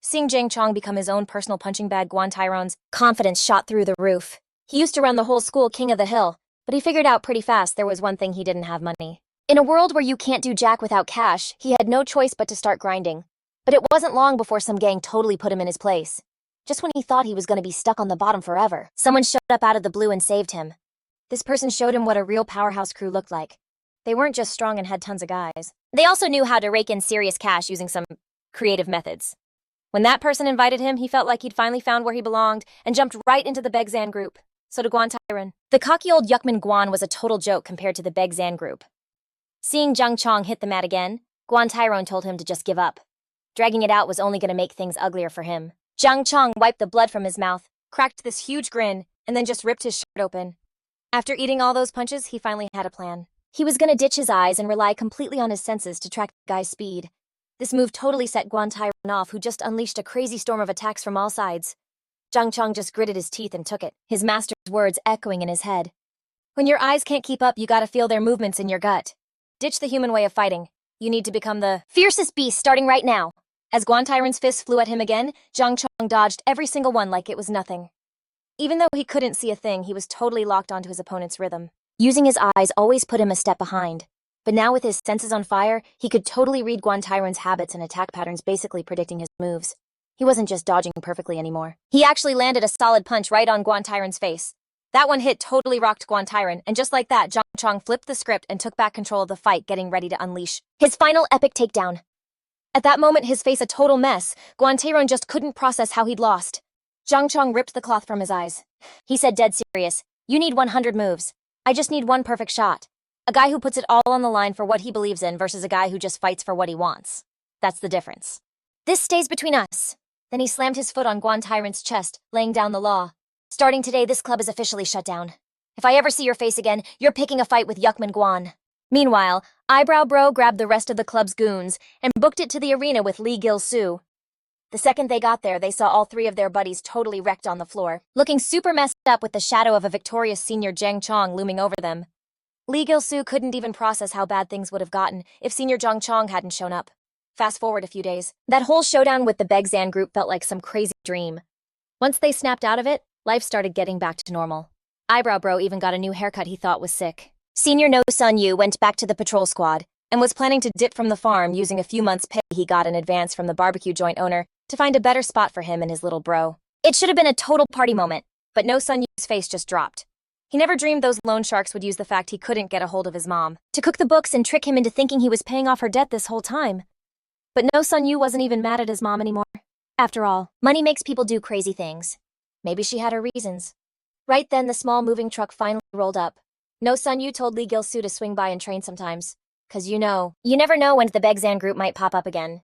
Seeing Jang Chong become his own personal punching bag, Guan Tyrone's confidence shot through the roof. He used to run the whole school king of the hill, but he figured out pretty fast there was one thing: he didn't have money. In a world where you can't do jack without cash, he had no choice but to start grinding. But it wasn't long before some gang totally put him in his place. Just when he thought he was going to be stuck on the bottom forever, someone showed up out of the blue and saved him. This person showed him what a real powerhouse crew looked like. They weren't just strong and had tons of guys. They also knew how to rake in serious cash using some creative methods. When that person invited him, he felt like he'd finally found where he belonged and jumped right into the Begzan group. So did Guan Tyrone. The cocky old Yukman Guan was a total joke compared to the Begzan group. Seeing Jang Chong hit the mat again, Guan Tyrone told him to just give up. Dragging it out was only going to make things uglier for him. Jang Chong wiped the blood from his mouth, cracked this huge grin, and then just ripped his shirt open. After eating all those punches, he finally had a plan. He was going to ditch his eyes and rely completely on his senses to track the guy's speed. This move totally set Guan Tyrone off, who just unleashed a crazy storm of attacks from all sides. Jang Chong just gritted his teeth and took it, his master's words echoing in his head. When your eyes can't keep up, you gotta feel their movements in your gut. Ditch the human way of fighting. You need to become the fiercest beast starting right now. As Guan Tyrone's fists flew at him again, Jang Chong dodged every single one like it was nothing. Even though he couldn't see a thing, he was totally locked onto his opponent's rhythm. Using his eyes always put him a step behind. But now with his senses on fire, he could totally read Guan Tyrone's habits and attack patterns, basically predicting his moves. He wasn't just dodging perfectly anymore. He actually landed a solid punch right on Guan Tyrone's face. That one hit totally rocked Guan Tyrone, and just like that, Jang Chong flipped the script and took back control of the fight, getting ready to unleash his final epic takedown. At that moment, his face a total mess, Guan Tyrone just couldn't process how he'd lost. Jang Chong ripped the cloth from his eyes. He said dead serious, "You need 100 moves. I just need one perfect shot. A guy who puts it all on the line for what he believes in versus a guy who just fights for what he wants. That's the difference. This stays between us." Then he slammed his foot on Guan Tyrone's chest, laying down the law. "Starting today, this club is officially shut down. If I ever see your face again, you're picking a fight with Yukman Guan." Meanwhile, Eyebrow Bro grabbed the rest of the club's goons and booked it to the arena with Lee Gilu. The second they got there, they saw all 3 of their buddies totally wrecked on the floor, looking super messed up with the shadow of a victorious senior Jang Chong looming over them. Lee Gilu couldn't even process how bad things would have gotten if senior Jang Chong hadn't shown up. Fast forward a few days. That whole showdown with the Begzan group felt like some crazy dream. Once they snapped out of it, life started getting back to normal. Eyebrow Bro even got a new haircut he thought was sick. Senior No Sun Yu went back to the patrol squad and was planning to dip from the farm using a few months' pay he got in advance from the barbecue joint owner to find a better spot for him and his little bro. It should have been a total party moment, but No Sun Yu's face just dropped. He never dreamed those loan sharks would use the fact he couldn't get a hold of his mom to cook the books and trick him into thinking he was paying off her debt this whole time. But No Sun Yu wasn't even mad at his mom anymore. After all, money makes people do crazy things. Maybe she had her reasons. Right then, the small moving truck finally rolled up. No Sun Yu told Lee Gilu to swing by and train sometimes. 'Cause you never know when the Begzan group might pop up again.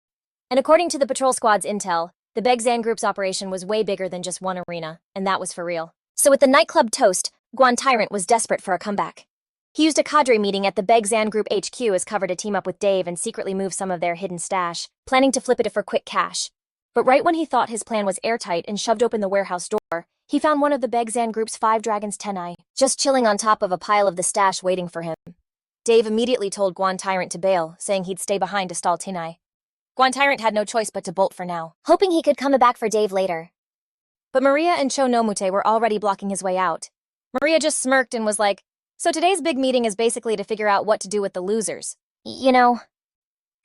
And according to the patrol squad's intel, the Begzan group's operation was way bigger than just one arena, and that was for real. So with the nightclub toast, Guan Tyrant was desperate for a comeback. He used a cadre meeting at the Begzan Group HQ as cover to team up with Dave and secretly move some of their hidden stash, planning to flip it for quick cash. But right when he thought his plan was airtight and shoved open the warehouse door, he found one of the Begzan Group's 5 dragons Tenai, just chilling on top of a pile of the stash waiting for him. Dave immediately told Guan Tyrant to bail, saying he'd stay behind to stall Tenai. Guan Tyrant had no choice but to bolt for now, hoping he could come back for Dave later. But Maria and Cho Nomute were already blocking his way out. Maria just smirked and was like, "So today's big meeting is basically to figure out what to do with the losers."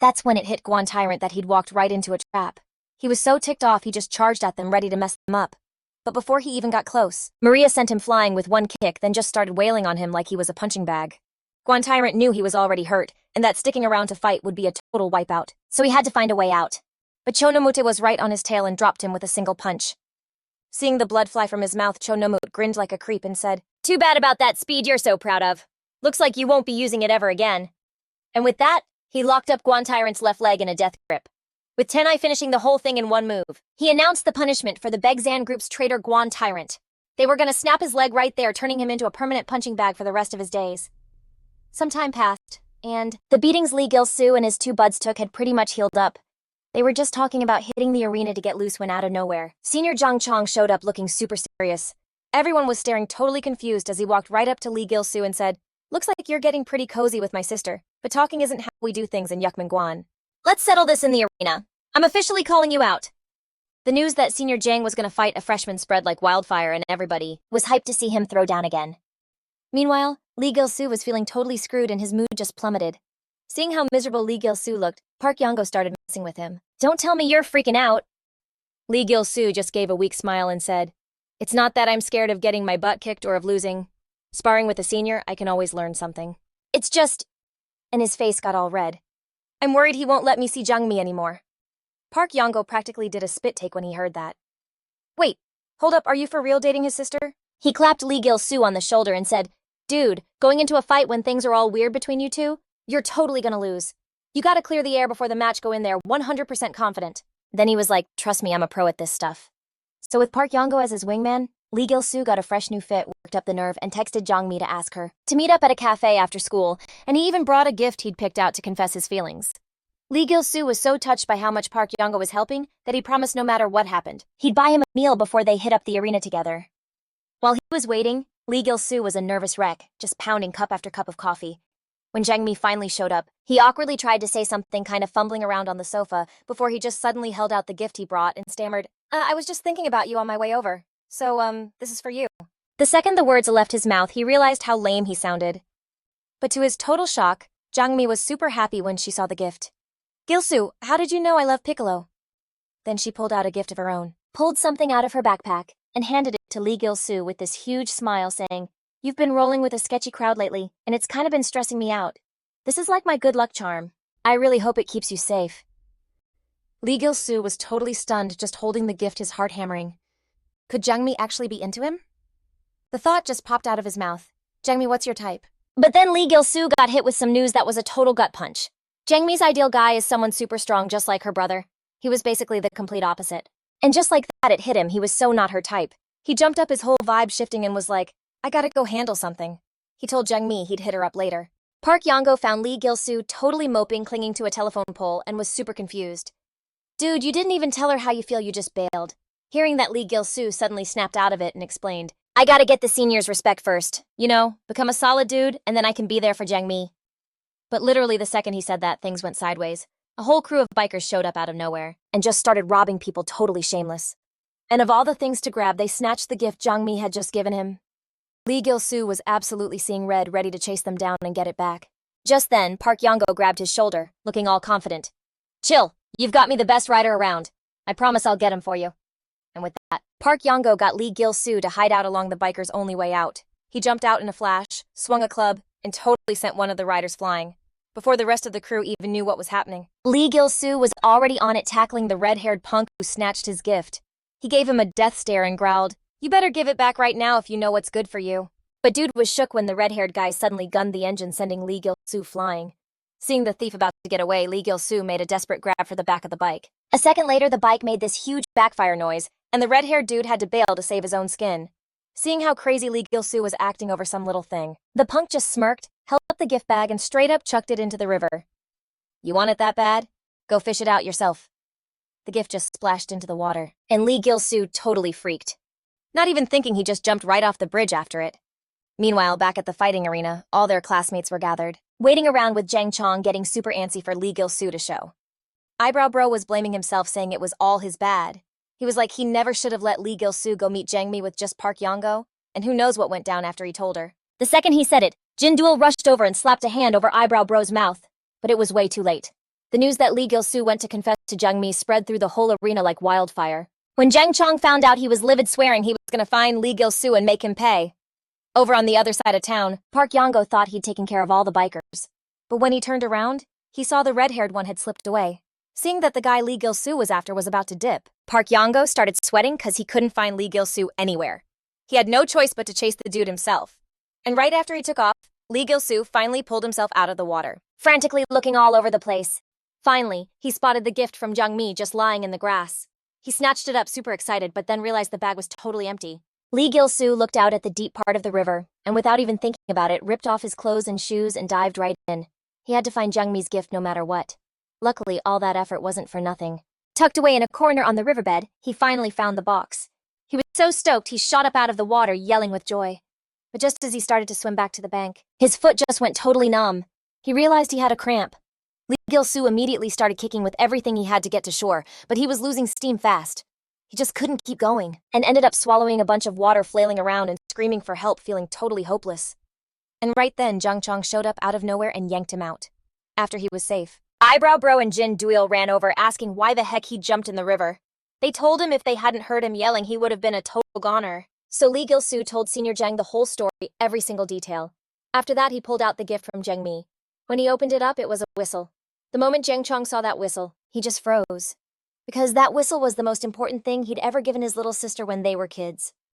That's when it hit Guan Tyrant that he'd walked right into a trap. He was so ticked off he just charged at them, ready to mess them up. But before he even got close, Maria sent him flying with one kick, then just started wailing on him like he was a punching bag. Guan Tyrant knew he was already hurt, and that sticking around to fight would be a total wipeout, so he had to find a way out. But Chonomute was right on his tail and dropped him with a single punch. Seeing the blood fly from his mouth, Chonomute grinned like a creep and said, "Too bad about that speed you're so proud of. Looks like you won't be using it ever again." And with that, he locked up Guan Tyrant's left leg in a death grip. With Tenai finishing the whole thing in one move, he announced the punishment for the Begzan group's traitor Guan Tyrant. They were going to snap his leg right there, turning him into a permanent punching bag for the rest of his days. Some time passed, and the beatings Lee Gilu and his two buds took had pretty much healed up. They were just talking about hitting the arena to get loose when out of nowhere, Senior Zhang Chong showed up looking super serious. Everyone was staring totally confused as he walked right up to Lee Gilu and said, "Looks like you're getting pretty cozy with my sister, but talking isn't how we do things in Yukmingguan. Let's settle this in the arena. I'm officially calling you out." The news that Senior Zhang was going to fight a freshman spread like wildfire, and everybody was hyped to see him throw down again. Meanwhile, Lee Gilu was feeling totally screwed and his mood just plummeted. Seeing how miserable Lee Gilu looked, Park Yongo started messing with him. "Don't tell me you're freaking out." Lee Gilu just gave a weak smile and said, "It's not that I'm scared of getting my butt kicked or of losing. Sparring with a senior, I can always learn something. It's just..." And his face got all red. "I'm worried he won't let me see Jungmi anymore." Park Yongo practically did a spit take when he heard that. "Wait, hold up, are you for real dating his sister?" He clapped Lee Gilu on the shoulder and said, "Dude, going into a fight when things are all weird between you two? You're totally gonna lose. You gotta clear the air before the match, go in there 100% confident." Then he was like, "Trust me, I'm a pro at this stuff." So with Park Yongo as his wingman, Lee Gilu got a fresh new fit, worked up the nerve, and texted Jongmi to ask her to meet up at a cafe after school, and he even brought a gift he'd picked out to confess his feelings. Lee Gilu was so touched by how much Park Yongo was helping that he promised no matter what happened, he'd buy him a meal before they hit up the arena together. While he was waiting, Lee Gilu was a nervous wreck, just pounding cup after cup of coffee. When Jangmi finally showed up, he awkwardly tried to say something, kind of fumbling around on the sofa, before he just suddenly held out the gift he brought and stammered, "I was just thinking about you on my way over. So, this is for you." The second the words left his mouth, he realized how lame he sounded. But to his total shock, Jangmi was super happy when she saw the gift. "Gilu, how did you know I love Piccolo?" Then she pulled out a gift of her own, pulled something out of her backpack, and handed it to Lee Gilu with this huge smile, saying, "You've been rolling with a sketchy crowd lately, and it's kind of been stressing me out. This is like my good luck charm. I really hope it keeps you safe." Lee Gilu was totally stunned, just holding the gift, his heart hammering. Could Jangmi actually be into him? The thought just popped out of his mouth. "Jangmi, what's your type?" But then Lee Gilu got hit with some news that was a total gut punch. Jangmi's ideal guy is someone super strong just like her brother. He was basically the complete opposite. And just like that, it hit him. He was so not her type. He jumped up, his whole vibe shifting, and was like, "I gotta go handle something." He told Jangmi he'd hit her up later. Park Yongo found Lee Gilu totally moping, clinging to a telephone pole, and was super confused. "Dude, you didn't even tell her how you feel, you just bailed." Hearing that, Lee Gilu suddenly snapped out of it and explained, "I gotta get the seniors' respect first. You know, become a solid dude, and then I can be there for Jangmi." But literally the second he said that, things went sideways. A whole crew of bikers showed up out of nowhere and just started robbing people, totally shameless. And of all the things to grab, they snatched the gift Jangmi had just given him. Lee Gilu was absolutely seeing red, ready to chase them down and get it back. Just then, Park Yongo grabbed his shoulder, looking all confident. "Chill, you've got me the best rider around. I promise I'll get him for you." And with that, Park Yongo got Lee Gilu to hide out along the biker's only way out. He jumped out in a flash, swung a club, and totally sent one of the riders flying. Before the rest of the crew even knew what was happening, Lee Gilu was already on it, tackling the red-haired punk who snatched his gift. He gave him a death stare and growled, "You better give it back right now if you know what's good for you." But dude was shook when the red-haired guy suddenly gunned the engine, sending Lee Gilu flying. Seeing the thief about to get away, Lee Gilu made a desperate grab for the back of the bike. A second later, the bike made this huge backfire noise, and the red-haired dude had to bail to save his own skin. Seeing how crazy Lee Gilu was acting over some little thing, the punk just smirked, held up the gift bag, and straight up chucked it into the river. "You want it that bad? Go fish it out yourself." The gift just splashed into the water, and Lee Gilu totally freaked. Not even thinking, he just jumped right off the bridge after it. Meanwhile, back at the fighting arena, all their classmates were gathered, waiting around with Zhang Chong getting super antsy for Lee Gilu to show. Eyebrow Bro was blaming himself, saying it was all his bad. He was like, he never should have let Lee Gilu go meet Jangmi with just Park Yongo, and who knows what went down after he told her. The second he said it, Jin Duel rushed over and slapped a hand over Eyebrow Bro's mouth, but it was way too late. The news that Lee Gilu went to confess to Jangmi spread through the whole arena like wildfire. When Zhang Chong found out, he was livid, swearing he was gonna find Lee Gilu and make him pay. Over on the other side of town, Park Yongo thought he'd taken care of all the bikers. But when he turned around, he saw the red-haired one had slipped away. Seeing that the guy Lee Gilu was after was about to dip, Park Yongo started sweating because he couldn't find Lee Gilu anywhere. He had no choice but to chase the dude himself. And right after he took off, Lee Gilu finally pulled himself out of the water, frantically looking all over the place. Finally, he spotted the gift from Jung-mi just lying in the grass. He snatched it up super excited, but then realized the bag was totally empty. Lee Gilu looked out at the deep part of the river, and without even thinking about it, ripped off his clothes and shoes and dived right in. He had to find Jung-mi's gift no matter what. Luckily, all that effort wasn't for nothing. Tucked away in a corner on the riverbed, he finally found the box. He was so stoked he shot up out of the water, yelling with joy. But just as he started to swim back to the bank, his foot just went totally numb. He realized he had a cramp. Lee Gilu immediately started kicking with everything he had to get to shore, but he was losing steam fast. He just couldn't keep going, and ended up swallowing a bunch of water, flailing around and screaming for help, feeling totally hopeless. And right then, Jung Chong showed up out of nowhere and yanked him out. After he was safe, Eyebrow Bro and Jin Duil ran over, asking why the heck he jumped in the river. They told him if they hadn't heard him yelling, he would have been a total goner. So Lee Gilu told Senior Jang the whole story, every single detail. After that, he pulled out the gift from Jung-mi. When he opened it up, it was a whistle. The moment Jang Chong saw that whistle, he just froze. Because that whistle was the most important thing he'd ever given his little sister when they were kids.